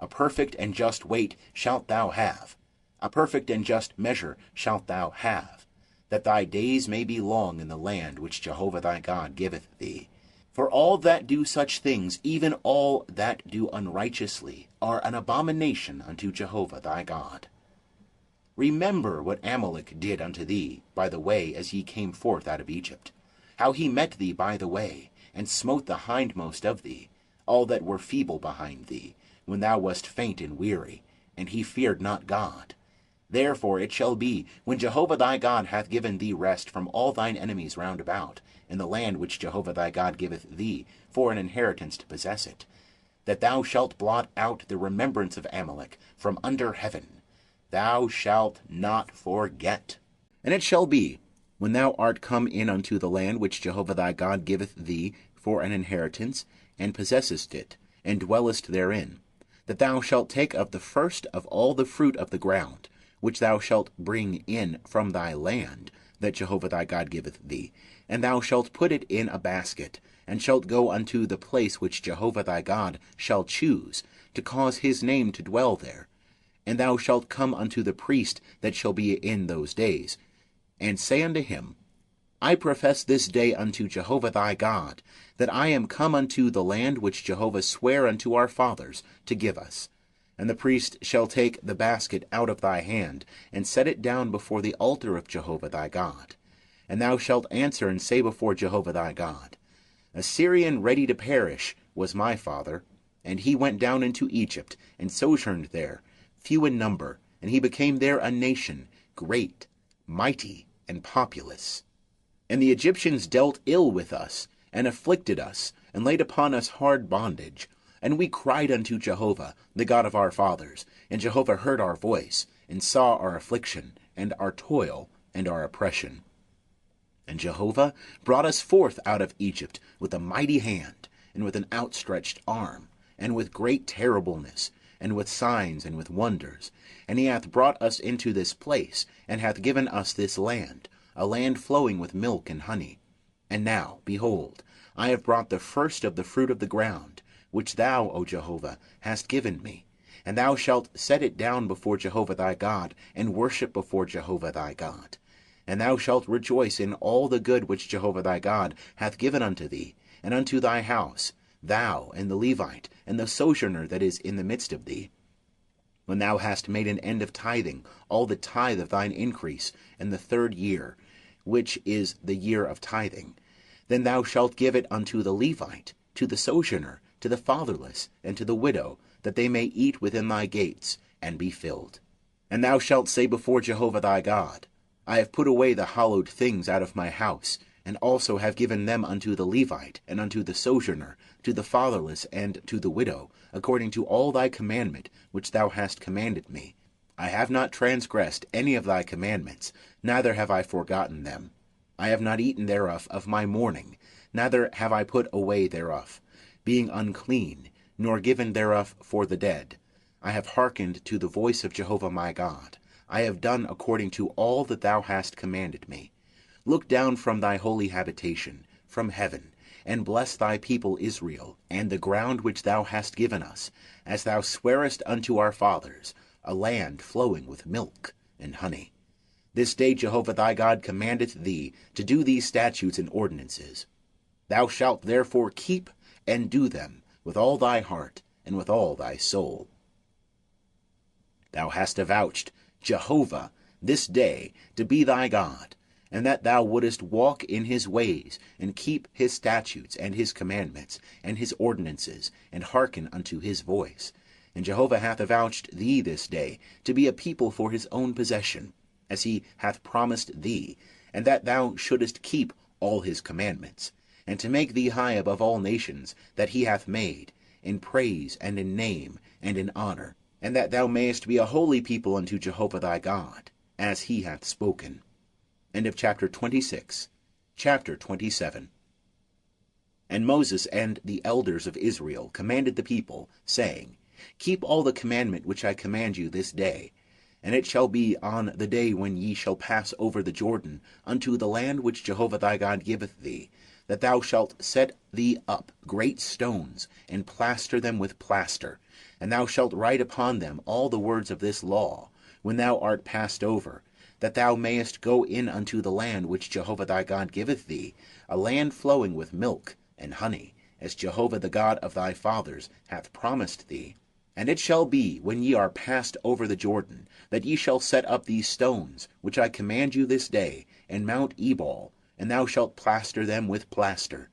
A perfect and just weight shalt thou have, a perfect and just measure shalt thou have, that thy days may be long in the land which Jehovah thy God giveth thee. For all that do such things, even all that do unrighteously, are an abomination unto Jehovah thy God. Remember what Amalek did unto thee by the way as ye came forth out of Egypt, how he met thee by the way, and smote the hindmost of thee, all that were feeble behind thee, when thou wast faint and weary, and he feared not God. Therefore it shall be, when Jehovah thy God hath given thee rest from all thine enemies round about, in the land which Jehovah thy God giveth thee for an inheritance to possess it, that thou shalt blot out the remembrance of Amalek from under heaven. Thou shalt not forget. And it shall be, when thou art come in unto the land which Jehovah thy God giveth thee for an inheritance, and possessest it, and dwellest therein, that thou shalt take of the first of all the fruit of the ground, which thou shalt bring in from thy land that Jehovah thy God giveth thee, and thou shalt put it in a basket, and shalt go unto the place which Jehovah thy God shall choose, to cause his name to dwell there. And thou shalt come unto the priest that shall be in those days, and say unto him, I profess this day unto Jehovah thy God, that I am come unto the land which Jehovah sware unto our fathers to give us. And the priest shall take the basket out of thy hand, and set it down before the altar of Jehovah thy God. And thou shalt answer and say before Jehovah thy God, A Syrian ready to perish was my father, and he went down into Egypt, and sojourned there, few in number, and he became there a nation, great, mighty, and populous. And the Egyptians dealt ill with us, and afflicted us, and laid upon us hard bondage. And we cried unto Jehovah, the God of our fathers, and Jehovah heard our voice, and saw our affliction, and our toil, and our oppression. And Jehovah brought us forth out of Egypt with a mighty hand, and with an outstretched arm, and with great terribleness, and with signs, and with wonders. And he hath brought us into this place, and hath given us this land, a land flowing with milk and honey. And now, behold, I have brought the first of the fruit of the ground, which thou, O Jehovah, hast given me. And thou shalt set it down before Jehovah thy God, and worship before Jehovah thy God. And thou shalt rejoice in all the good which Jehovah thy God hath given unto thee, and unto thy house, thou, and the Levite, and the sojourner that is in the midst of thee. When thou hast made an end of tithing, all the tithe of thine increase, in the 3rd year, which is the year of tithing, then thou shalt give it unto the Levite, to the sojourner, to the fatherless, and to the widow, that they may eat within thy gates, and be filled. And thou shalt say before Jehovah thy God, I have put away the hallowed things out of my house, and also have given them unto the Levite, and unto the sojourner, to the fatherless, and to the widow, according to all thy commandment which thou hast commanded me. I have not transgressed any of thy commandments, neither have I forgotten them. I have not eaten thereof of my mourning, neither have I put away thereof, being unclean, nor given thereof for the dead. I have hearkened to the voice of Jehovah my God. I have done according to all that thou hast commanded me. Look down from thy holy habitation, from heaven, and bless thy people Israel, and the ground which thou hast given us, as thou swarest unto our fathers, a land flowing with milk and honey. This day Jehovah thy God commandeth thee to do these statutes and ordinances. Thou shalt therefore keep and do them with all thy heart and with all thy soul. Thou hast avouched Jehovah this day to be thy God, and that thou wouldest walk in his ways, and keep his statutes, and his commandments, and his ordinances, and hearken unto his voice. And Jehovah hath avouched thee this day to be a people for his own possession, as he hath promised thee, and that thou shouldest keep all his commandments, and to make thee high above all nations that he hath made, in praise, and in name, and in honor, and that thou mayest be a holy people unto Jehovah thy God, as he hath spoken. End of chapter 26. Chapter 27. And Moses and the elders of Israel commanded the people, saying, Keep all the commandment which I command you this day. And it shall be on the day when ye shall pass over the Jordan unto the land which Jehovah thy God giveth thee, that thou shalt set thee up great stones, and plaster them with plaster, and thou shalt write upon them all the words of this law, when thou art passed over, that thou mayest go in unto the land which Jehovah thy God giveth thee, a land flowing with milk and honey, as Jehovah the God of thy fathers hath promised thee. And it shall be, when ye are passed over the Jordan, that ye shall set up these stones, which I command you this day, in Mount Ebal, and thou shalt plaster them with plaster.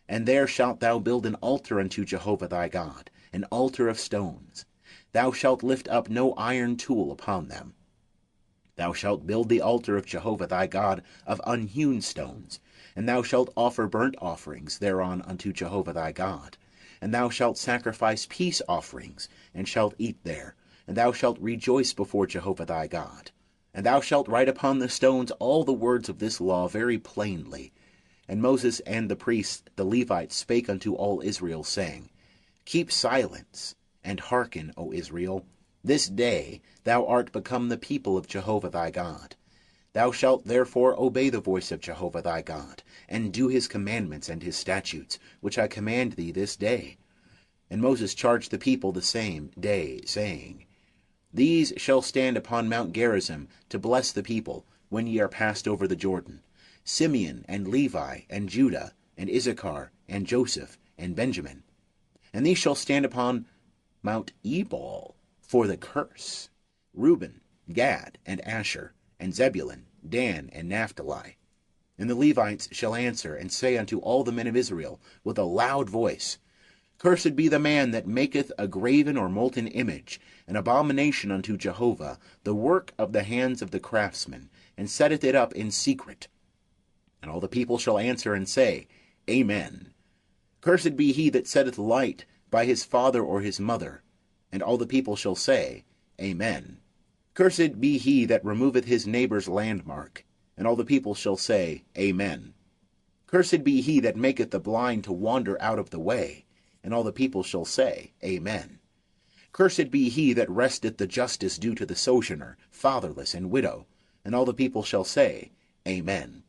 And there shalt thou build an altar unto Jehovah thy God, an altar of stones. Thou shalt lift up no iron tool upon them. Thou shalt build the altar of Jehovah thy God of unhewn stones, and thou shalt offer burnt offerings thereon unto Jehovah thy God. And thou shalt sacrifice peace offerings, and shalt eat there, and thou shalt rejoice before Jehovah thy God. And thou shalt write upon the stones all the words of this law very plainly. And Moses and the priests the Levites spake unto all Israel, saying, Keep silence, and hearken, O Israel. This day thou art become the people of Jehovah thy God. Thou shalt therefore obey the voice of Jehovah thy God, and do his commandments and his statutes, which I command thee this day. And Moses charged the people the same day, saying, These shall stand upon Mount Gharazim to bless the people, when ye are passed over the Jordan, Simeon and Levi and Judah and Issachar and Joseph and Benjamin. And these shall stand upon Mount Ebal for the curse, Reuben, Gad, and Asher, and Zebulun, Dan, and Naphtali. And the Levites shall answer and say unto all the men of Israel with a loud voice, Cursed be the man that maketh a graven or molten image, an abomination unto Jehovah, the work of the hands of the craftsman, and setteth it up in secret. And all the people shall answer and say, Amen. Cursed be he that setteth light by his father or his mother. And all the people shall say, Amen. Cursed be he that removeth his neighbour's landmark. And all the people shall say, Amen. Cursed be he that maketh the blind to wander out of the way. And all the people shall say, Amen. Cursed be he that wresteth the justice due to the sojourner, fatherless, and widow. And all the people shall say, Amen.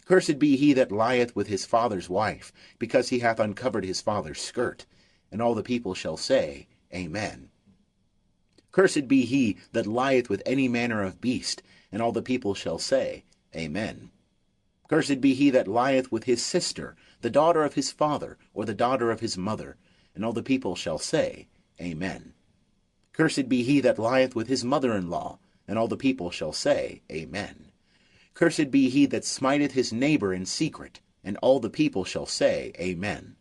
Cursed be he that lieth with his father's wife, because he hath uncovered his father's skirt. And all the people shall say, Amen. Cursed be he that lieth with any manner of beast, and all the people shall say, Amen. Cursed be he that lieth with his sister, the daughter of his father, or the daughter of his mother, and all the people shall say, Amen. Cursed be he that lieth with his mother-in-law, and all the people shall say, Amen. Cursed be he that smiteth his neighbour in secret, and all the people shall say, Amen.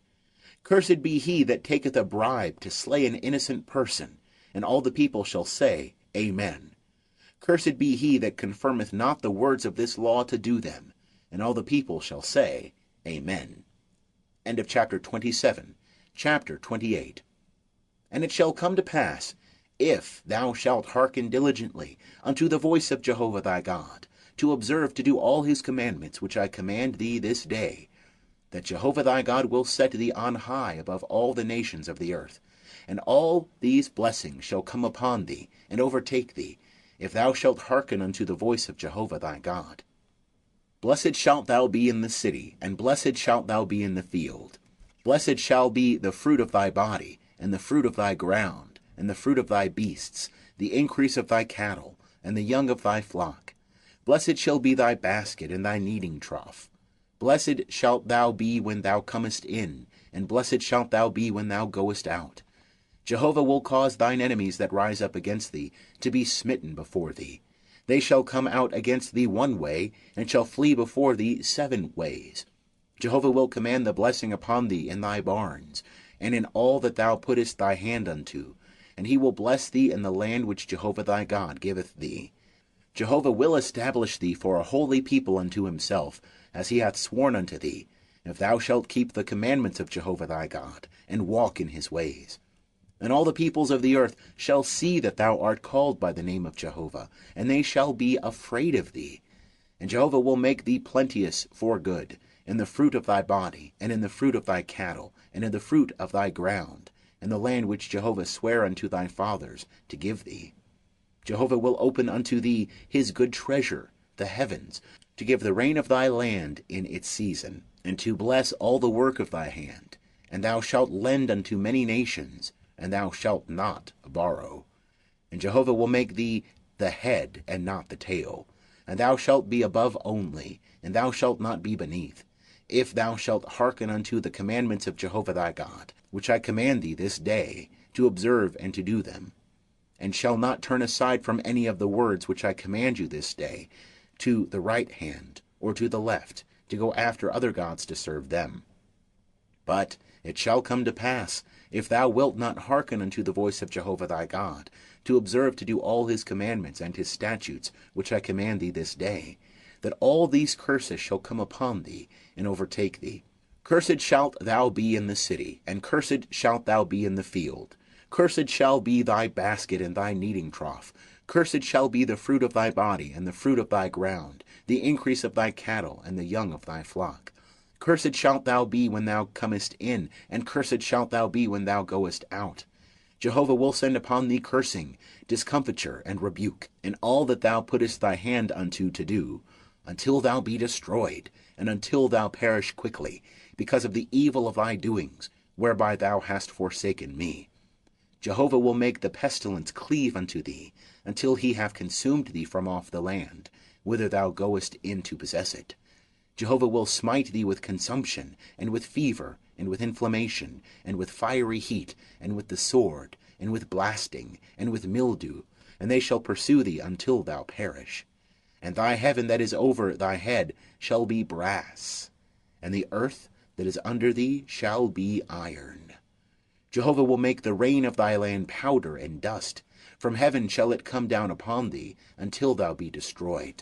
Cursed be he that taketh a bribe to slay an innocent person, and all the people shall say, Amen. Cursed be he that confirmeth not the words of this law to do them, and all the people shall say, Amen. End of chapter 27. Chapter 28. And it shall come to pass, if thou shalt hearken diligently unto the voice of Jehovah thy God, to observe to do all his commandments which I command thee this day, that Jehovah thy God will set thee on high above all the nations of the earth. And all these blessings shall come upon thee, and overtake thee, if thou shalt hearken unto the voice of Jehovah thy God. Blessed shalt thou be in the city, and blessed shalt thou be in the field. Blessed shall be the fruit of thy body, and the fruit of thy ground, and the fruit of thy beasts, the increase of thy cattle, and the young of thy flock. Blessed shall be thy basket and thy kneading trough. Blessed shalt thou be when thou comest in, and blessed shalt thou be when thou goest out. Jehovah will cause thine enemies that rise up against thee to be smitten before thee. They shall come out against thee one way, and shall flee before thee 7 ways. Jehovah will command the blessing upon thee in thy barns, and in all that thou puttest thy hand unto, and he will bless thee in the land which Jehovah thy God giveth thee. Jehovah will establish thee for a holy people unto himself, as he hath sworn unto thee, if thou shalt keep the commandments of Jehovah thy God, and walk in his ways. And all the peoples of the earth shall see that thou art called by the name of Jehovah, and they shall be afraid of thee. And Jehovah will make thee plenteous for good, in the fruit of thy body, and in the fruit of thy cattle, and in the fruit of thy ground, in the land which Jehovah sware unto thy fathers to give thee. Jehovah will open unto thee his good treasure, the heavens, to give the rain of thy land in its season, and to bless all the work of thy hand. And thou shalt lend unto many nations, and thou shalt not borrow. And Jehovah will make thee the head and not the tail. And thou shalt be above only, and thou shalt not be beneath, if thou shalt hearken unto the commandments of Jehovah thy God, which I command thee this day, to observe and to do them. And shall not turn aside from any of the words which I command you this day, to the right hand or to the left, to go after other gods to serve them. But it shall come to pass, if thou wilt not hearken unto the voice of Jehovah thy God, to observe to do all his commandments and his statutes, which I command thee this day, that all these curses shall come upon thee, and overtake thee. Cursed shalt thou be in the city, and cursed shalt thou be in the field. Cursed shall be thy basket and thy kneading trough. Cursed shall be the fruit of thy body, and the fruit of thy ground, the increase of thy cattle, and the young of thy flock. Cursed shalt thou be when thou comest in, and cursed shalt thou be when thou goest out. Jehovah will send upon thee cursing, discomfiture, and rebuke, in all that thou puttest thy hand unto to do, until thou be destroyed, and until thou perish quickly, because of the evil of thy doings, whereby thou hast forsaken me. Jehovah will make the pestilence cleave unto thee, until he have consumed thee from off the land, whither thou goest in to possess it. Jehovah will smite thee with consumption, and with fever, and with inflammation, and with fiery heat, and with the sword, and with blasting, and with mildew, and they shall pursue thee until thou perish. And thy heaven that is over thy head shall be brass, and the earth that is under thee shall be iron. Jehovah will make the rain of thy land powder and dust. From heaven shall it come down upon thee, until thou be destroyed.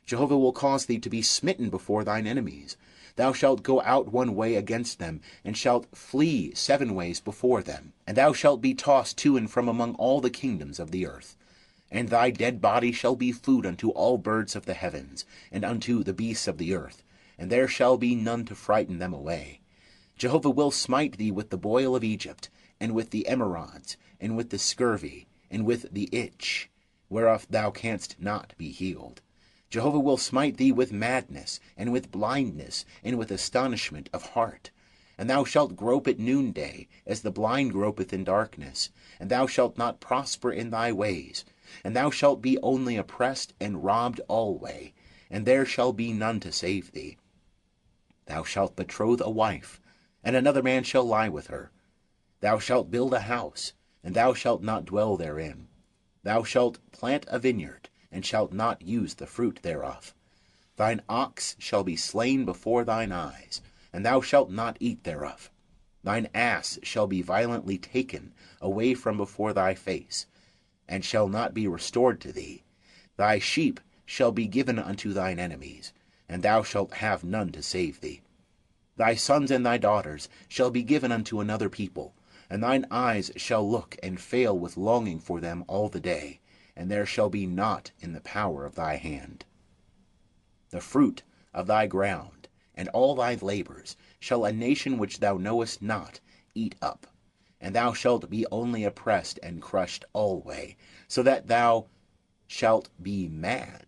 Jehovah will cause thee to be smitten before thine enemies. Thou shalt go out one way against them, and shalt flee 7 ways before them. And thou shalt be tossed to and from among all the kingdoms of the earth. And thy dead body shall be food unto all birds of the heavens, and unto the beasts of the earth, and there shall be none to frighten them away. Jehovah will smite thee with the boil of Egypt, and with the emerods, and with the scurvy, and with the itch, whereof thou canst not be healed. Jehovah will smite thee with madness, and with blindness, and with astonishment of heart. And thou shalt grope at noonday, as the blind gropeth in darkness, and thou shalt not prosper in thy ways. And thou shalt be only oppressed and robbed alway, and there shall be none to save thee. Thou shalt betroth a wife, and another man shall lie with her. Thou shalt build a house, and thou shalt not dwell therein. Thou shalt plant a vineyard, and shalt not use the fruit thereof. Thine ox shall be slain before thine eyes, and thou shalt not eat thereof. Thine ass shall be violently taken away from before thy face, and shall not be restored to thee. Thy sheep shall be given unto thine enemies, and thou shalt have none to save thee. Thy sons and thy daughters shall be given unto another people, and thine eyes shall look and fail with longing for them all the day, and there shall be naught in the power of thy hand. The fruit of thy ground, and all thy labours, shall a nation which thou knowest not eat up, and thou shalt be only oppressed and crushed alway, so that thou shalt be mad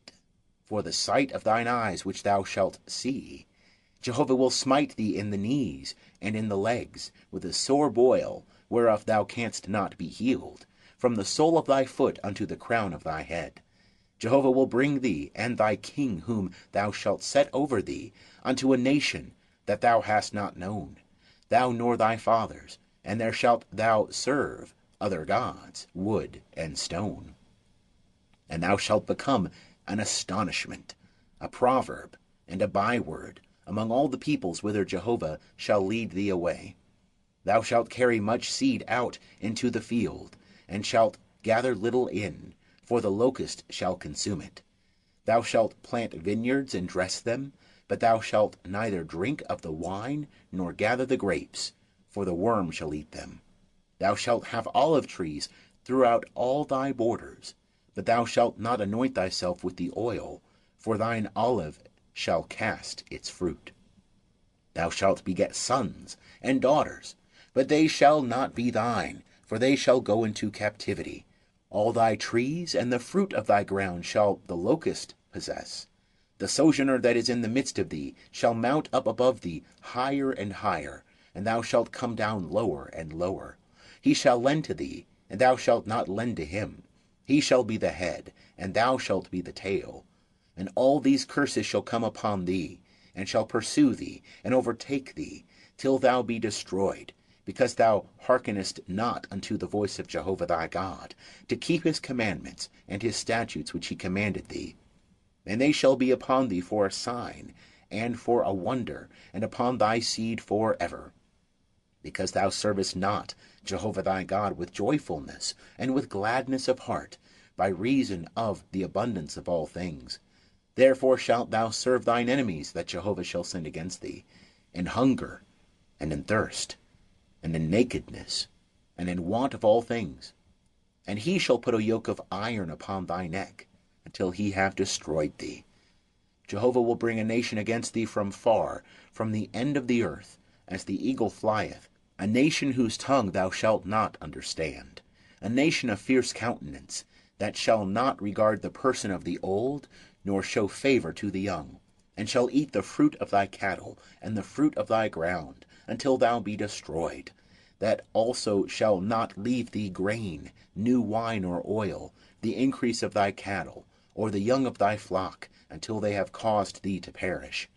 for the sight of thine eyes which thou shalt see. Jehovah will smite thee in the knees and in the legs with a sore boil, whereof thou canst not be healed, from the sole of thy foot unto the crown of thy head. Jehovah will bring thee and thy king whom thou shalt set over thee unto a nation that thou hast not known, thou nor thy fathers, and there shalt thou serve other gods, wood and stone. And thou shalt become an astonishment, a proverb, and a byword among all the peoples whither Jehovah shall lead thee away. Thou shalt carry much seed out into the field, and shalt gather little in, for the locust shall consume it. Thou shalt plant vineyards and dress them, but thou shalt neither drink of the wine nor gather the grapes, for the worm shall eat them. Thou shalt have olive trees throughout all thy borders, but thou shalt not anoint thyself with the oil, for thine olive shall cast its fruit. Thou shalt beget sons and daughters, but they shall not be thine, for they shall go into captivity. All thy trees and the fruit of thy ground shall the locust possess. The sojourner that is in the midst of thee shall mount up above thee higher and higher, and thou shalt come down lower and lower. He shall lend to thee, and thou shalt not lend to him. He shall be the head, and thou shalt be the tail. And all these curses shall come upon thee, and shall pursue thee, and overtake thee, till thou be destroyed, because thou hearkenest not unto the voice of Jehovah thy God, to keep his commandments and his statutes which he commanded thee. And they shall be upon thee for a sign, and for a wonder, and upon thy seed for ever. because thou servest not Jehovah thy God with joyfulness and with gladness of heart, by reason of the abundance of all things. Therefore shalt thou serve thine enemies that Jehovah shall send against thee, in hunger, and in thirst, and in nakedness, and in want of all things. And he shall put a yoke of iron upon thy neck, until he have destroyed thee. Jehovah will bring a nation against thee from far, from the end of the earth, as the eagle flieth, a nation whose tongue thou shalt not understand, a nation of fierce countenance, that shall not regard the person of the old, nor show favour to the young, and shall eat the fruit of thy cattle, and the fruit of thy ground, until thou be destroyed. That also shall not leave thee grain, new wine or oil, the increase of thy cattle, or the young of thy flock, until they have caused thee to perish.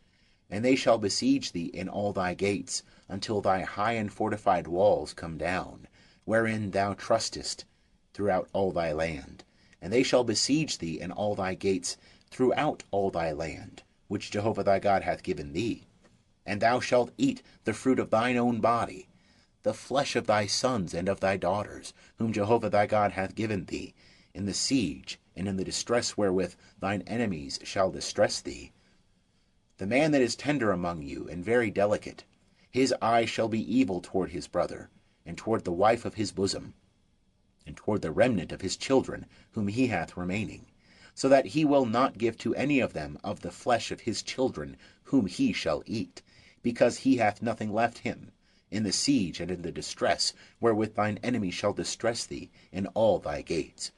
And they shall besiege thee in all thy gates, until thy high and fortified walls come down, wherein thou trustest, throughout all thy land. And they shall besiege thee in all thy gates, throughout all thy land, which Jehovah thy God hath given thee. And thou shalt eat the fruit of thine own body, the flesh of thy sons and of thy daughters, whom Jehovah thy God hath given thee, in the siege and in the distress wherewith thine enemies shall distress thee. The man that is tender among you, and very delicate, his eye shall be evil toward his brother, and toward the wife of his bosom, and toward the remnant of his children whom he hath remaining, so that he will not give to any of them of the flesh of his children whom he shall eat, because he hath nothing left him, in the siege and in the distress wherewith thine enemy shall distress thee in all thy gates.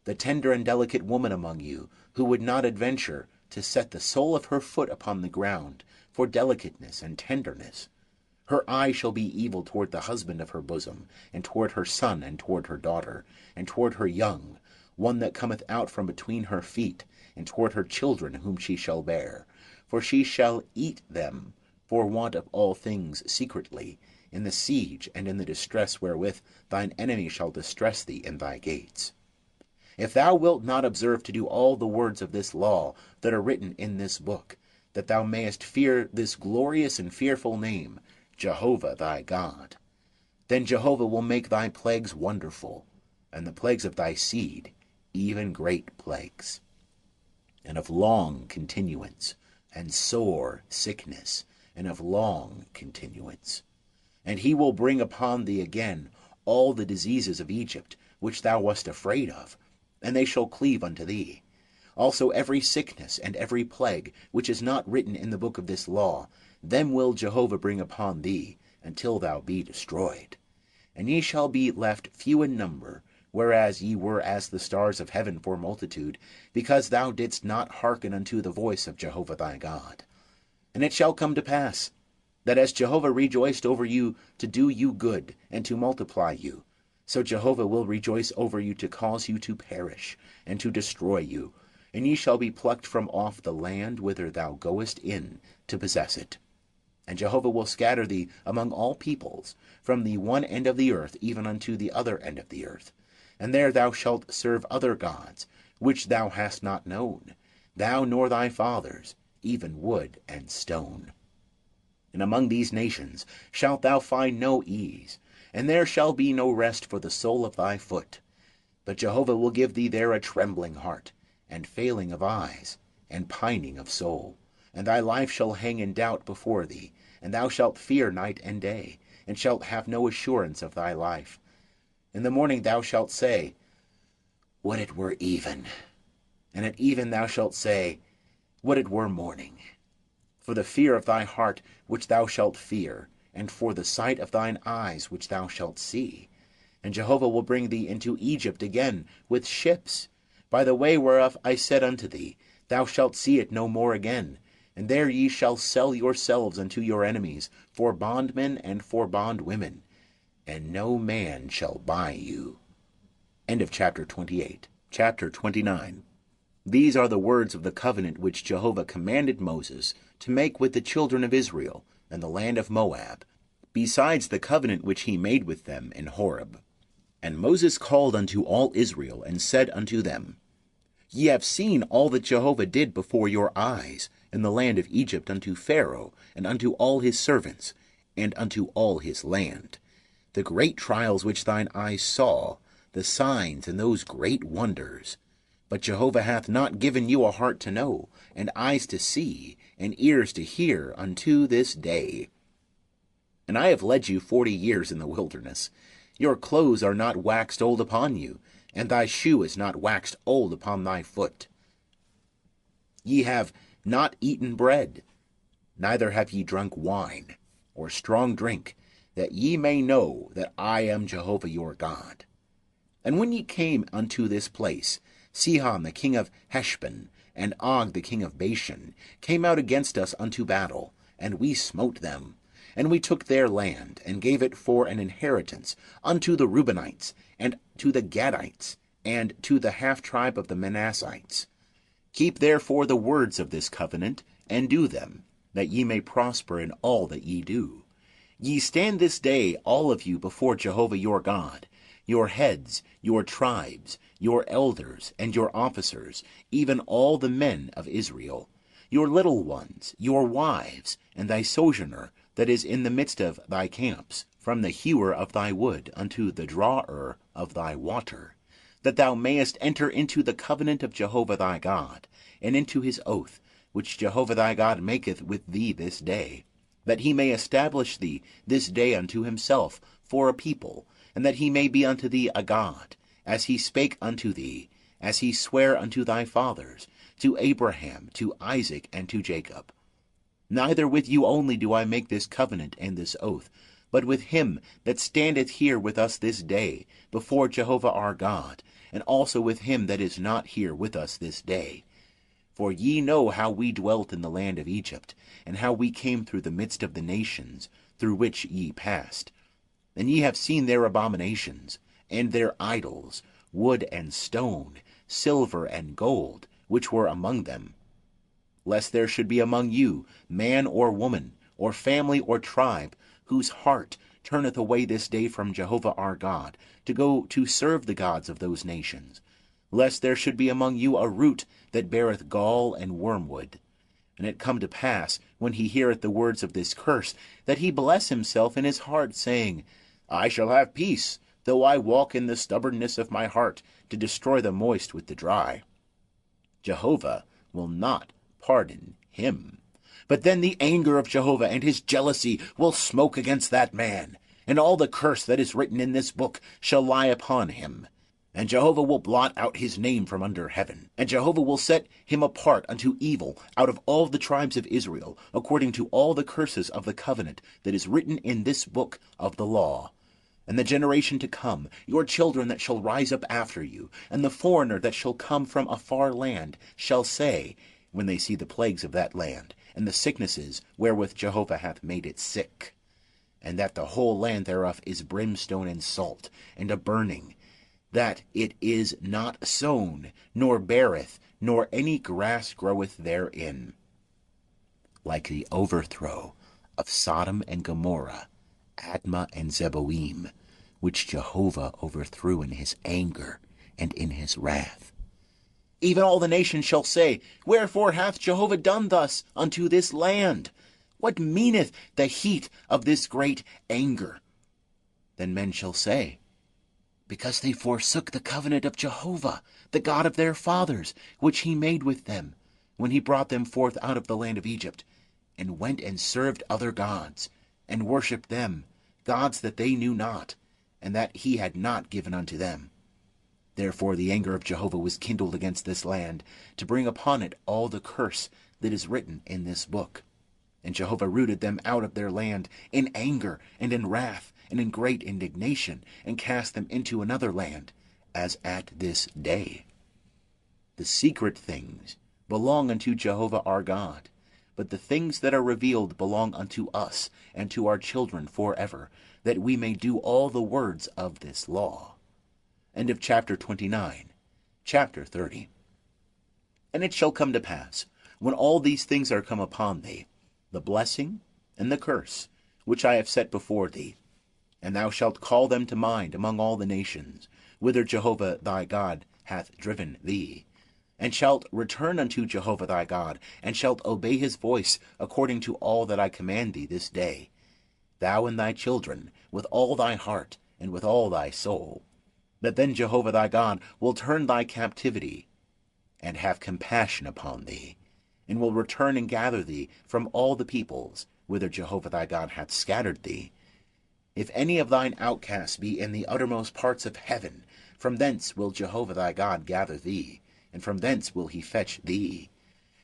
The tender and delicate woman among you, who would not adventure to set the sole of her foot upon the ground, for delicateness and tenderness, her eye shall be evil toward the husband of her bosom, and toward her son, and toward her daughter, and toward her young, one that cometh out from between her feet, and toward her children whom she shall bear. For she shall eat them for want of all things secretly, in the siege and in the distress wherewith thine enemy shall distress thee in thy gates. If thou wilt not observe to do all the words of this law that are written in this book, that thou mayest fear this glorious and fearful name, Jehovah thy God, then Jehovah will make thy plagues wonderful, and the plagues of thy seed even great plagues, and of long continuance, and sore sickness, and of long continuance. And he will bring upon thee again all the diseases of Egypt, which thou wast afraid of, and they shall cleave unto thee. Also every sickness and every plague, which is not written in the book of this law, them will Jehovah bring upon thee, until thou be destroyed. And ye shall be left few in number, whereas ye were as the stars of heaven for multitude, because thou didst not hearken unto the voice of Jehovah thy God. And it shall come to pass, that as Jehovah rejoiced over you to do you good and to multiply you, so Jehovah will rejoice over you to cause you to perish, and to destroy you, and ye shall be plucked from off the land whither thou goest in to possess it. And Jehovah will scatter thee among all peoples, from the one end of the earth even unto the other end of the earth. And there thou shalt serve other gods, which thou hast not known, thou nor thy fathers, even wood and stone. And among these nations shalt thou find no ease, and there shall be no rest for the sole of thy foot. But Jehovah will give thee there a trembling heart, and failing of eyes, and pining of soul. And thy life shall hang in doubt before thee, and thou shalt fear night and day, and shalt have no assurance of thy life. In the morning thou shalt say, Would it were even! And at even thou shalt say, Would it were morning! For the fear of thy heart which thou shalt fear, and for the sight of thine eyes which thou shalt see. And Jehovah will bring thee into Egypt again with ships, by the way whereof I said unto thee, Thou shalt see it no more again. And there ye shall sell yourselves unto your enemies, for bondmen and for bondwomen, and no man shall buy you. End of chapter 28. Chapter 29. These are the words of the covenant which Jehovah commanded Moses to make with the children of Israel and the land of Moab, besides the covenant which he made with them in Horeb. And Moses called unto all Israel, and said unto them, Ye have seen all that Jehovah did before your eyes in the land of Egypt unto Pharaoh and unto all his servants, and unto all his land. The great trials which thine eyes saw, the signs and those great wonders. But Jehovah hath not given you a heart to know, and eyes to see, and ears to hear unto this day. And I have led you 40 years in the wilderness. Your clothes are not waxed old upon you, and thy shoe is not waxed old upon thy foot. Ye have not eaten bread, neither have ye drunk wine, or strong drink, that ye may know that I am Jehovah your God. And when ye came unto this place, Sihon the king of Heshbon, and Og the king of Bashan, came out against us unto battle, and we smote them. And we took their land, and gave it for an inheritance unto the Reubenites, and to the Gadites, and to the half tribe of the Manassites. Keep therefore the words of this covenant, and do them, that ye may prosper in all that ye do. Ye stand this day all of you before Jehovah your God, your heads, your tribes, your elders, and your officers, even all the men of Israel, your little ones, your wives, and thy sojourner that is in the midst of thy camps, from the hewer of thy wood unto the drawer of thy water, that thou mayest enter into the covenant of Jehovah thy God, and into his oath, which Jehovah thy God maketh with thee this day, that he may establish thee this day unto himself for a people, and that he may be unto thee a God, as he spake unto thee, as he sware unto thy fathers, to Abraham, to Isaac, and to Jacob. Neither with you only do I make this covenant and this oath, but with him that standeth here with us this day before Jehovah our God, and also with him that is not here with us this day. For ye know how we dwelt in the land of Egypt, and how we came through the midst of the nations through which ye passed. And ye have seen their abominations, and their idols, wood and stone, silver and gold, which were among them. Lest there should be among you man or woman, or family or tribe, whose heart turneth away this day from Jehovah our God, to go to serve the gods of those nations. Lest there should be among you a root that beareth gall and wormwood. And it come to pass, when he heareth the words of this curse, that he bless himself in his heart, saying, I shall have peace, though I walk in the stubbornness of my heart, to destroy the moist with the dry. Jehovah will not pardon him. But then the anger of Jehovah and his jealousy will smoke against that man, and all the curse that is written in this book shall lie upon him. And Jehovah will blot out his name from under heaven. And Jehovah will set him apart unto evil out of all the tribes of Israel, according to all the curses of the covenant that is written in this book of the law. And the generation to come, your children that shall rise up after you, and the foreigner that shall come from a far land, shall say, when they see the plagues of that land, and the sicknesses wherewith Jehovah hath made it sick, and that the whole land thereof is brimstone and salt, and a burning, that it is not sown, nor beareth, nor any grass groweth therein, like the overthrow of Sodom and Gomorrah, Admah and Zeboim, which Jehovah overthrew in his anger and in his wrath. Even all the nations shall say, Wherefore hath Jehovah done thus unto this land? What meaneth the heat of this great anger? Then men shall say, Because they forsook the covenant of Jehovah, the God of their fathers, which he made with them, when he brought them forth out of the land of Egypt, and went and served other gods, and worshipped them, gods that they knew not, and that he had not given unto them. Therefore the anger of Jehovah was kindled against this land, to bring upon it all the curse that is written in this book. And Jehovah rooted them out of their land in anger and in wrath and in great indignation, and cast them into another land, as at this day. The secret things belong unto Jehovah our God, but the things that are revealed belong unto us and to our children forever, that we may do all the words of this law. End of chapter 29. Chapter 30. And it shall come to pass, when all these things are come upon thee, the blessing and the curse, which I have set before thee, and thou shalt call them to mind among all the nations, whither Jehovah thy God hath driven thee, and shalt return unto Jehovah thy God, and shalt obey his voice according to all that I command thee this day. thou and thy children, with all thy heart and with all thy soul. That then Jehovah thy God will turn thy captivity, and have compassion upon thee, and will return and gather thee from all the peoples, whither Jehovah thy God hath scattered thee. If any of thine outcasts be in the uttermost parts of heaven, from thence will Jehovah thy God gather thee, and from thence will he fetch thee.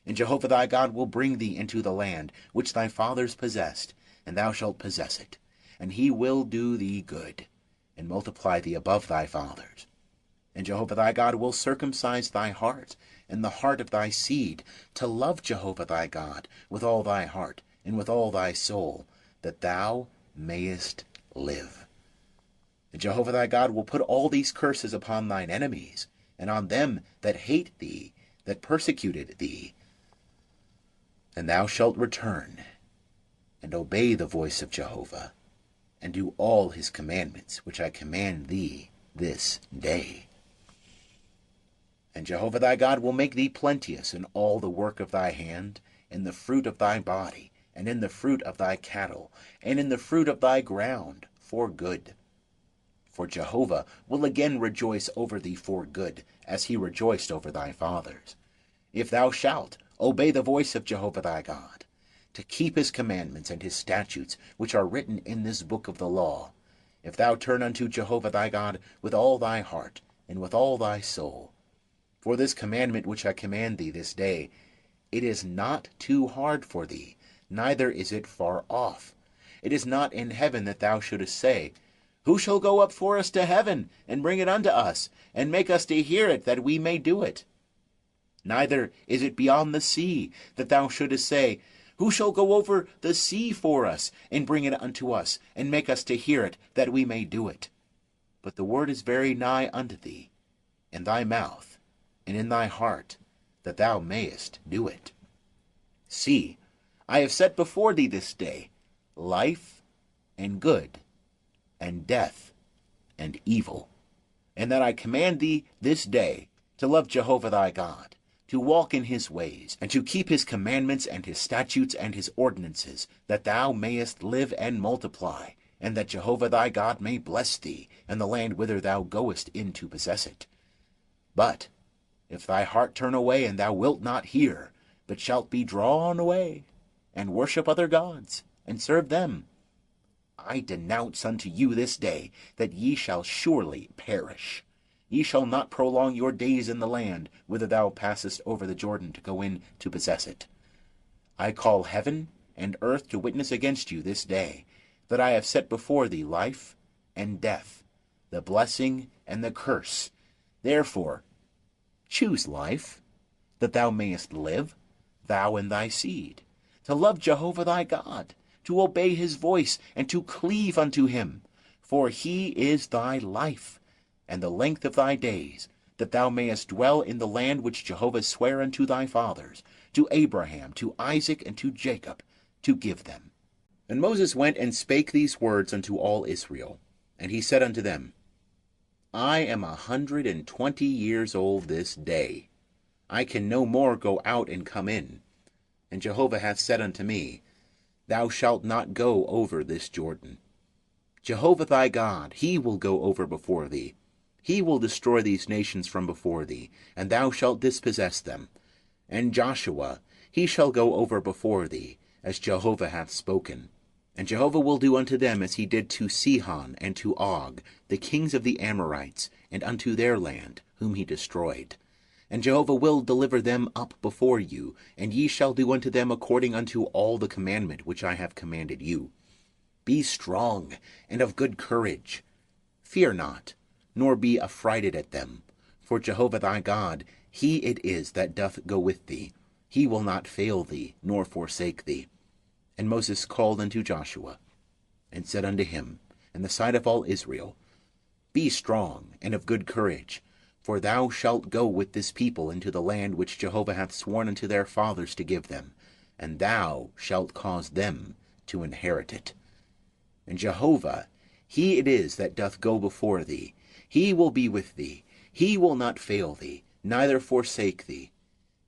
And Jehovah thy God will bring thee into the land which thy fathers possessed, and thou shalt possess it. And he will do thee good, and multiply thee above thy fathers. And Jehovah thy God will circumcise thy heart, and the heart of thy seed, to love Jehovah thy God with all thy heart, and with all thy soul, that thou mayest live. And Jehovah thy God will put all these curses upon thine enemies, and on them that hate thee, that persecuted thee. And thou shalt return, and obey the voice of Jehovah, and do all his commandments, which I command thee this day. And Jehovah thy God will make thee plenteous in all the work of thy hand, in the fruit of thy body, and in the fruit of thy cattle, and in the fruit of thy ground, for good. For Jehovah will again rejoice over thee for good, as he rejoiced over thy fathers, if thou shalt obey the voice of Jehovah thy God, to keep his commandments and his statutes, which are written in this book of the law, if thou turn unto Jehovah thy God with all thy heart and with all thy soul. For this commandment which I command thee this day, it is not too hard for thee, neither is it far off. It is not in heaven, that thou shouldest say, Who shall go up for us to heaven, and bring it unto us, and make us to hear it, that we may do it? Neither is it beyond the sea, that thou shouldest say, Who shall go over the sea for us, and bring it unto us, and make us to hear it, that we may do it? But the word is very nigh unto thee, in thy mouth, and in thy heart, that thou mayest do it. See, I have set before thee this day life and good, and death and evil, and that I command thee this day to love Jehovah thy God, to walk in his ways, and to keep his commandments and his statutes and his ordinances, that thou mayest live and multiply, and that Jehovah thy God may bless thee, and the land whither thou goest in to possess it. But if thy heart turn away, and thou wilt not hear, but shalt be drawn away, and worship other gods, and serve them, I denounce unto you this day that ye shall surely perish. Ye shall not prolong your days in the land whither thou passest over the Jordan to go in to possess it. I call heaven and earth to witness against you this day, that I have set before thee life and death, the blessing and the curse. Therefore choose life, that thou mayest live, thou and thy seed, to love Jehovah thy God, to obey his voice, and to cleave unto him. For he is thy life, and the length of thy days, that thou mayest dwell in the land which Jehovah sware unto thy fathers, to Abraham, to Isaac, and to Jacob, to give them. And Moses went and spake these words unto all Israel. And he said unto them, I am 120 years old this day. I can no more go out and come in. And Jehovah hath said unto me, Thou shalt not go over this Jordan. Jehovah thy God, he will go over before thee. He will destroy these nations from before thee, and thou shalt dispossess them. And Joshua, he shall go over before thee, as Jehovah hath spoken. And Jehovah will do unto them as he did to Sihon and to Og, the kings of the Amorites, and unto their land, whom he destroyed. And Jehovah will deliver them up before you, and ye shall do unto them according unto all the commandment which I have commanded you. Be strong and of good courage. Fear not, nor be affrighted at them. For Jehovah thy God, he it is that doth go with thee. He will not fail thee, nor forsake thee. And Moses called unto Joshua, and said unto him, in the sight of all Israel, Be strong and of good courage, for thou shalt go with this people into the land which Jehovah hath sworn unto their fathers to give them, and thou shalt cause them to inherit it. And Jehovah, he it is that doth go before thee. He will be with thee. He will not fail thee, neither forsake thee.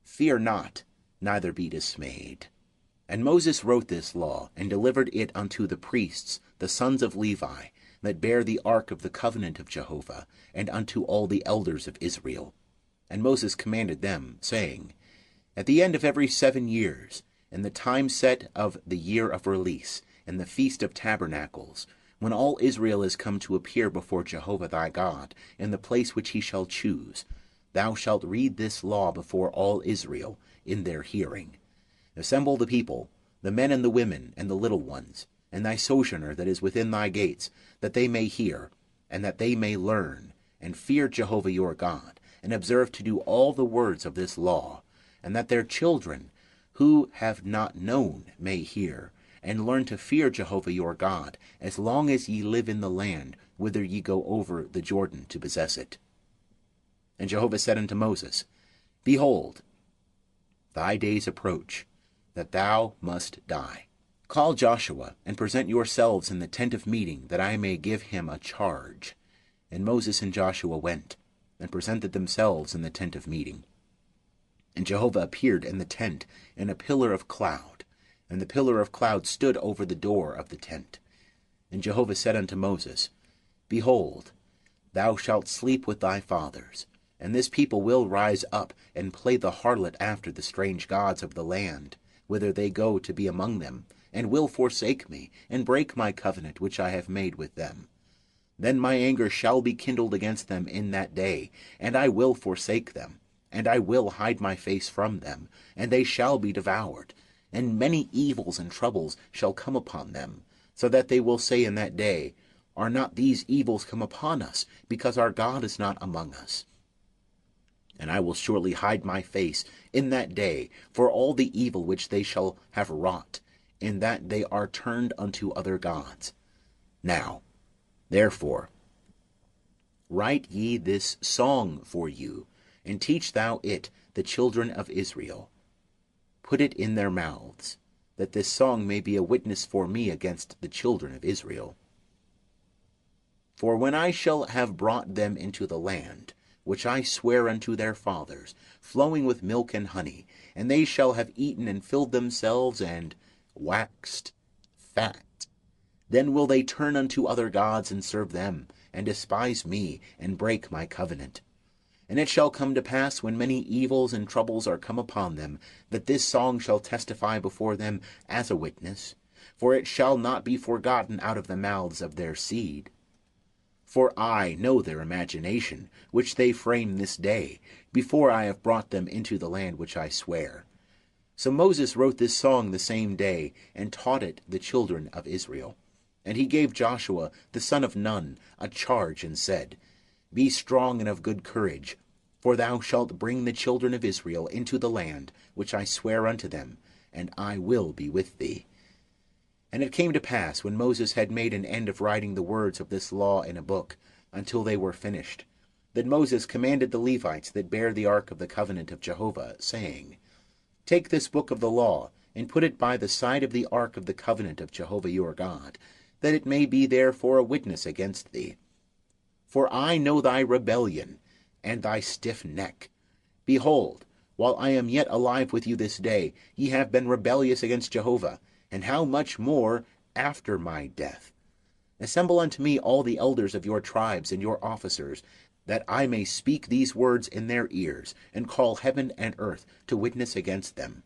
Fear not, neither be dismayed. And Moses wrote this law, and delivered it unto the priests, the sons of Levi, that bear the ark of the covenant of Jehovah, and unto all the elders of Israel. And Moses commanded them, saying, At the end of every 7 years, in the time set of the year of release, in the feast of tabernacles, when all Israel is come to appear before Jehovah thy God, in the place which he shall choose, thou shalt read this law before all Israel in their hearing. Assemble the people, the men and the women and the little ones, and thy sojourner that is within thy gates, that they may hear, and that they may learn, and fear Jehovah your God, and observe to do all the words of this law, and that their children, who have not known, may hear, and learn to fear Jehovah your God, as long as ye live in the land whither ye go over the Jordan to possess it. And Jehovah said unto Moses, Behold, thy days approach, that thou must die. Call Joshua, and present yourselves in the tent of meeting, that I may give him a charge. And Moses and Joshua went, and presented themselves in the tent of meeting. And Jehovah appeared in the tent in a pillar of cloud, and the pillar of cloud stood over the door of the tent. And Jehovah said unto Moses, Behold, thou shalt sleep with thy fathers, and this people will rise up and play the harlot after the strange gods of the land, whither they go to be among them, and will forsake me, and break my covenant which I have made with them. Then my anger shall be kindled against them in that day, and I will forsake them, and I will hide my face from them, and they shall be devoured, and many evils and troubles shall come upon them, so that they will say in that day, Are not these evils come upon us, because our God is not among us? And I will surely hide my face in that day for all the evil which they shall have wrought, in that they are turned unto other gods. Now, therefore, write ye this song for you, and teach thou it the children of Israel. Put it in their mouths, that this song may be a witness for me against the children of Israel. For when I shall have brought them into the land, which I swear unto their fathers, flowing with milk and honey, and they shall have eaten and filled themselves and waxed fat, then will they turn unto other gods and serve them, and despise me, and break my covenant. And it shall come to pass, when many evils and troubles are come upon them, that this song shall testify before them as a witness, for it shall not be forgotten out of the mouths of their seed. For I know their imagination, which they frame this day, before I have brought them into the land which I swear. So Moses wrote this song the same day, and taught it the children of Israel. And he gave Joshua the son of Nun a charge, and said, Be strong and of good courage, for thou shalt bring the children of Israel into the land which I swear unto them, and I will be with thee. And it came to pass, when Moses had made an end of writing the words of this law in a book, until they were finished, that Moses commanded the Levites that bear the ark of the covenant of Jehovah, saying, Take this book of the law, and put it by the side of the ark of the covenant of Jehovah your God, that it may be there for a witness against thee. For I know thy rebellion, and thy stiff neck. Behold, while I am yet alive with you this day, ye have been rebellious against Jehovah, and how much more after my death? Assemble unto me all the elders of your tribes and your officers, that I may speak these words in their ears, and call heaven and earth to witness against them.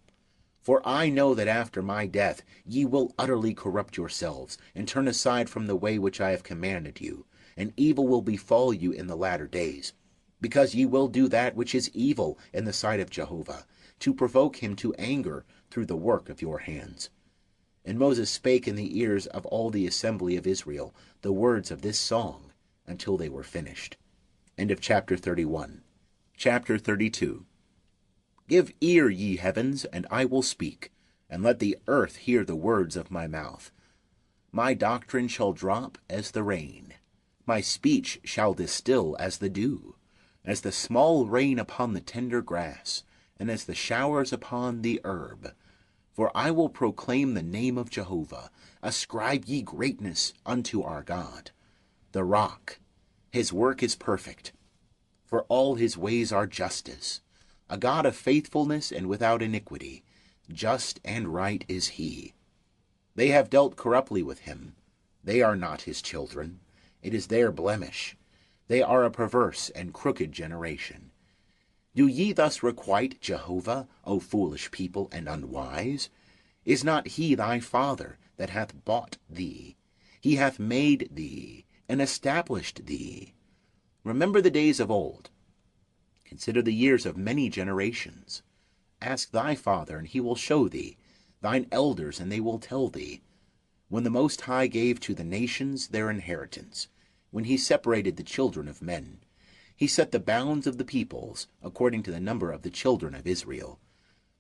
For I know that after my death ye will utterly corrupt yourselves, and turn aside from the way which I have commanded you, and evil will befall you in the latter days, because ye will do that which is evil in the sight of Jehovah, to provoke him to anger through the work of your hands. And Moses spake in the ears of all the assembly of Israel the words of this song, until they were finished. End of chapter 31. Chapter 32. Give ear, ye heavens, and I will speak, and let the earth hear the words of my mouth. My doctrine shall drop as the rain, my speech shall distill as the dew, as the small rain upon the tender grass, and as the showers upon the herb. For I will proclaim the name of Jehovah. Ascribe ye greatness unto our God. The rock, his work is perfect, for all his ways are justice. A God of faithfulness and without iniquity, just and right is he. They have dealt corruptly with him. They are not his children. It is their blemish. They are a perverse and crooked generation. Do ye thus requite Jehovah, O foolish people and unwise? Is not he thy father that hath bought thee? He hath made thee, and established thee. Remember the days of old. Consider the years of many generations. Ask thy father, and he will show thee, thine elders, and they will tell thee. When the Most High gave to the nations their inheritance, when he separated the children of men, he set the bounds of the peoples according to the number of the children of Israel.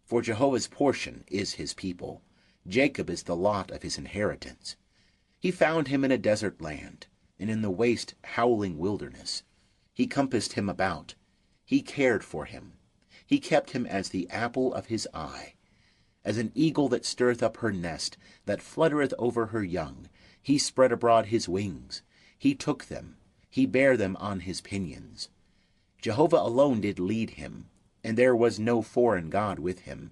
For Jehovah's portion is his people. Jacob is the lot of his inheritance. He found him in a desert land, and in the waste howling wilderness. He compassed him about. He cared for him. He kept him as the apple of his eye. As an eagle that stirreth up her nest, that fluttereth over her young, he spread abroad his wings. He took them. He bare them on his pinions. Jehovah alone did lead him, and there was no foreign god with him.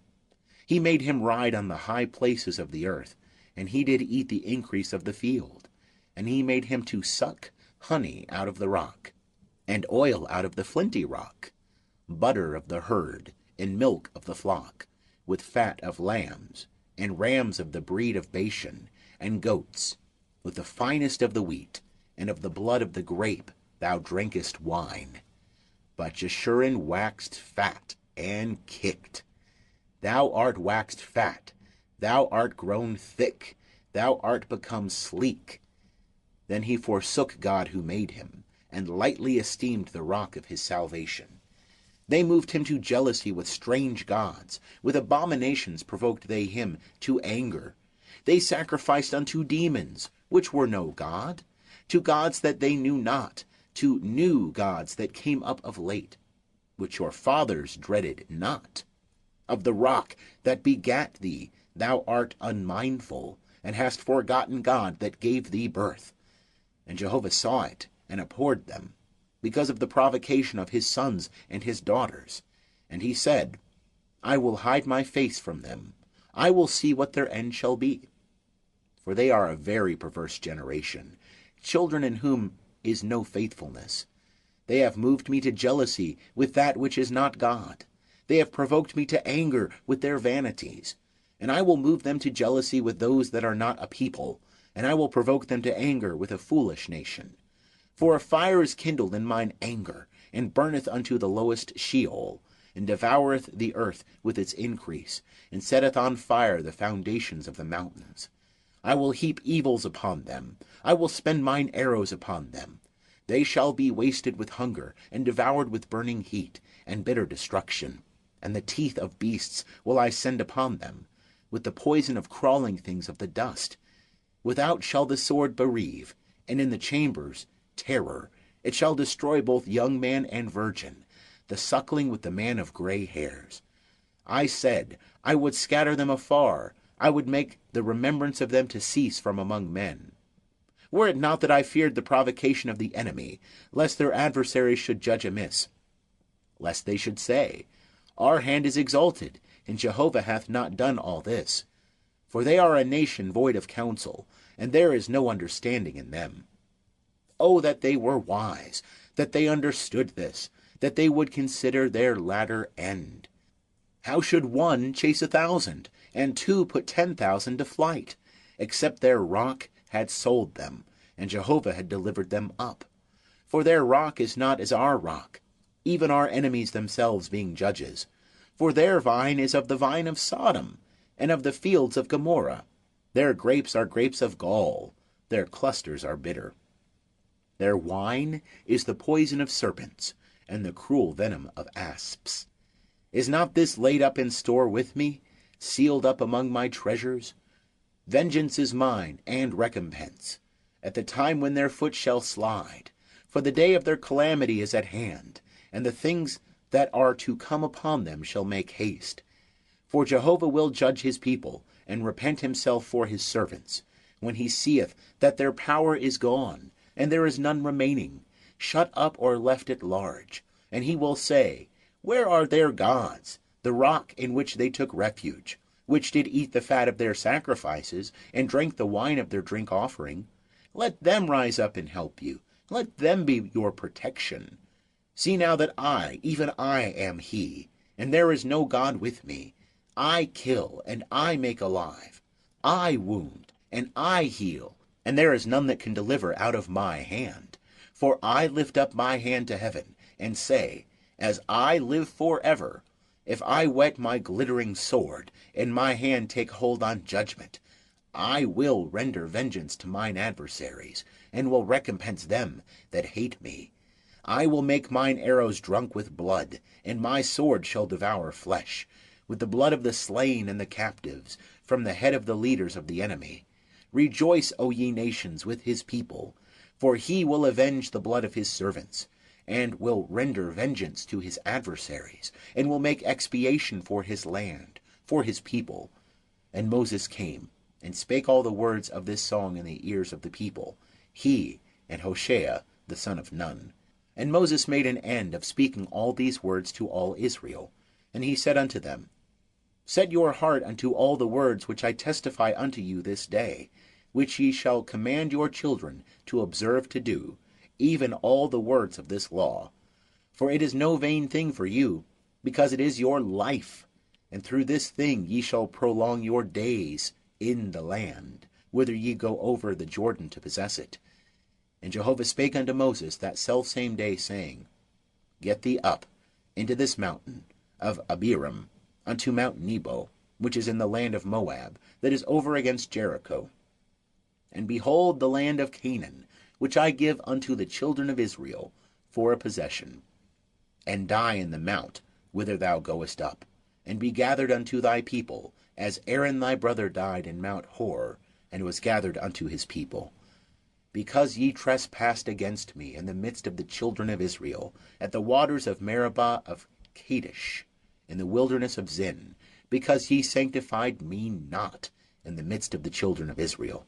He made him ride on the high places of the earth, and he did eat the increase of the field. And he made him to suck honey out of the rock, and oil out of the flinty rock, butter of the herd, and milk of the flock, with fat of lambs, and rams of the breed of Bashan, and goats, with the finest of the wheat, and of the blood of the grape thou drankest wine. But Jeshurun waxed fat and kicked. Thou art waxed fat, thou art grown thick, thou art become sleek. Then he forsook God who made him, and lightly esteemed the rock of his salvation. They moved him to jealousy with strange gods. With abominations provoked they him to anger. They sacrificed unto demons, which were no God, to gods that they knew not, to new gods that came up of late, which your fathers dreaded not. Of the rock that begat thee thou art unmindful, and hast forgotten God that gave thee birth. And Jehovah saw it, and abhorred them, because of the provocation of his sons and his daughters. And he said, I will hide my face from them. I will see what their end shall be. For they are a very perverse generation, children in whom is no faithfulness. They have moved me to jealousy with that which is not God. They have provoked me to anger with their vanities. And I will move them to jealousy with those that are not a people, and I will provoke them to anger with a foolish nation. For a fire is kindled in mine anger, and burneth unto the lowest Sheol, and devoureth the earth with its increase, and setteth on fire the foundations of the mountains. I will heap evils upon them. I will spend mine arrows upon them. They shall be wasted with hunger, and devoured with burning heat, and bitter destruction. And the teeth of beasts will I send upon them, with the poison of crawling things of the dust. Without shall the sword bereave, and in the chambers terror. It shall destroy both young man and virgin, the suckling with the man of grey hairs. I said, I would scatter them afar. I would make the remembrance of them to cease from among men. Were it not that I feared the provocation of the enemy, lest their adversaries should judge amiss, lest they should say, Our hand is exalted, and Jehovah hath not done all this. For they are a nation void of counsel, and there is no understanding in them. Oh, that they were wise, that they understood this, that they would consider their latter end. How should one chase 1,000, and two put 10,000 to flight, except their rock had sold them, and Jehovah had delivered them up? For their rock is not as our rock, even our enemies themselves being judges. For their vine is of the vine of Sodom, and of the fields of Gomorrah. Their grapes are grapes of gall, their clusters are bitter. Their wine is the poison of serpents, and the cruel venom of asps. Is not this laid up in store with me, sealed up among my treasures? Vengeance is mine, and recompense, at the time when their foot shall slide. For the day of their calamity is at hand, and the things that are to come upon them shall make haste. For Jehovah will judge his people, and repent himself for his servants, when he seeth that their power is gone, and there is none remaining, shut up or left at large. And he will say, Where are their gods, the rock in which they took refuge, which did eat the fat of their sacrifices, and drank the wine of their drink offering. Let them rise up and help you. Let them be your protection. See now that I, even I, am he, and there is no God with me. I kill, and I make alive. I wound, and I heal, and there is none that can deliver out of my hand. For I lift up my hand to heaven, and say, as I live forever, if I whet my glittering sword, and my hand take hold on judgment, I will render vengeance to mine adversaries, and will recompense them that hate me. I will make mine arrows drunk with blood, and my sword shall devour flesh, with the blood of the slain and the captives, from the head of the leaders of the enemy. Rejoice, O ye nations, with his people, for he will avenge the blood of his servants, and will render vengeance to his adversaries, and will make expiation for his land, for his people. And Moses came, and spake all the words of this song in the ears of the people, he and Hoshea the son of Nun. And Moses made an end of speaking all these words to all Israel. And he said unto them, Set your heart unto all the words which I testify unto you this day, which ye shall command your children to observe to do, even all the words of this law. For it is no vain thing for you, because it is your life, and through this thing ye shall prolong your days in the land, whither ye go over the Jordan to possess it. And Jehovah spake unto Moses that selfsame day, saying, Get thee up into this mountain of Abiram, unto Mount Nebo, which is in the land of Moab, that is over against Jericho. And behold the land of Canaan, which I give unto the children of Israel for a possession. And die in the mount whither thou goest up, and be gathered unto thy people, as Aaron thy brother died in Mount Hor, and was gathered unto his people. Because ye trespassed against me in the midst of the children of Israel, at the waters of Meribah of Kadesh, in the wilderness of Zin, because ye sanctified me not in the midst of the children of Israel.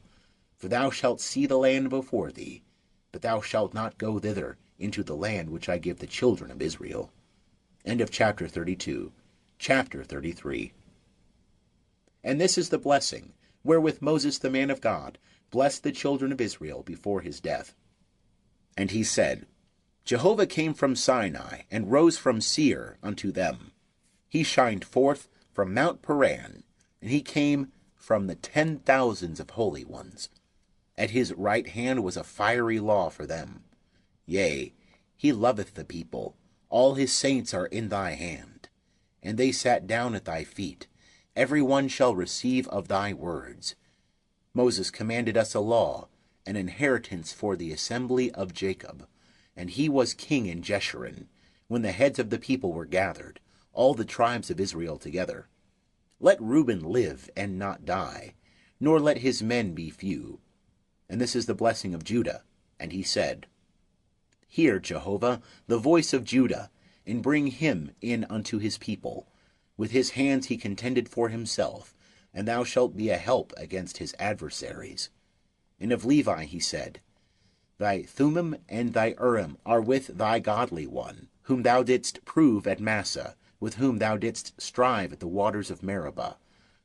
For thou shalt see the land before thee, but thou shalt not go thither into the land which I give the children of Israel. End of chapter 32. Chapter 33. And this is the blessing, wherewith Moses the man of God blessed the children of Israel before his death. And he said, Jehovah came from Sinai, and rose from Seir unto them. He shined forth from Mount Paran, and he came from the 10,000s of holy ones. At his right hand was a fiery law for them. Yea, he loveth the people. All his saints are in thy hand. And they sat down at thy feet. Every one shall receive of thy words. Moses commanded us a law, an inheritance for the assembly of Jacob. And he was king in Jeshurun, when the heads of the people were gathered, all the tribes of Israel together. Let Reuben live and not die, nor let his men be few. And this is the blessing of Judah. And he said, Hear, Jehovah, the voice of Judah, and bring him in unto his people. With his hands he contended for himself, and thou shalt be a help against his adversaries. And of Levi he said, Thy Thummim and thy Urim are with thy godly one, whom thou didst prove at Massah, with whom thou didst strive at the waters of Meribah,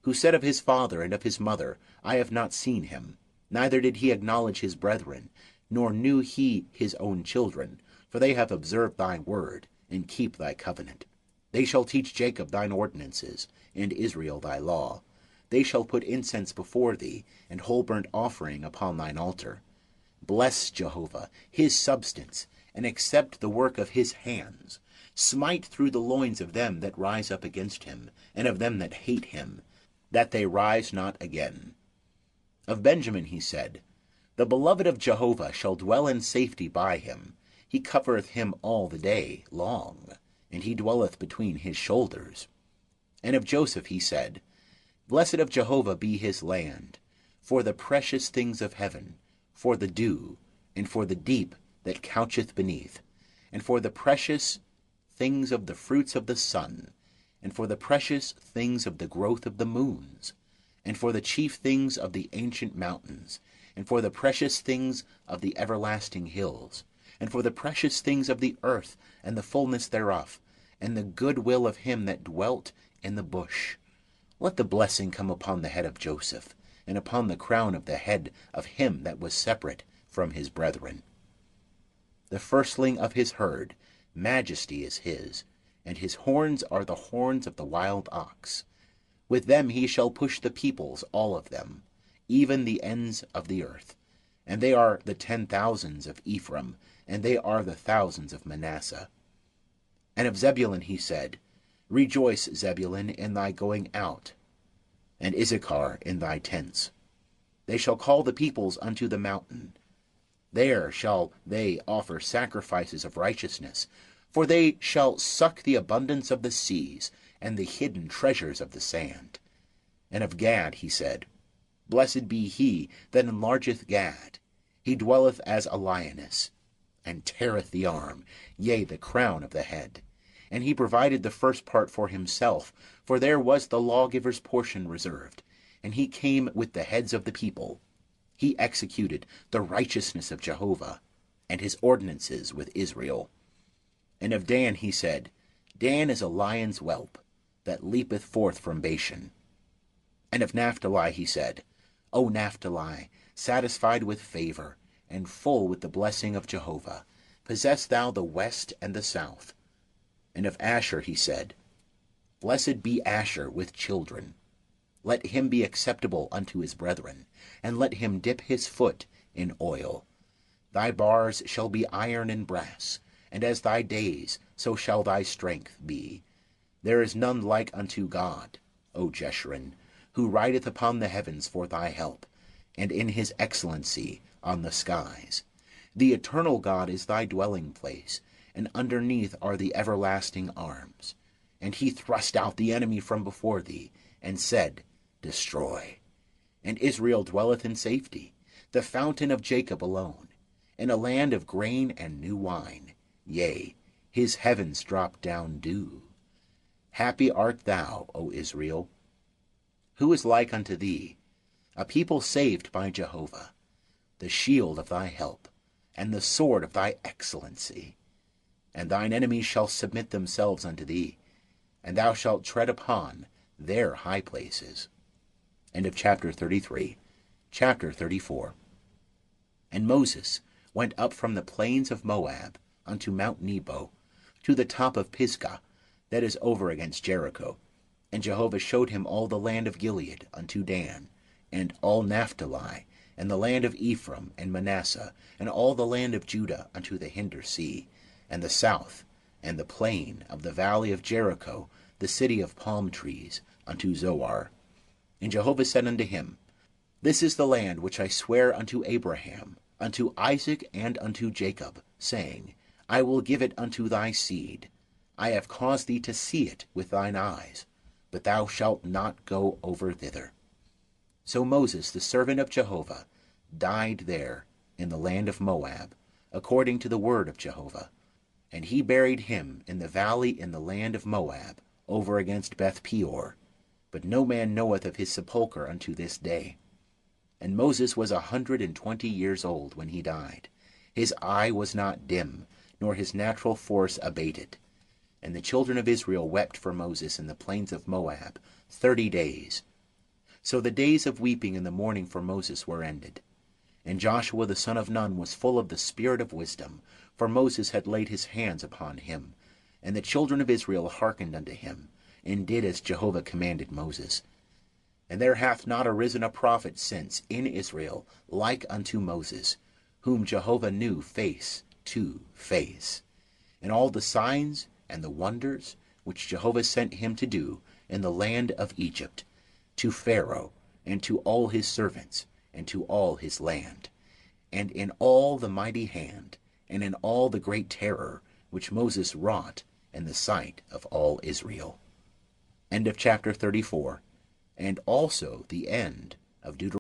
who said of his father and of his mother, I have not seen him, neither did he acknowledge his brethren, nor knew he his own children, for they have observed thy word, and keep thy covenant. They shall teach Jacob thine ordinances, and Israel thy law. They shall put incense before thee, and whole burnt offering upon thine altar. Bless Jehovah, his substance, and accept the work of his hands. Smite through the loins of them that rise up against him, and of them that hate him, that they rise not again. Of Benjamin he said, The beloved of Jehovah shall dwell in safety by him. He covereth him all the day long, and he dwelleth between his shoulders. And of Joseph he said, Blessed of Jehovah be his land, for the precious things of heaven, for the dew, and for the deep that coucheth beneath, and for the precious things of the fruits of the sun, and for the precious things of the growth of the moons, and for the chief things of the ancient mountains, and for the precious things of the everlasting hills, and for the precious things of the earth, and the fullness thereof, and the good will of him that dwelt in the bush. Let the blessing come upon the head of Joseph, and upon the crown of the head of him that was separate from his brethren. The firstling of his herd, majesty is his, and his horns are the horns of the wild ox. With them he shall push the peoples, all of them, even the ends of the earth. And they are the 10,000s of Ephraim, and they are the thousands of Manasseh. And of Zebulun he said, Rejoice, Zebulun, in thy going out, and Issachar in thy tents. They shall call the peoples unto the mountain. There shall they offer sacrifices of righteousness, for they shall suck the abundance of the seas, and the hidden treasures of the sand. And of Gad he said, Blessed be he that enlargeth Gad. He dwelleth as a lioness, and teareth the arm, yea, the crown of the head. And he provided the first part for himself, for there was the lawgiver's portion reserved. And he came with the heads of the people. He executed the righteousness of Jehovah, and his ordinances with Israel. And of Dan he said, Dan is a lion's whelp, that leapeth forth from Bashan. And of Naphtali he said, O Naphtali, satisfied with favor, and full with the blessing of Jehovah, possess thou the west and the south. And of Asher he said, Blessed be Asher with children. Let him be acceptable unto his brethren, and let him dip his foot in oil. Thy bars shall be iron and brass, and as thy days, so shall thy strength be. There is none like unto God, O Jeshurun, who rideth upon the heavens for thy help, and in his excellency on the skies. The eternal God is thy dwelling place, and underneath are the everlasting arms. And he thrust out the enemy from before thee, and said, Destroy. And Israel dwelleth in safety, the fountain of Jacob alone, in a land of grain and new wine. Yea, his heavens drop down dew. Happy art thou, O Israel. Who is like unto thee? A people saved by Jehovah, the shield of thy help, and the sword of thy excellency. And thine enemies shall submit themselves unto thee, and thou shalt tread upon their high places. End of chapter 33. Chapter 34. And Moses went up from the plains of Moab unto Mount Nebo, to the top of Pisgah, that is over against Jericho. And Jehovah showed him all the land of Gilead unto Dan, and all Naphtali, and the land of Ephraim and Manasseh, and all the land of Judah unto the hinder sea, and the south, and the plain of the valley of Jericho, the city of palm trees, unto Zoar. And Jehovah said unto him, This is the land which I swear unto Abraham, unto Isaac, and unto Jacob, saying, I will give it unto thy seed. I have caused thee to see it with thine eyes, but thou shalt not go over thither. So Moses, the servant of Jehovah, died there in the land of Moab, according to the word of Jehovah. And he buried him in the valley in the land of Moab, over against Beth Peor. But no man knoweth of his sepulchre unto this day. And Moses was 120 years old when he died. His eye was not dim, nor his natural force abated. And the children of Israel wept for Moses in the plains of Moab 30 days. So the days of weeping and the mourning for Moses were ended. And Joshua the son of Nun was full of the spirit of wisdom, for Moses had laid his hands upon him. And the children of Israel hearkened unto him, and did as Jehovah commanded Moses. And there hath not arisen a prophet since in Israel like unto Moses, whom Jehovah knew face to face. And all the signs and the wonders which Jehovah sent him to do in the land of Egypt, to Pharaoh, and to all his servants, and to all his land, and in all the mighty hand, and in all the great terror which Moses wrought in the sight of all Israel. End of chapter 34, and also the end of Deuteronomy.